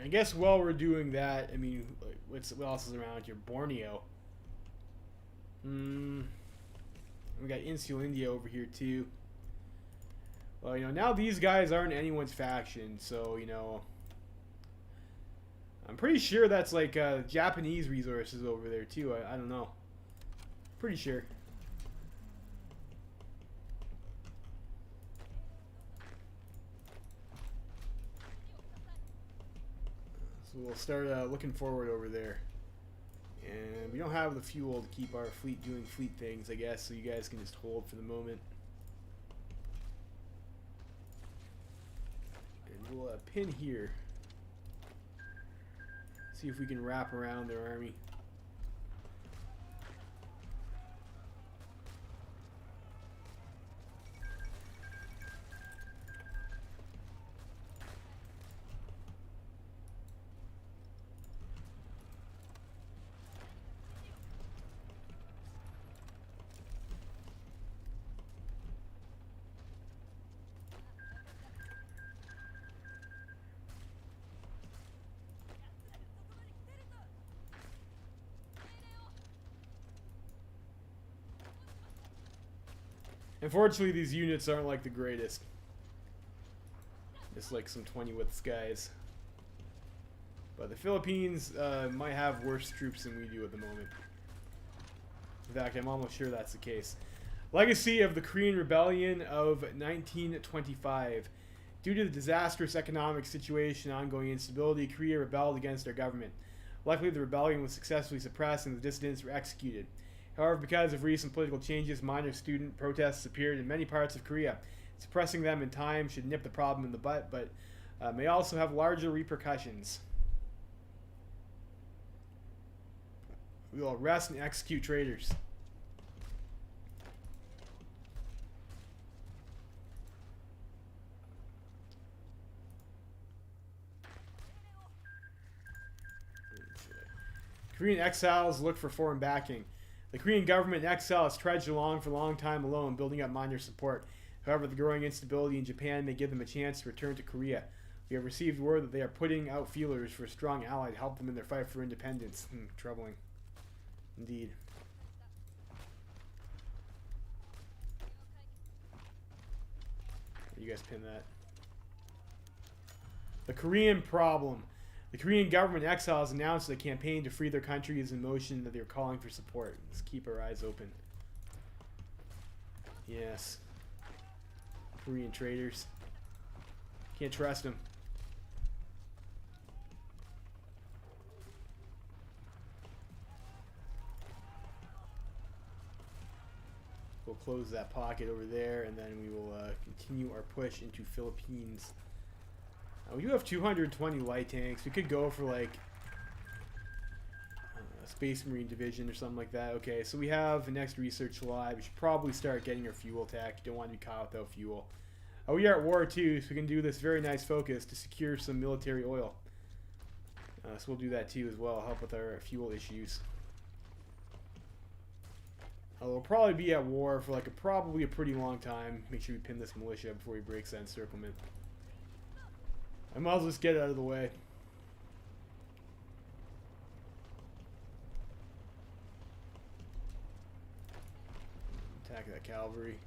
I guess while we're doing that, I mean, what else is around here? Borneo. We got Insular India over here too. Well, you know, now these guys aren't anyone's faction, so, you know, I'm pretty sure that's like Japanese resources over there too. I don't know. Pretty sure. So we'll start looking forward over there. And we don't have the fuel to keep our fleet doing fleet things, I guess, so you guys can just hold for the moment. And we'll pin here. See if we can wrap around their army. Unfortunately, these units aren't like the greatest. Just like some 20 widths guys. But the Philippines might have worse troops than we do at the moment. In fact, I'm almost sure that's the case. Legacy of the Korean Rebellion of 1925. Due to the disastrous economic situation and ongoing instability, Korea rebelled against our government. Luckily, the rebellion was successfully suppressed and the dissidents were executed. However, because of recent political changes, minor student protests appeared in many parts of Korea. Suppressing them in time should nip the problem in the butt, but may also have larger repercussions. We will arrest and execute traitors. Korean exiles look for foreign backing. The Korean government in exile has trudged along for a long time alone, building up minor support. However, the growing instability in Japan may give them a chance to return to Korea. We have received word that they are putting out feelers for a strong ally to help them in their fight for independence. Troubling. Indeed. You guys pin that. The Korean problem. The Korean government in exile has announced that a campaign to free their country is in motion, that they are calling for support. Let's keep our eyes open. Yes. Korean traitors. Can't trust them. We'll close that pocket over there, and then we will continue our push into Philippines. We do have 220 light tanks. We could go for like a Space Marine division or something like that. Okay, so we have the next research slide. We should probably start getting our fuel tech. You don't want to be caught without fuel. We are at war too, so we can do this very nice focus to secure some military oil. So we'll do that too as well, help with our fuel issues. We'll probably be at war for like probably a pretty long time. Make sure we pin this militia before he breaks that encirclement. I might as well just get it out of the way. Attack that cavalry.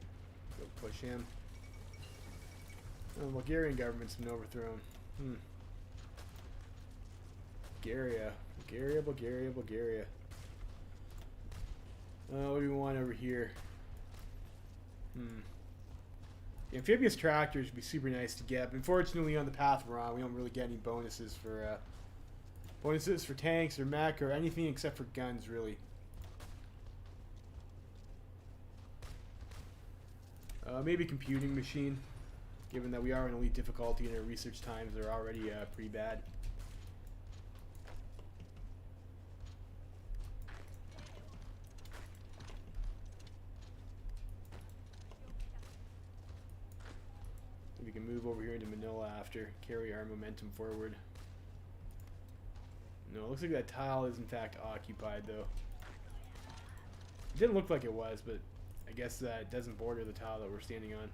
Go push him. Oh, the Bulgarian government's been overthrown. Bulgaria. Bulgaria. What do we want over here? The amphibious tractors would be super nice to get, but unfortunately on the path we're on, we don't really get any bonuses for tanks or mech or anything except for guns, really. Maybe computing machine, given that we are in elite difficulty and our research times are already pretty bad. We can move over here into Manila after, carry our momentum forward. No, it looks like that tile is in fact occupied though. It didn't look like it was, but I guess it doesn't border the tile that we're standing on.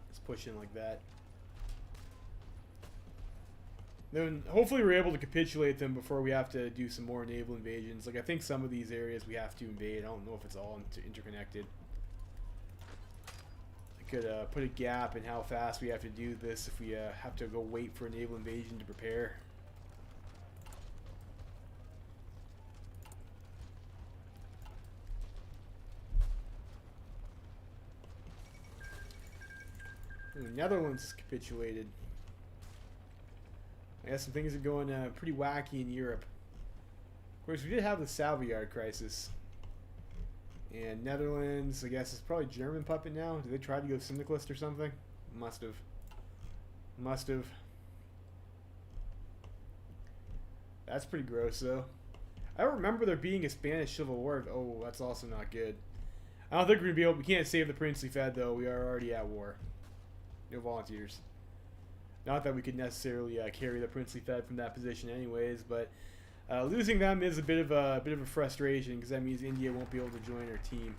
Let's push in like that. Then hopefully we're able to capitulate them before we have to do some more naval invasions. Like I think some of these areas we have to invade. I don't know if it's all interconnected. I could put a gap in how fast we have to do this if we have to go wait for a naval invasion to prepare. Ooh, Netherlands capitulated. I guess some things are going pretty wacky in Europe. Of course, we did have the Savoyard crisis. And Netherlands, I guess, is probably German puppet now. Did they try to go syndicalist or something? Must have. Must have. That's pretty gross, though. I don't remember there being a Spanish Civil War. Oh, that's also not good. I don't think we're going to be able... We can't save the princely Fed, though. We are already at war. No volunteers. Not that we could necessarily carry the princely Fed from that position anyways, but losing them is a bit of a frustration because that means India won't be able to join our team.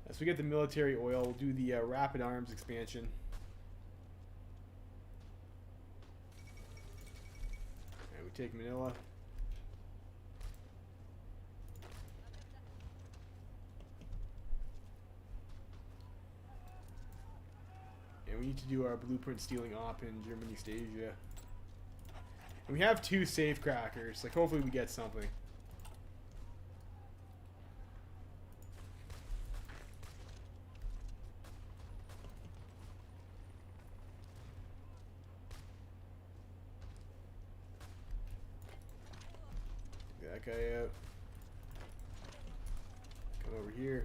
So we get the military oil. We'll do the rapid arms expansion. And we take Manila. And we need to do our blueprint stealing op in German East Asia. And we have 2 safe crackers. Like, hopefully we get something. Get that guy out. Come over here.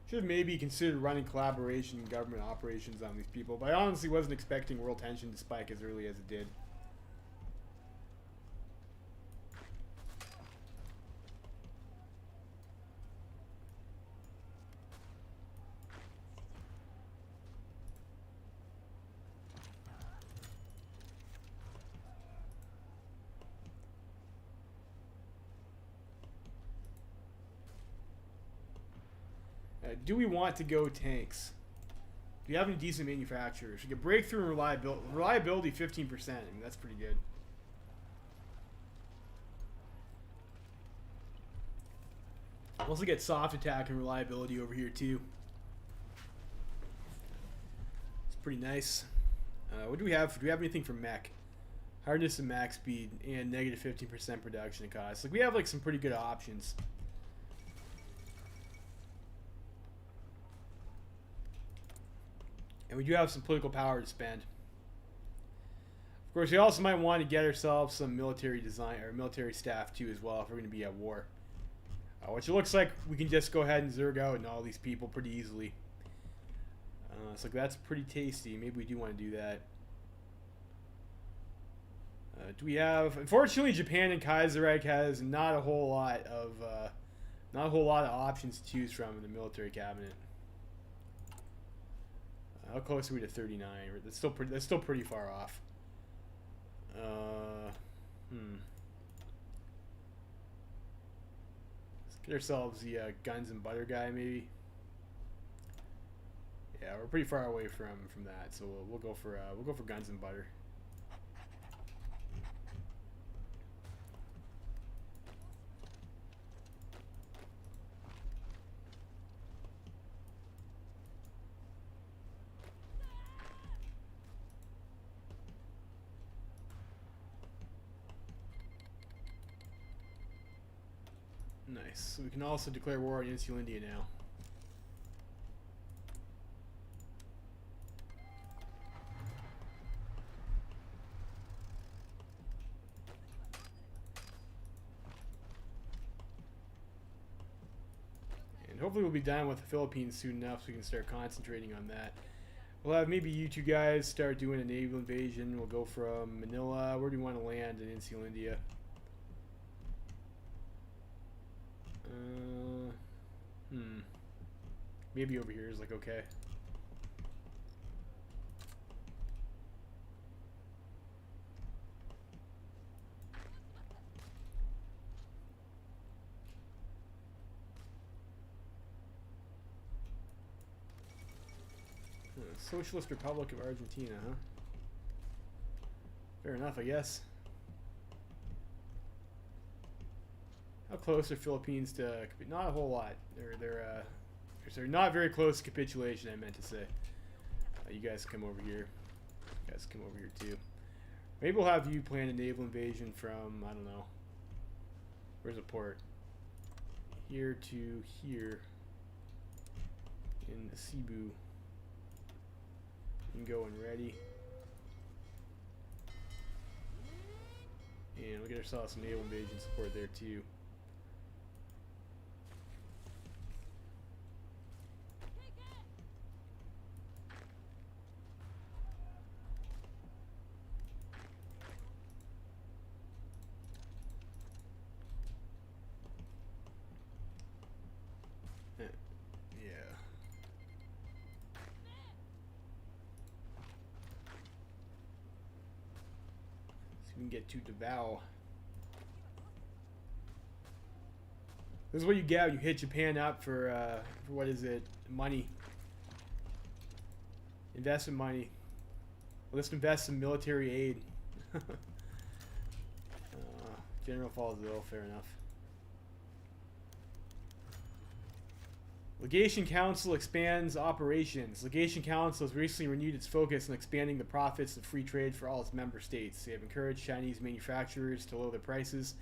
Should maybe consider running collaboration and government operations on these people, but I honestly wasn't expecting world tension to spike as early as it did. Do we want to go tanks? Do you have any decent manufacturers? We get breakthrough and reliability. Reliability 15%. I mean, that's pretty good. We'll also get soft attack and reliability over here too. It's pretty nice. What do we have? Do we have anything for mech? Hardness and max speed and negative 15% production cost. Like, we have like some pretty good options. And we do have some political power to spend. Of course, we also might want to get ourselves some military design or military staff too as well if we're going to be at war. Which it looks like we can just go ahead and zerg out and all these people pretty easily. So that's pretty tasty. Maybe we do want to do that. Do we have? Unfortunately, Japan and Kaiserreich has not a whole lot of options to choose from in the military cabinet. How close are we to 39? That's still pretty far off. Let's get ourselves the guns and butter guy, maybe. Yeah, we're pretty far away from that, so we'll go for guns and butter. Nice. So we can also declare war on Insular India now. And hopefully we'll be done with the Philippines soon enough so we can start concentrating on that. We'll have maybe you two guys start doing a naval invasion. We'll go from Manila. Where do you want to land in Insular India? Maybe over here is like okay. Socialist Republic of Argentina, huh? Fair enough, I guess. How close are Philippines to? Not a whole lot. They're not very close to capitulation. I meant to say. You guys come over here. You guys come over here too. Maybe we'll have you plan a naval invasion from, I don't know. Where's a port? Here to here. In Cebu. You can go and ready. And we'll get ourselves some naval invasion support there too. We can get to Davao. This is what you get when you hit Japan up for what is it? Money. Investment money. Let's invest in military aid. General falls ill, fair enough. Legation Council expands operations. Legation Council has recently renewed its focus on expanding the profits of free trade for all its member states. They have encouraged Chinese manufacturers to lower their prices,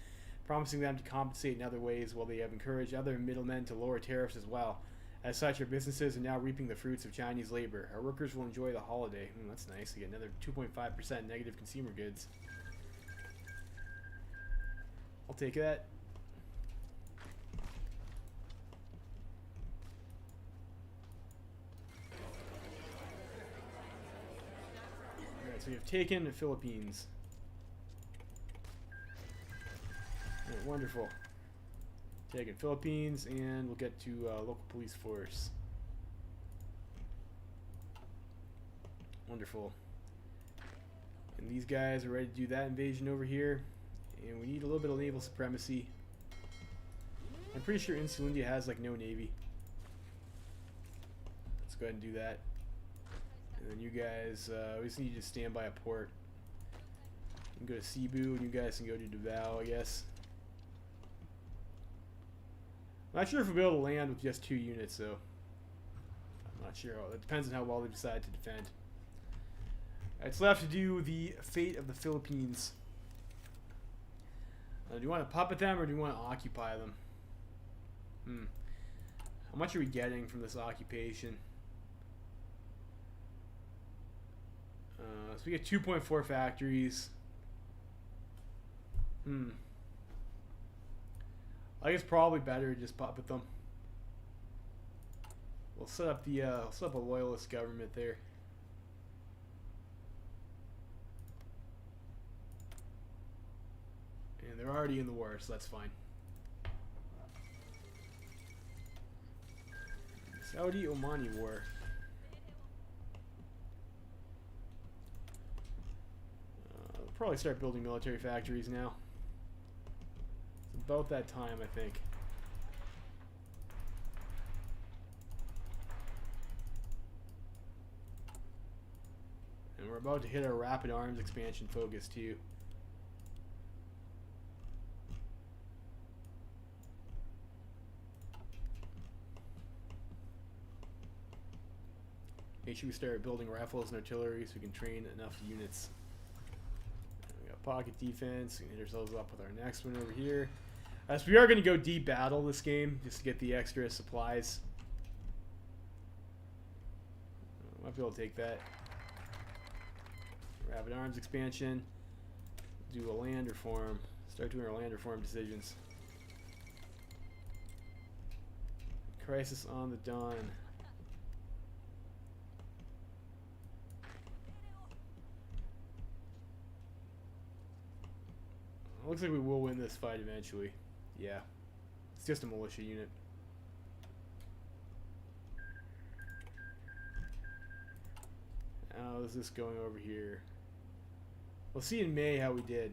promising them to compensate in other ways, while they have encouraged other middlemen to lower tariffs as well. As such, our businesses are now reaping the fruits of Chinese labor. Our workers will enjoy the holiday. That's nice. You get another 2.5% negative consumer goods. I'll take that. Alright, so we have taken the Philippines. Alright, wonderful. Taken Philippines, and we'll get to local police force. Wonderful. And these guys are ready to do that invasion over here. And we need a little bit of naval supremacy. I'm pretty sure Insulindia has like no navy. Let's go ahead and do that. And then you guys, we just need you to stand by a port. You can go to Cebu, and you guys can go to Davao, I guess. I'm not sure if we'll be able to land with just 2 units, though. I'm not sure. It depends on how well they decide to defend. Alright, so left to do the fate of the Philippines. Do you want to puppet them, or do you want to occupy them? How much are we getting from this occupation? So we get 2.4 factories. I guess probably better to just puppet them. We'll set up the we'll set up a loyalist government there. And they're already in the war, so that's fine. Saudi-Omani War. We'll probably start building military factories now. It's about that time, I think. And we're about to hit our rapid arms expansion focus too. Make sure we start building rifles and artillery so we can train enough units. We got pocket defense. We can hit ourselves up with our next one over here. So we are going to go deep battle this game just to get the extra supplies. Might be able to take that. Rapid arms expansion. Do a land reform. Start doing our land reform decisions. Crisis on the dawn. Looks like we will win this fight eventually. Yeah. It's just a militia unit. How is this going over here? We'll see in May how we did.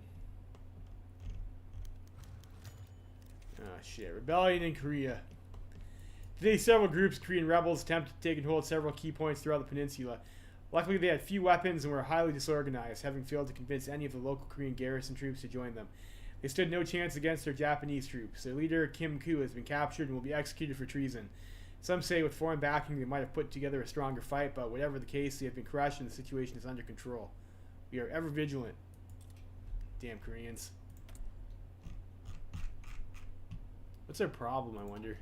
Ah, shit. Rebellion in Korea. Today, several groups of Korean rebels attempted to take and hold several key points throughout the peninsula. Luckily, they had few weapons and were highly disorganized, having failed to convince any of the local Korean garrison troops to join them. They stood no chance against their Japanese troops. Their leader, Kim Koo, has been captured and will be executed for treason. Some say with foreign backing they might have put together a stronger fight, but whatever the case, they have been crushed and the situation is under control. We are ever vigilant. Damn Koreans. What's their problem, I wonder?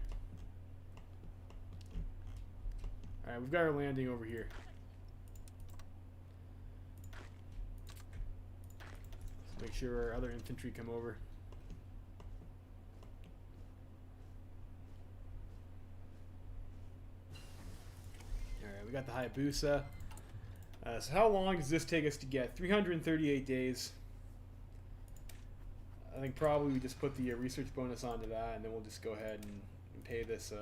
Alright, we've got our landing over here. Make sure our other infantry come over. Alright, we got the Hayabusa. So how long does this take us to get? 338 days. I think probably we just put the research bonus onto that, and then we'll just go ahead and pay this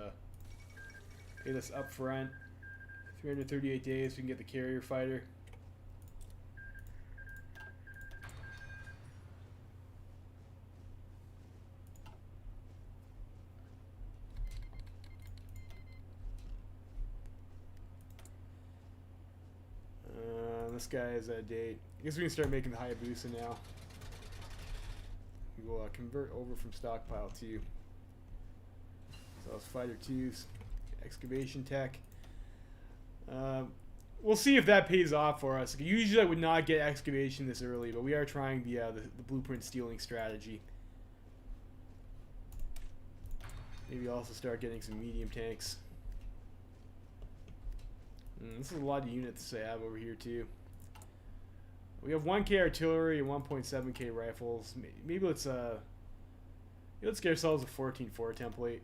up front. 338 days, we can get the carrier fighter. this guy is out of date. I guess we can start making the Hayabusa now. We'll convert over from stockpile too. So it's fighter 2s, excavation tech. We'll see if that pays off for us. Usually I would not get excavation this early, but we are trying the blueprint stealing strategy. Maybe also start getting some medium tanks. This is a lot of units I have over here too. We have 1K artillery and 1.7K rifles. Maybe let's get ourselves a 14-4 template.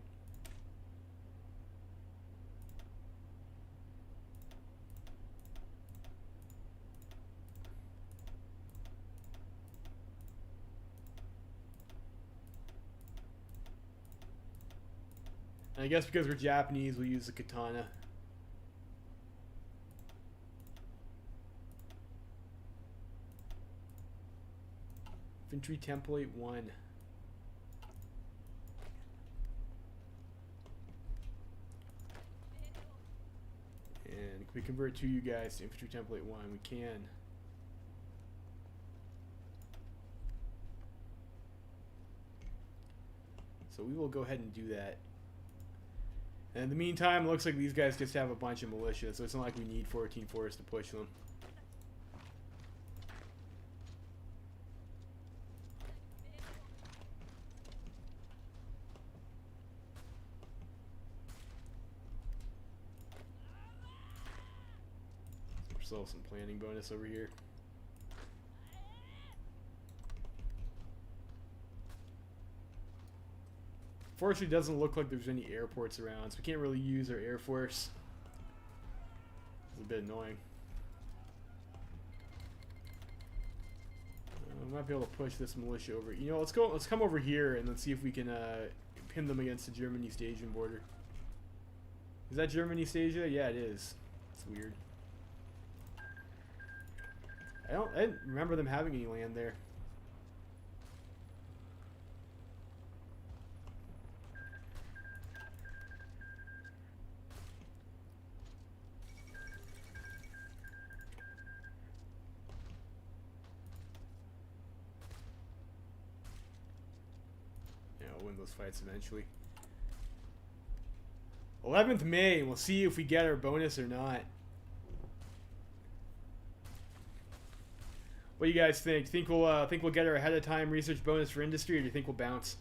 And I guess because we're Japanese, we'll use the katana. Infantry template 1. And can we convert to you guys to infantry template 1? We can. So we will go ahead and do that. And in the meantime, it looks like these guys just have a bunch of militia, so it's not like we need 14-4s to push them. So some planning bonus over here. Fortunately, it doesn't look like there's any airports around, so we can't really use our air force. It's a bit annoying. We might be able to push this militia over. You know, let's come over here and let's see if we can pin them against the German East Asian border. Is that German East Asia? Yeah, it is. It's weird. I didn't remember them having any land there. Yeah, I'll win those fights eventually. 11th May, we'll see if we get our bonus or not. What do you guys think? Think we'll get our ahead of time research bonus for industry, or do you think we'll bounce?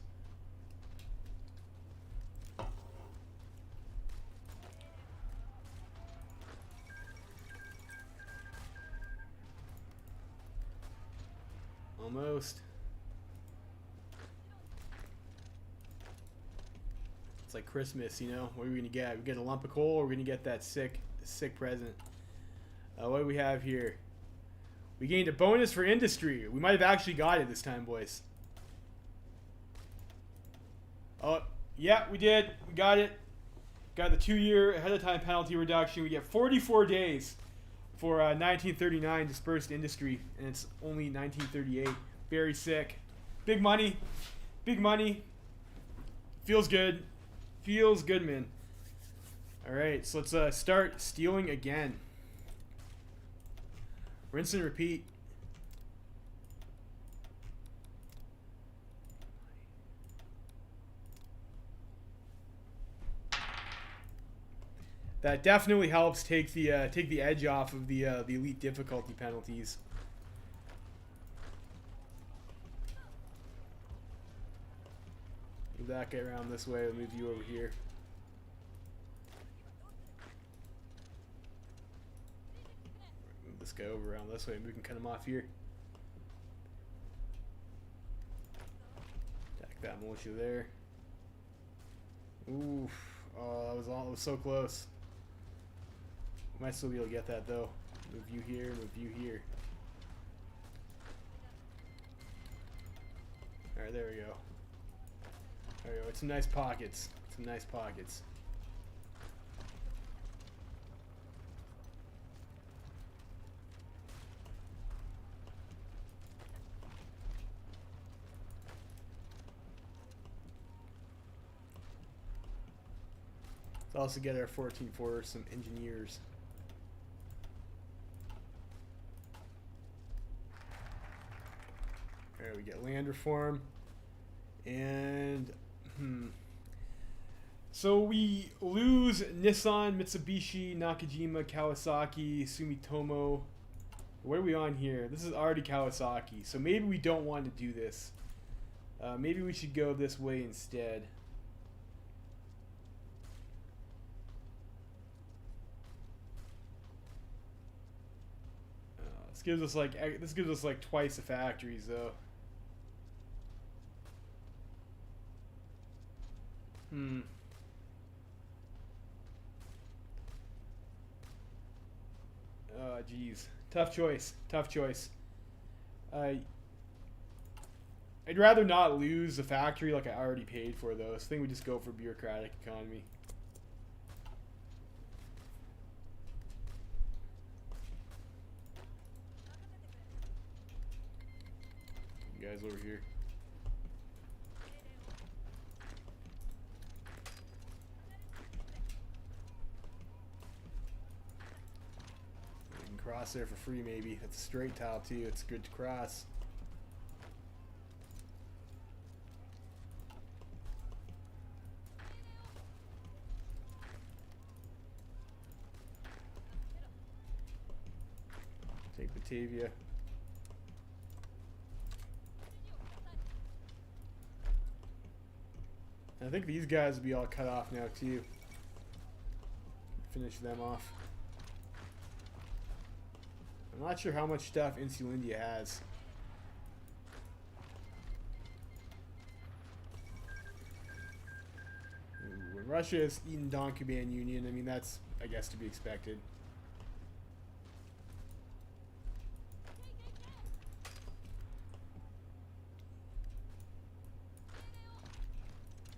Almost. It's like Christmas, you know. What are we gonna get? We get a lump of coal, or we're gonna get that sick present. What do we have here? We gained a bonus for industry. We might have actually got it this time, boys. Oh, yeah, we did. We got it. Got the 2-year ahead of time penalty reduction. We get 44 days for 1939 dispersed industry, and it's only 1938. Very sick. Big money. Big money. Feels good. Feels good, man. All right, so let's start stealing again. Rinse and repeat. That definitely helps take the edge off of the elite difficulty penalties. Move that guy around this way. We'll move you over here. Move this guy over around this way. We can cut him off here. Attack that militia there. Oof. Oh, that was so close. We might still be able to get that though. Move you here, move you here. Alright, there we go. There we go. It's some nice pockets. Some nice pockets. Let's also get our 14 for some engineers. Alright, we get land reform. And so we lose Nissan, Mitsubishi, Nakajima, Kawasaki, Sumitomo. What are we on here? This is already Kawasaki, so maybe we don't want to do this. Maybe we should go this way instead. This gives us like twice the factories though. Oh, geez. Tough choice. Tough choice. I'd rather not lose the factory like I already paid for, though. So I think we just go for bureaucratic economy. You guys over here. Cross there for free, maybe. That's a straight tile too. It's good to cross. Take Batavia. I think these guys will be all cut off now too. Finish them off. I'm not sure how much stuff Insulindia has. Ooh, when Russia has eaten Donkuban Union, I mean, that's, I guess, to be expected.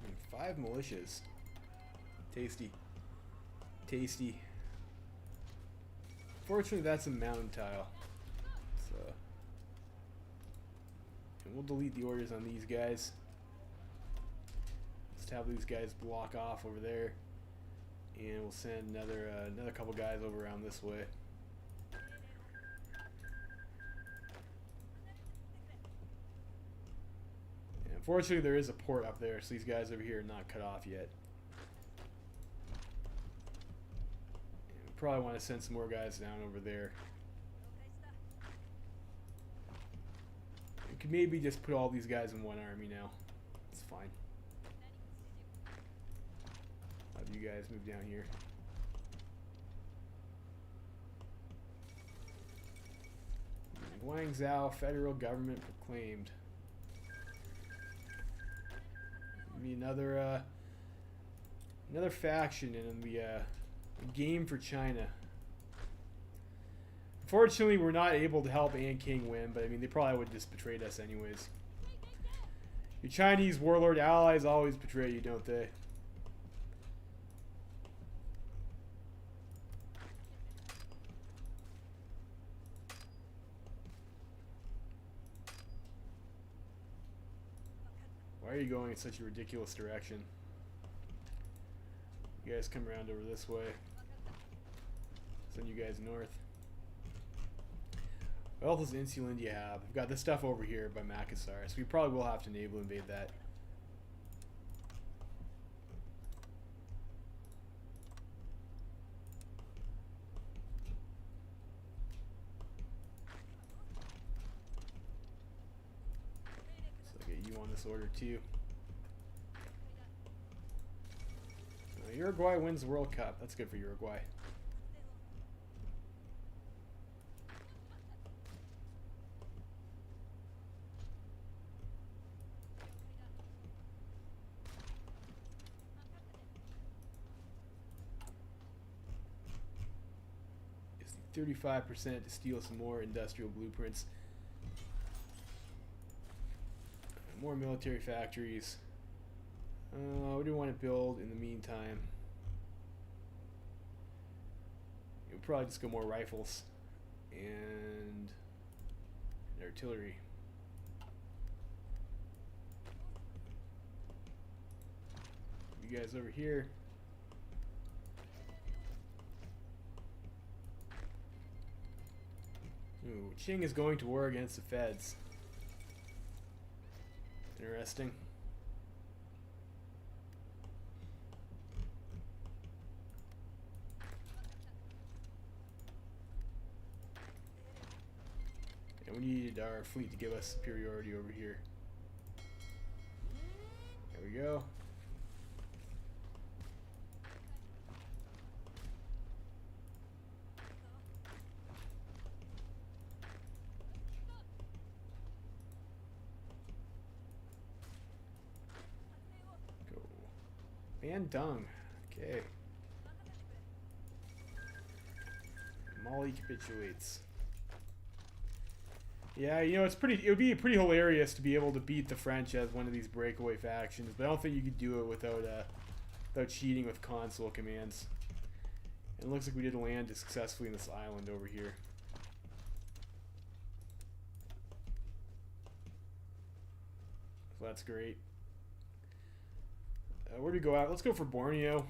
I mean, 5 militias. Tasty. Tasty. Fortunately, that's a mountain tile. So, and we'll delete the orders on these guys. Just have these guys block off over there, and we'll send another couple guys over around this way. And unfortunately, there is a port up there, so these guys over here are not cut off yet. Probably want to send some more guys down over there. We could maybe just put all these guys in one army now. It's fine. Have you guys move down here. Guangzhou federal government proclaimed. Maybe another faction in the game for China. Unfortunately, we're not able to help An King win, but I mean, they probably would have just betrayed us anyways. Your Chinese warlord allies always betray you, don't they? Why are you going in such a ridiculous direction? You guys come around over this way. Send you guys north. What else does Insulindia have? We've got this stuff over here by Makassar, so we probably will have to naval invade that. So I'll get you on this order too. Uruguay wins the World Cup. That's good for Uruguay. It's 35% to steal some more industrial blueprints. More military factories. What do we want to build in the meantime? We'll probably just go more rifles and artillery. You guys over here. Ooh, Qing is going to war against the Feds. interesting. And we need our fleet to give us superiority over here. There we go. And dung. Okay. Mali capitulates. Yeah, you know, it would be pretty hilarious to be able to beat the French as one of these breakaway factions, but I don't think you could do it without cheating with console commands. And it looks like we did land successfully in this island over here. So that's great. Where do we go out? Let's go for Borneo.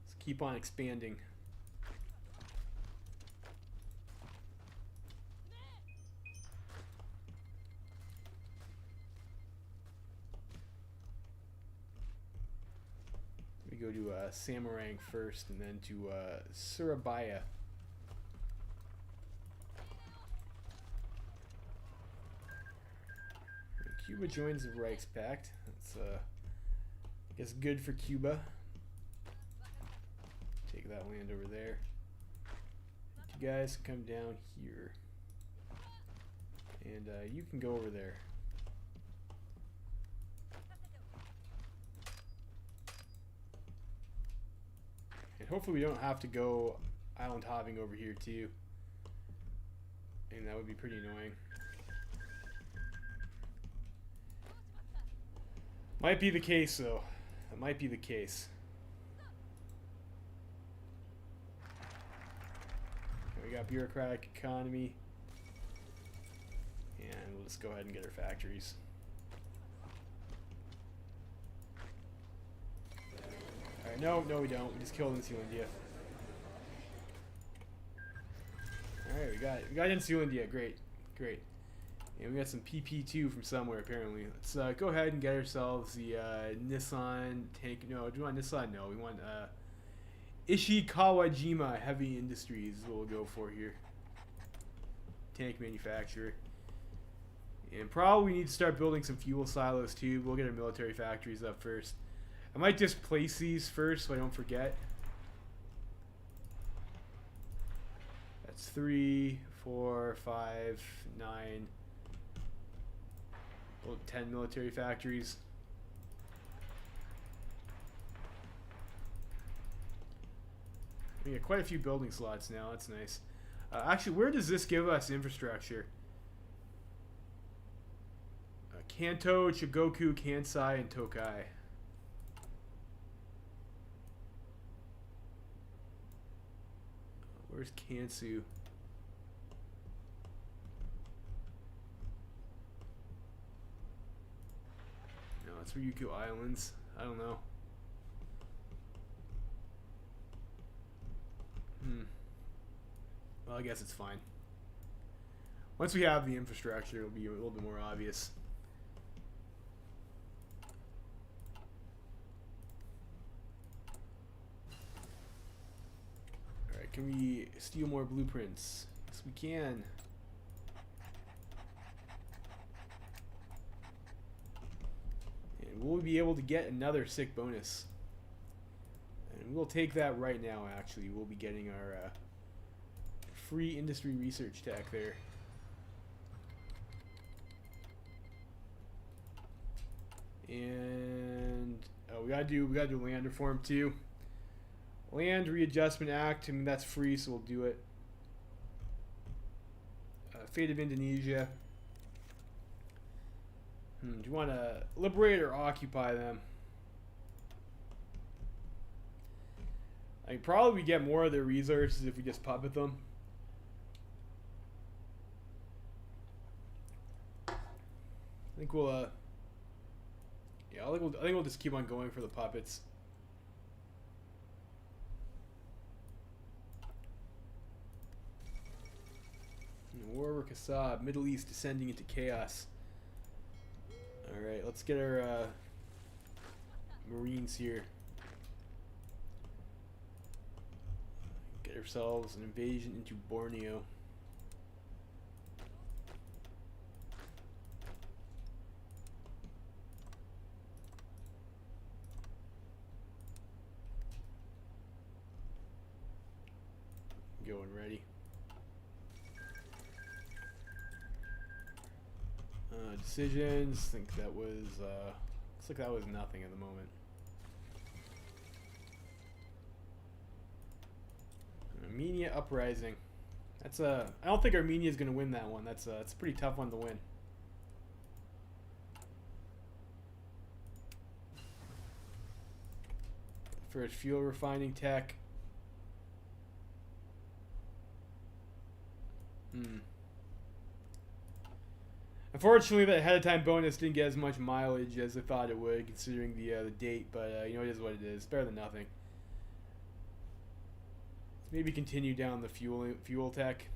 Let's keep on expanding. We go to Samarang first, and then to Surabaya. Cuba joins the Reichspakt. That's, I guess, good for Cuba. Take that land over there. You guys come down here. And you can go over there. And hopefully we don't have to go island hopping over here too. And that would be pretty annoying. Might be the case, though. That might be the case. Okay, we got bureaucratic economy. And we'll just go ahead and get our factories. Alright, no, we don't. We just killed Insular India. Alright, we got Insular India. Great. And we got some PP2 from somewhere, apparently. Let's go ahead and get ourselves the Nissan tank. No, do we want Nissan? No, we want Ishikawajima Heavy Industries is what we'll go for here. Tank manufacturer. And probably we need to start building some fuel silos too. We'll get our military factories up first. I might just place these first so I don't forget. That's 3, 4, 5, 9... 10 military factories. We got quite a few building slots now. That's nice. Actually, where does this give us infrastructure? Kanto, Chigoku, Kansai, and Tokai. Where's Kansu? It's Ryukyu Islands. I don't know. Well, I guess it's fine. Once we have the infrastructure, it'll be a little bit more obvious. Alright, can we steal more blueprints? Yes, we can. We'll be able to get another sick bonus. And we'll take that right now, actually. We'll be getting our free industry research tech there. And we gotta do land reform too. Land Readjustment Act, I mean that's free, so we'll do it. Fate of Indonesia. Do you want to liberate or occupy them? I mean, probably we get more of their resources if we just puppet them. I think we'll, yeah, I think we'll just keep on going for the puppets. War over Kassab. Middle East descending into chaos. Alright, let's get our Marines here. Get ourselves an invasion into Borneo. Going ready. Decisions. I think that was looks like that was nothing at the moment. Armenia uprising. That's I don't think Armenia is going to win that one. That's a pretty tough one to win. For its fuel refining tech. Unfortunately, that ahead of time bonus didn't get as much mileage as I thought it would, considering the date. But you know, it is what it is. Better than nothing. Let's maybe continue down the fuel tech.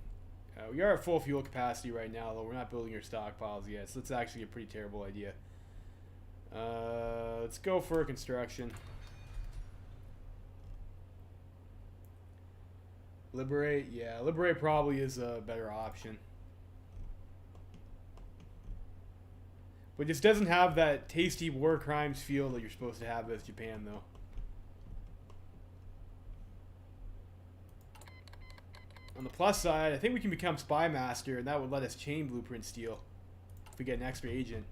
We are at full fuel capacity right now, though we're not building our stockpiles yet. So that's actually a pretty terrible idea. Let's go for construction. Liberate, yeah, Liberate probably is a better option. But this doesn't have that tasty war crimes feel that you're supposed to have with Japan, though. On the plus side, I think we can become Spy Master, and that would let us chain Blueprint Steel if we get an extra agent.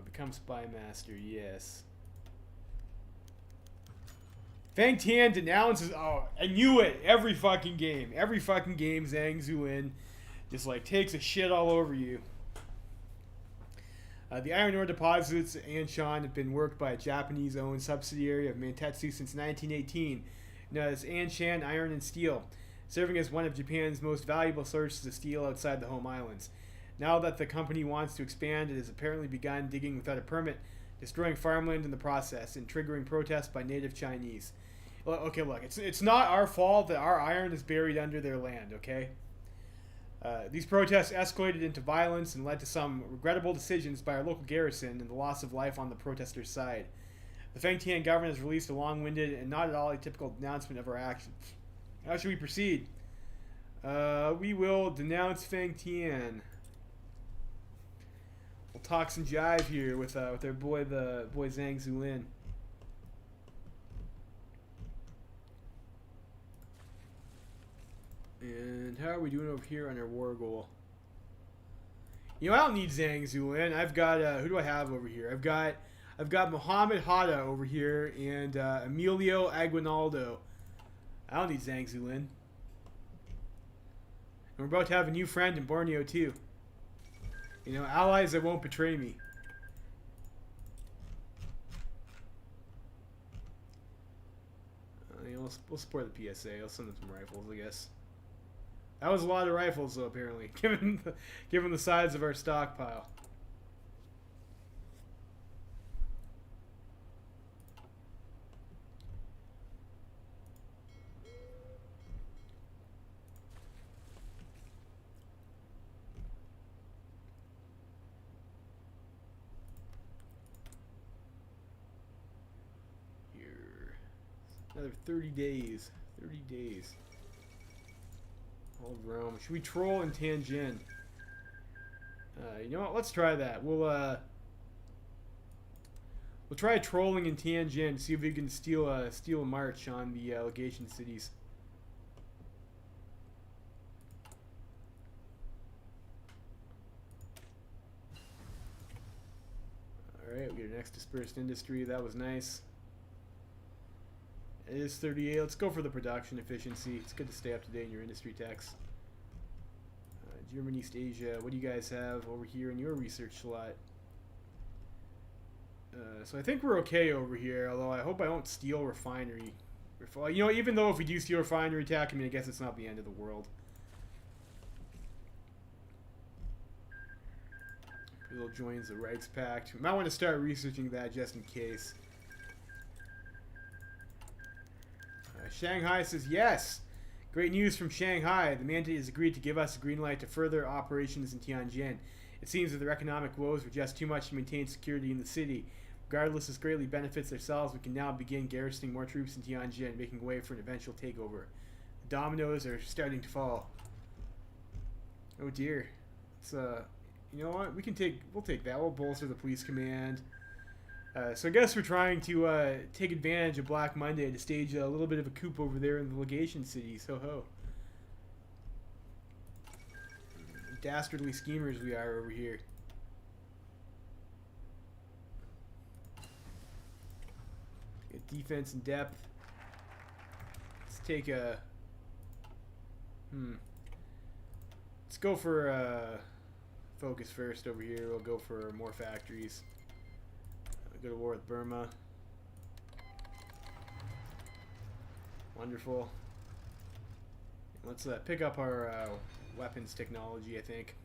Become Spy Master, yes. Fang Tian denounces. Oh, I knew it. Every fucking game, Zhang Zuolin just like takes a shit all over you. The iron ore deposits at Anshan have been worked by a Japanese-owned subsidiary of Mantetsu since 1918, known as Anshan Iron and Steel, serving as one of Japan's most valuable sources of steel outside the home islands. Now that the company wants to expand, it has apparently begun digging without a permit, destroying farmland in the process, and triggering protests by native Chinese. Okay, look, it's not our fault that our iron is buried under their land, okay? These protests escalated into violence and led to some regrettable decisions by our local garrison and the loss of life on the protesters' side. The Fang Tian government has released a long-winded and not at all atypical denouncement of our actions. How should we proceed? We will denounce Fang Tian. We'll talk some jive here with our boy, Zhang Zuolin. And how are we doing over here on our war goal? You know, I don't need Zhang Zuolin. I've got who do I have over here? I've got Mohammed Hada over here and Emilio Aguinaldo. I don't need Zhang Zuolin. And we're about to have a new friend in Borneo too. You know, allies that won't betray me. You know, we'll support the PSA. I'll send them some rifles, I guess. That was a lot of rifles, though, apparently, given the size of our stockpile. Here, another 30 days. 30 days. All of Rome. Should we troll in Tianjin? You know what? Let's try that. We'll try trolling in Tianjin. See if we can steal a march on the legation cities. All right, we get our next dispersed industry. That was nice. It is 38. Let's go for the production efficiency. It's good to stay up to date in your industry techs. German, East Asia. What do you guys have over here in your research slot? So I think we're okay over here, although I hope I don't steal refinery. You know, even though if we do steal refinery tech, I mean, I guess it's not the end of the world. Brazil joins the Reichspakt. We might want to start researching that just in case. Shanghai says yes. Great news from Shanghai. The mandate has agreed to give us a green light to further operations in Tianjin. It seems that their economic woes were just too much to maintain security in the city. Regardless, this greatly benefits ourselves. We can now begin garrisoning more troops in Tianjin, making way for an eventual takeover. The dominoes are starting to fall. Oh dear. It's you know what? We'll take that. We'll bolster the police command. So I guess we're trying to take advantage of Black Monday to stage a little bit of a coup over there in the legation cities. Ho ho. Dastardly schemers we are over here. Get defense and depth. Let's take a... Let's go for focus first over here. We'll go for more factories. Go to war with Burma. Wonderful. Let's pick up our weapons technology, I think.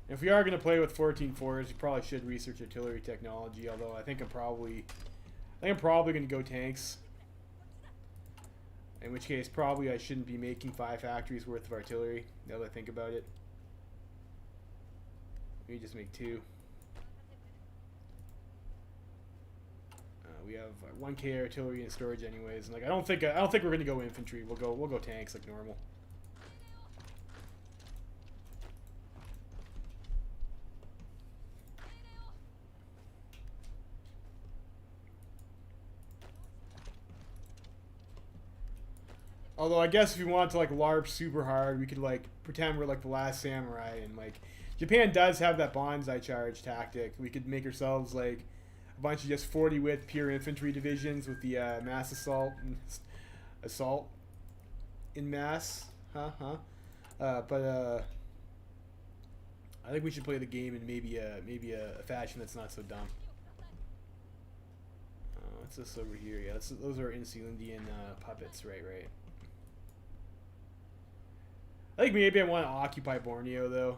If we are going to play with 14-4s, we probably should research artillery technology, although I think I'm probably going to go tanks. In which case, probably I shouldn't be making 5 factories worth of artillery, now that I think about it. Maybe just make 2. We have 1K artillery in storage anyways, and like I don't think we're gonna go infantry. We'll go tanks like normal. Although I guess if we want to like LARP super hard, we could like pretend we're like the last samurai, and like Japan does have that bonsai charge tactic. We could make ourselves like a bunch of just 40 width pure infantry divisions with the mass assault in mass. But I think we should play the game in maybe a fashion that's not so dumb. What's this over here? Yeah, those are Insulindian puppets, right? I think maybe I want to occupy Borneo though.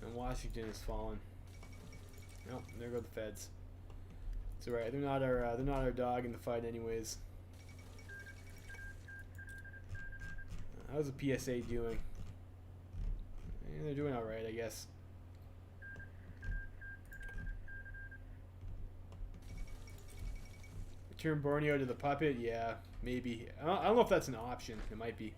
And Washington has fallen. Nope, there go the feds. It's alright. They're not our dog in the fight, anyways. How's the PSA doing? Yeah, they're doing all right, I guess. Return Borneo to the puppet? Yeah, maybe. I don't know if that's an option. It might be.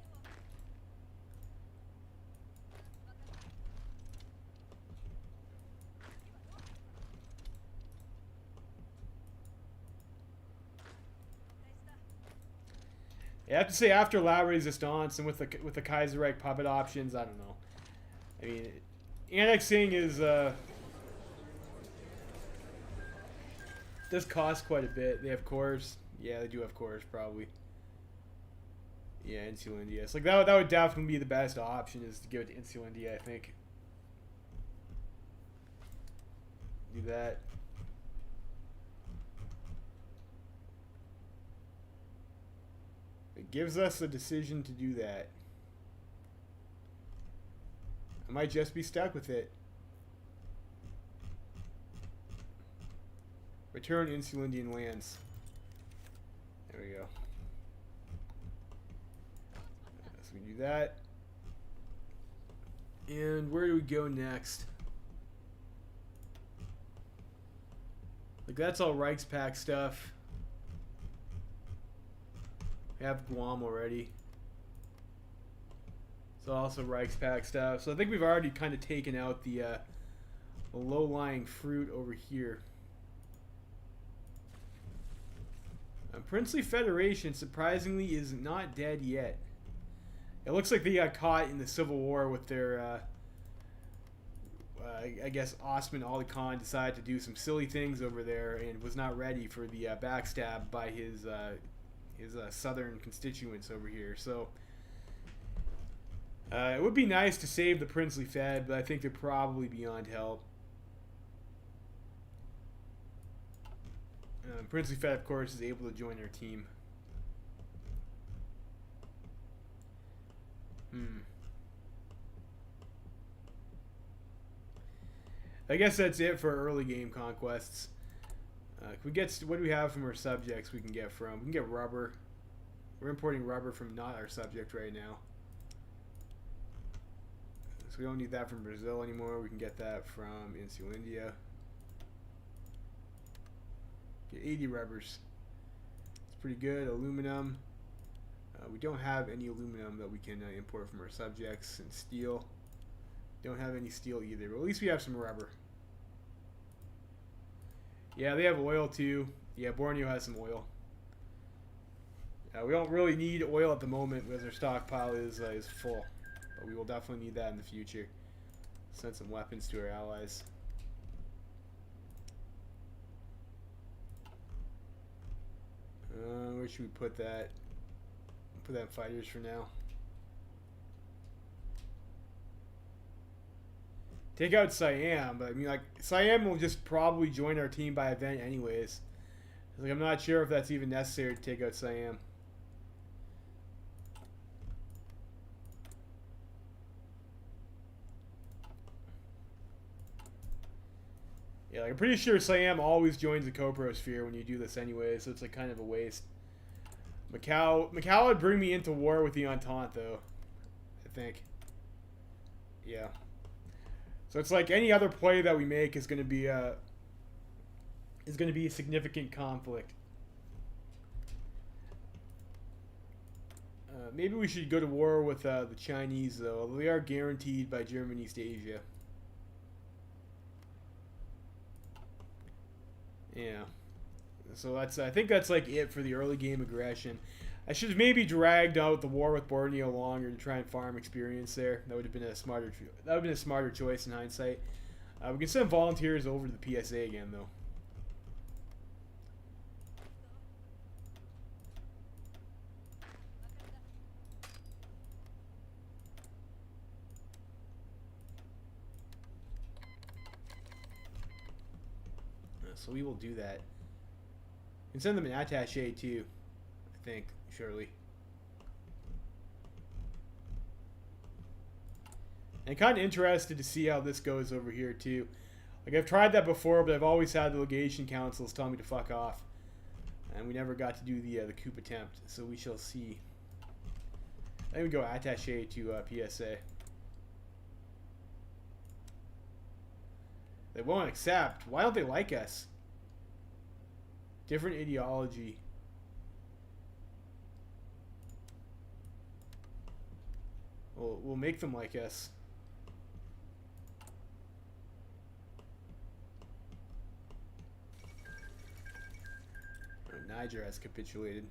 I have to say, after La Resistance and with the Kaiserreich puppet options, I don't know. I mean, annexing is does cost quite a bit. They have cores. Yeah, they do have cores, probably. Yeah, Insulindia. So like that would definitely be the best option, is to give it to Insulindia, I think. Do that. It gives us the decision to do that. I might just be stuck with it. Return Insulindian lands. There we go. So we do that. And where do we go next? Like that's all Reichspakt stuff. We have Guam already. So also Reichspakt stuff. So I think we've already kind of taken out the low-lying fruit over here. Princely Federation, surprisingly, is not dead yet. It looks like they got caught in the Civil War with their, I guess Osman Ali Khan decided to do some silly things over there and was not ready for the backstab by his southern constituents over here. So it would be nice to save the Princely Fed, but I think they're probably beyond help. Princely Fed, of course, is able to join our team. I guess that's it for early game conquests. Can we get, what do we have from our subjects we can get from? We can get rubber. We're importing rubber from not our subject right now. So we don't need that from Brazil anymore. We can get that from Insular India. Get 80 rubbers. It's pretty good. Aluminum. We don't have any aluminum that we can import from our subjects. And steel. Don't have any steel either. But at least we have some rubber. Yeah, they have oil too. Yeah, Borneo has some oil. We don't really need oil at the moment because our stockpile is full. But we will definitely need that in the future. Send some weapons to our allies. Where should we put that? Put that in fighters for now. Take out Siam, but I mean, like, Siam will just probably join our team by event anyways. Like, I'm not sure if that's even necessary to take out Siam. Yeah, like, I'm pretty sure Siam always joins the Coprosphere when you do this anyway, so it's like kind of a waste. Macau would bring me into war with the Entente, though. I think. Yeah. So it's like any other play that we make is going to be a significant conflict. Maybe we should go to war with the Chinese, though. Although they are guaranteed by German East Asia. Yeah. So that's, I think that's like it for the early game aggression. I should have maybe dragged out the war with Borneo longer to try and farm experience there. That would have been a smarter choice in hindsight. We can send volunteers over to the PSA again, though. So we will do that. We can send them an attaché too, I think, surely. And kind of interested to see how this goes over here too. Like, I've tried that before, but I've always had the legation councils tell me to fuck off, and we never got to do the coup attempt. So we shall see. I think we go attaché to PSA. They won't accept. Why don't they like us? Different ideology. We'll make them like us. Oh, Niger has capitulated.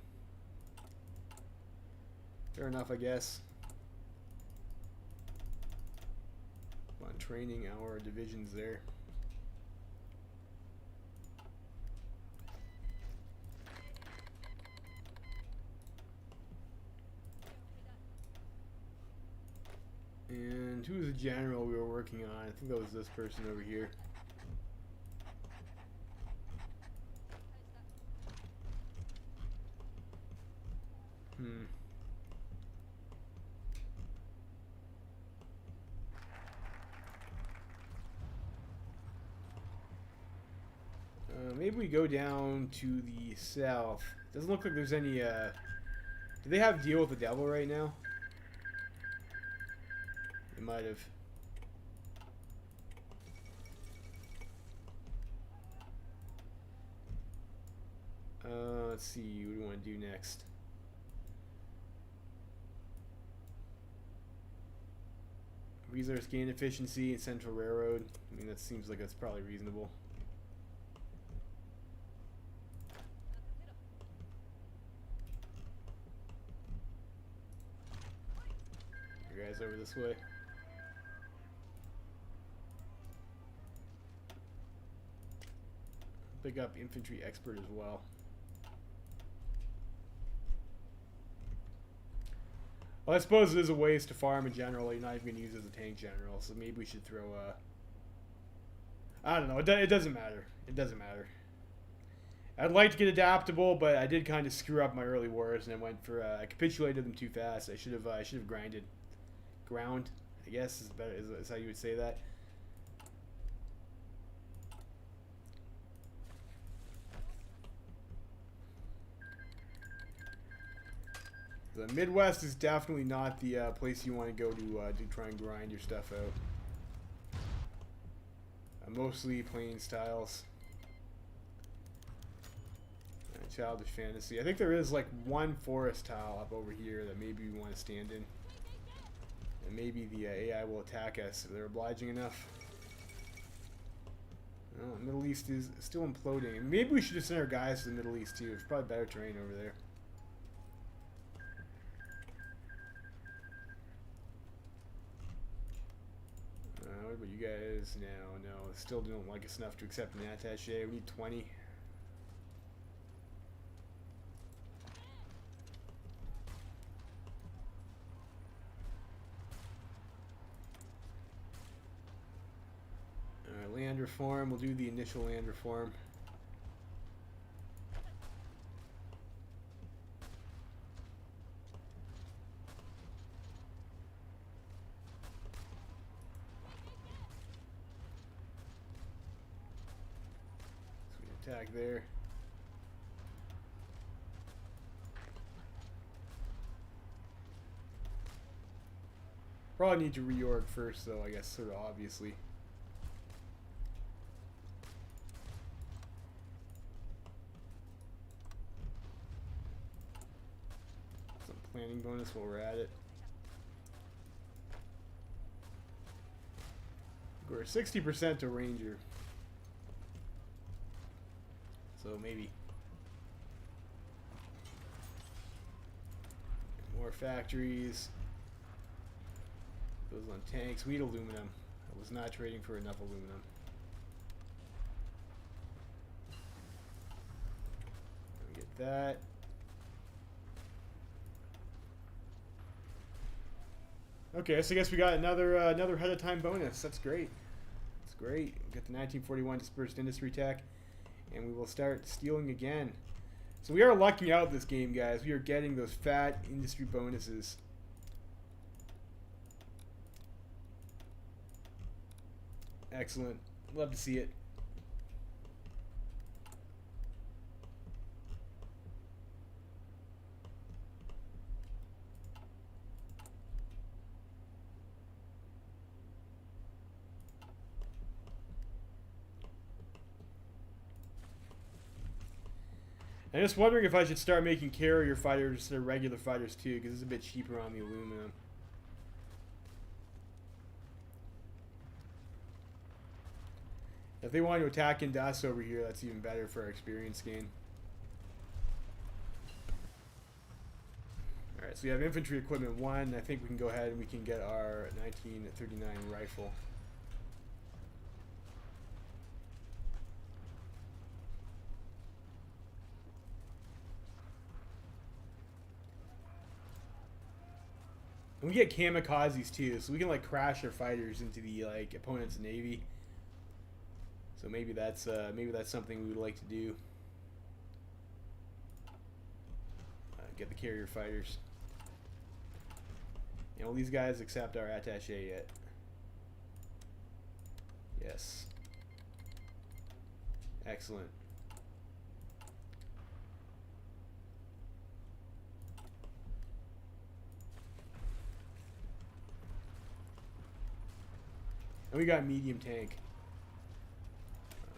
Fair enough, I guess. On training our divisions there. And who was the general we were working on? I think that was this person over here. Maybe we go down to the south. Doesn't look like there's any, do they have deal with the devil right now? They might have. Let's see, what do we want to do next? Resource gain efficiency and Central Railroad. I mean, that seems like that's probably reasonable. You guys over this way. Pick up infantry expert as well. Well, I suppose it is a waste to farm a general. You're not even going to use it as a tank general, so maybe we should throw I don't know. It doesn't matter. It doesn't matter. I'd like to get adaptable, but I did kind of screw up my early wars, and I went for I capitulated them too fast. I should have grinded. Ground, I guess is better. Is how you would say that. the Midwest is definitely not the place you want to go to try and grind your stuff out. Mostly plain styles. Childish fantasy. I think there is like one forest tile up over here that maybe we want to stand in. And maybe the AI will attack us if they're obliging enough. Oh, the Middle East is still imploding. And maybe we should just send our guys to the Middle East too. It's probably better terrain over there. What about you guys? No, still don't like us enough to accept an attaché. We need 20. Land reform. We'll do the initial land reform. So we attack there. Probably need to reorg first, though, I guess, sort of obviously. Planning bonus while we're at it. We're 60% to Ranger. So maybe. More factories. Those on tanks. We need aluminum. I was not trading for enough aluminum. Get that. Okay, so I guess we got another head of time bonus. That's great. That's great. We get the 1941 dispersed industry tech, and we will start stealing again. So we are lucking out this game, guys. We are getting those fat industry bonuses. Excellent. Love to see it. I'm just wondering if I should start making carrier fighters instead of regular fighters too, because it's a bit cheaper on the aluminum. If they want to attack into us over here, that's even better for our experience gain. Alright, so we have infantry equipment 1. I think we can go ahead and we can get our 1939 rifle. And we get kamikazes too, so we can like crash our fighters into the like opponent's navy. So maybe that's something we would like to do. Get the carrier fighters. And will these guys accept our attaché yet? Yes. Excellent. And we got medium tank.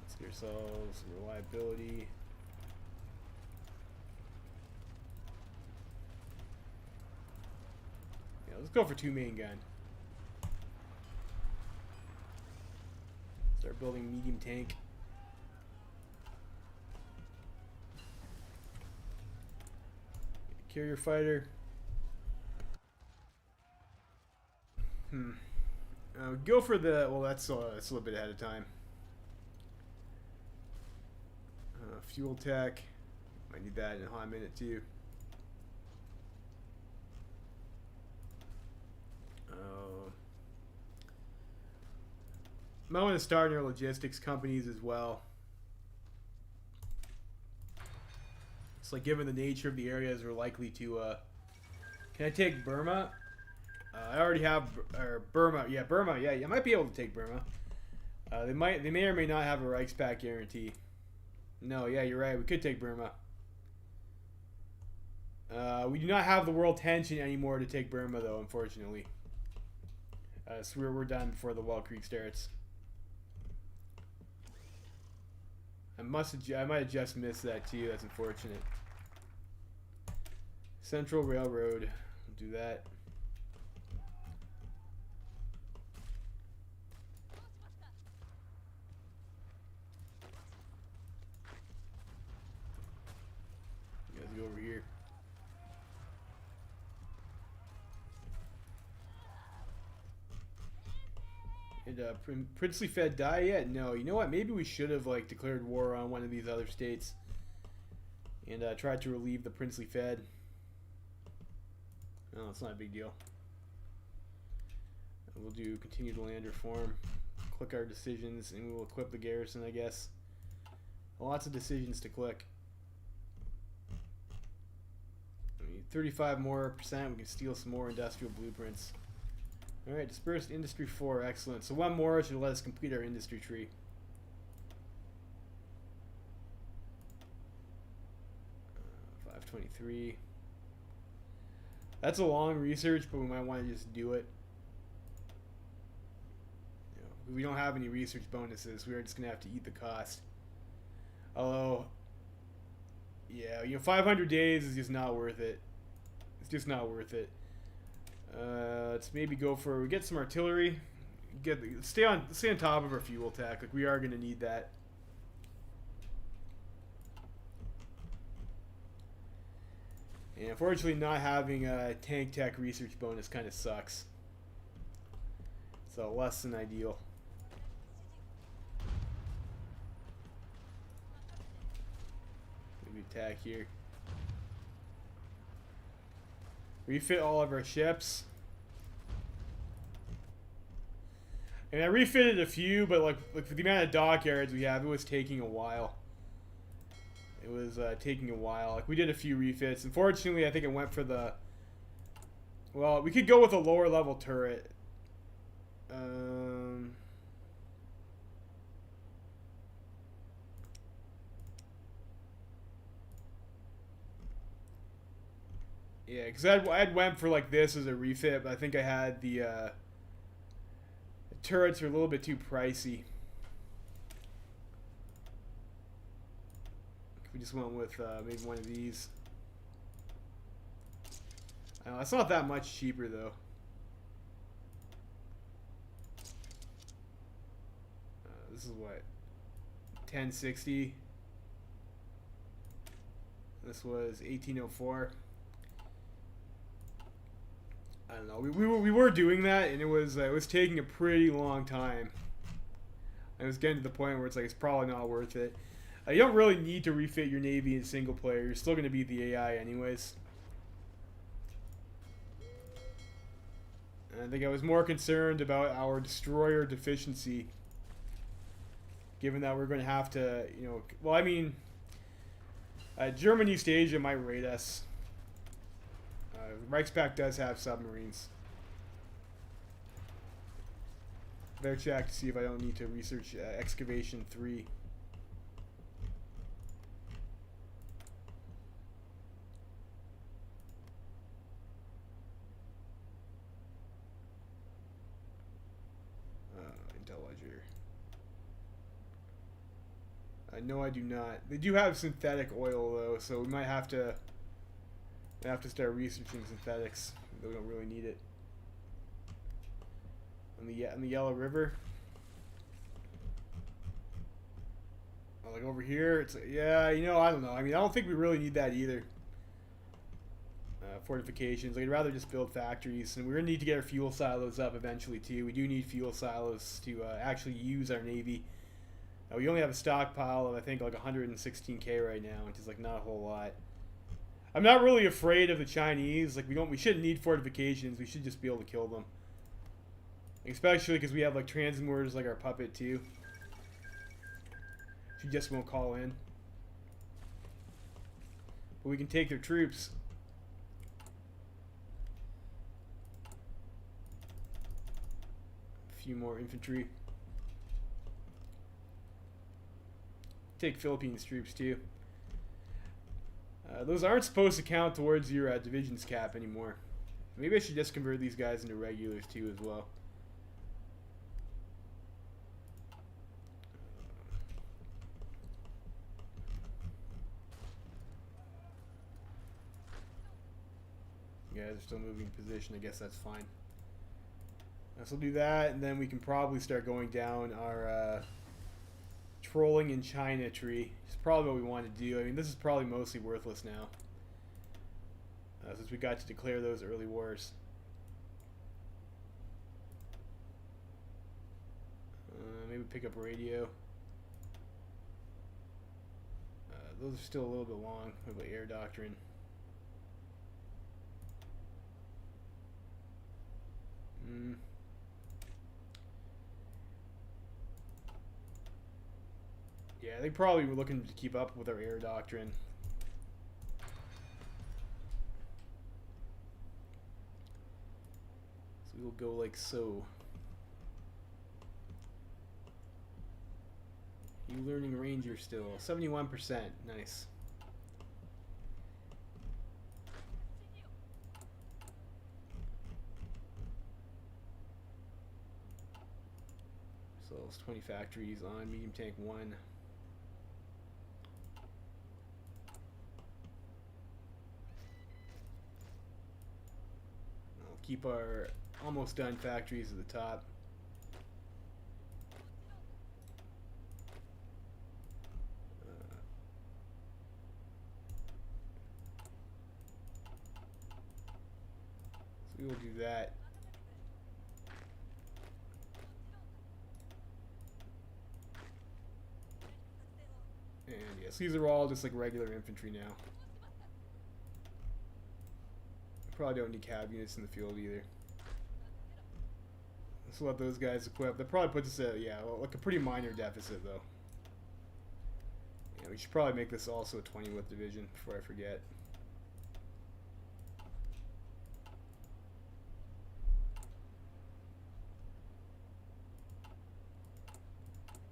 Let's get ourselves some reliability. Yeah, let's go for 2 main gun. Start building medium tank. Carrier fighter. Go for the, well, that's a little bit ahead of time. Fuel tech. Might need that in a hot minute too. Might want to start in our logistics companies as well. It's like, given the nature of the areas, we're likely to. Can I take Burma? I already have Burma. Yeah, Burma. Yeah, I might be able to take Burma. They may or may not have a Reichspakt guarantee. No, yeah, you're right. We could take Burma. We do not have the world tension anymore to take Burma, though, unfortunately. So we're done before the Wall Creek starts. I might have just missed that too. That's unfortunate. Central Railroad. We'll do that. You guys go over here. And Princely Fed die yet? No. You know what? Maybe we should have like declared war on one of these other states and tried to relieve the Princely Fed. No, it's not a big deal. We'll do continued land reform. Click our decisions, and we will equip the garrison, I guess. Lots of decisions to click. 35% more. We can steal some more industrial blueprints. Alright, dispersed industry 4, excellent. So one more should let us complete our industry tree. Uh, 523. That's a long research, but we might want to just do it. You know, we don't have any research bonuses. We're just going to have to eat the cost. Although, yeah, you know, 500 days is just not worth it. It's just not worth it. Let's maybe go for, we get some artillery, stay on top of our fuel tech. Like, we are going to need that. And unfortunately, not having a tank tech research bonus kind of sucks. So less than ideal. Maybe attack here. Refit all of our ships. And I refitted a few, but like for the amount of dockyards we have, it was taking a while. It was taking a while. Like, we did a few refits. Unfortunately, I think it went for the... Well, we could go with a lower level turret. Yeah, because I'd went for like this as a refit, but I think I had the turrets are a little bit too pricey. We just went with maybe one of these. I know, it's not that much cheaper though. This is what, 1060. This was 1804. I don't know. We were doing that, and it was taking a pretty long time. It was getting to the point where it's like it's probably not worth it. You don't really need to refit your navy in single player. You're still going to beat the AI anyways. And I think I was more concerned about our destroyer deficiency, given that we're going to have to, you know, well, I mean, German East Asia might raid us. Reichspakt does have submarines. Better check to see if I don't need to research excavation 3. No, I do not. They do have synthetic oil though, so we might have to start researching synthetics. Though we don't really need it. On the Yellow River. Like over here, it's yeah, you know, I don't know. I mean, I don't think we really need that either. Fortifications. I'd rather just build factories, and we're gonna need to get our fuel silos up eventually too. We do need fuel silos to actually use our navy. We only have a stockpile of I think like 116k right now, which is like not a whole lot. I'm not really afraid of the Chinese. Like we shouldn't need fortifications. We should just be able to kill them. Especially because we have like transmuters like our puppet too. She just won't call in. But we can take their troops. A few more infantry. Take Philippines troops too. Those aren't supposed to count towards your divisions cap anymore. Maybe I should just convert these guys into regulars too as well. You guys are still moving position. I guess that's fine. So we'll do that, and then we can probably start going down our trolling in China tree. It's probably what we want to do. I mean, this is probably mostly worthless now, since we got to declare those early wars. Maybe pick up radio. Those are still a little bit long. What about air doctrine? Yeah, they probably were looking to keep up with our air doctrine. So we'll go like so. You learning ranger still. 71%. Nice. So it's 20 factories on medium tank 1. We'll keep our almost done factories at the top. So we will do that. And yes, these are all just like regular infantry now. Probably don't need cab units in the field either. Let's let those guys equip. That probably puts us at, yeah, like a pretty minor deficit though. Yeah, we should probably make this also a 20 width division before I forget.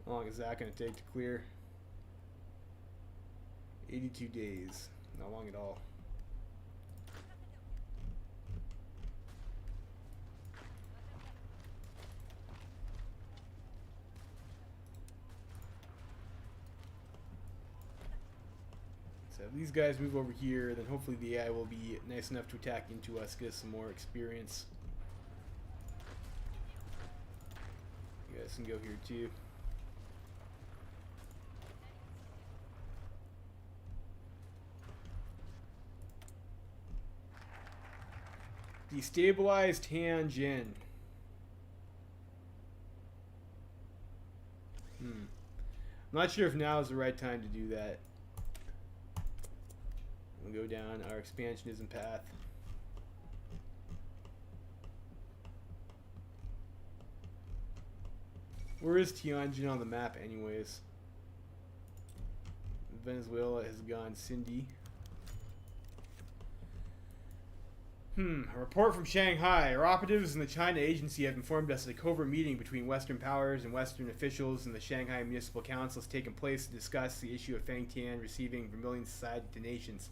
How long is that going to take to clear? 82 days. Not long at all. So if these guys move over here, then hopefully the AI will be nice enough to attack into us, get us some more experience. You guys can go here too. Destabilized Tianjin. I'm not sure if now is the right time to do that. We'll go down our expansionism path. Where is Tianjin on the map anyways? Venezuela has gone Cindy. A report from Shanghai. Our operatives in the China agency have informed us that a covert meeting between Western powers and Western officials in the Shanghai Municipal Council has taken place to discuss the issue of Fangtian receiving Vermilion Society donations.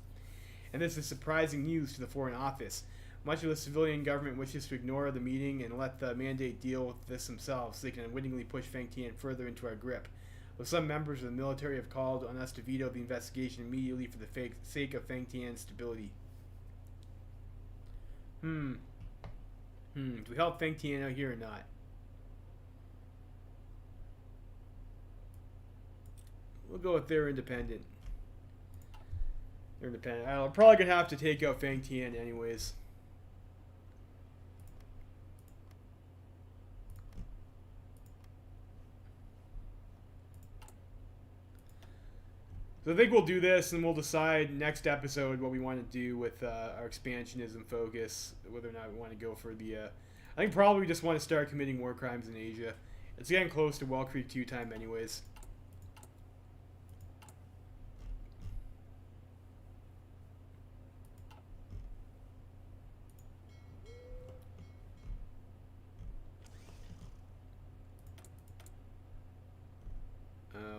And this is surprising news to the Foreign Office. Much of the civilian government wishes to ignore the meeting and let the mandate deal with this themselves so they can unwittingly push Fangtian further into our grip. Though some members of the military have called on us to veto the investigation immediately for the sake of Fangtian's stability. Do we help Fangtian out here or not? We'll go with they're independent. They're independent. I'm probably going to have to take out Fangtian anyways. So I think we'll do this and we'll decide next episode what we want to do with our expansionism focus, whether or not we want to go for the... I think probably we just want to start committing war crimes in Asia. It's getting close to Well Creek 2 time anyways.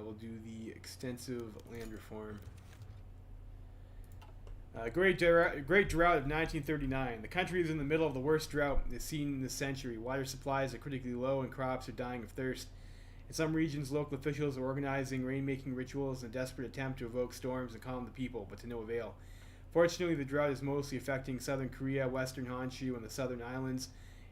We'll do the extensive land reform. Great drought of 1939. The country is in the middle of the worst drought seen in this century. Water supplies are critically low and crops are dying of thirst. In some regions, local officials are organizing rainmaking rituals in a desperate attempt to evoke storms and calm the people, but to no avail. Fortunately, the drought is mostly affecting southern Korea, western Honshu, and the southern islands,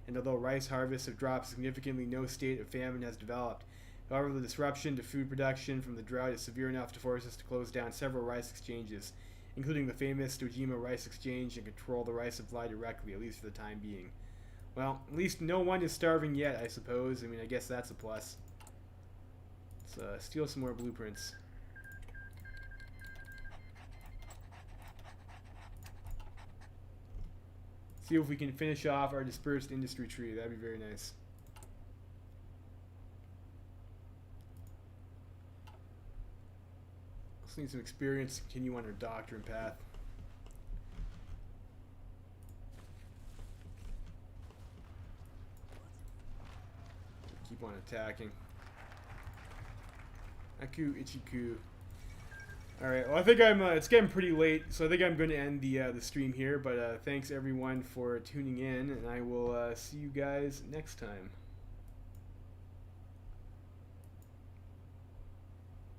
and although rice harvests have dropped significantly, no state of famine has developed. However, the disruption to food production from the drought is severe enough to force us to close down several rice exchanges, including the famous Dojima Rice Exchange, and control the rice supply directly, at least for the time being. Well, at least no one is starving yet, I suppose. I mean, I guess that's a plus. Let's steal some more blueprints. See if we can finish off our dispersed industry tree. That'd be very nice. Let's need some experience to continue on our doctrine path. Keep on attacking. Aku Ichiku. Alright, well I think it's getting pretty late, so I think I'm going to end the stream here, but thanks everyone for tuning in, and I will see you guys next time.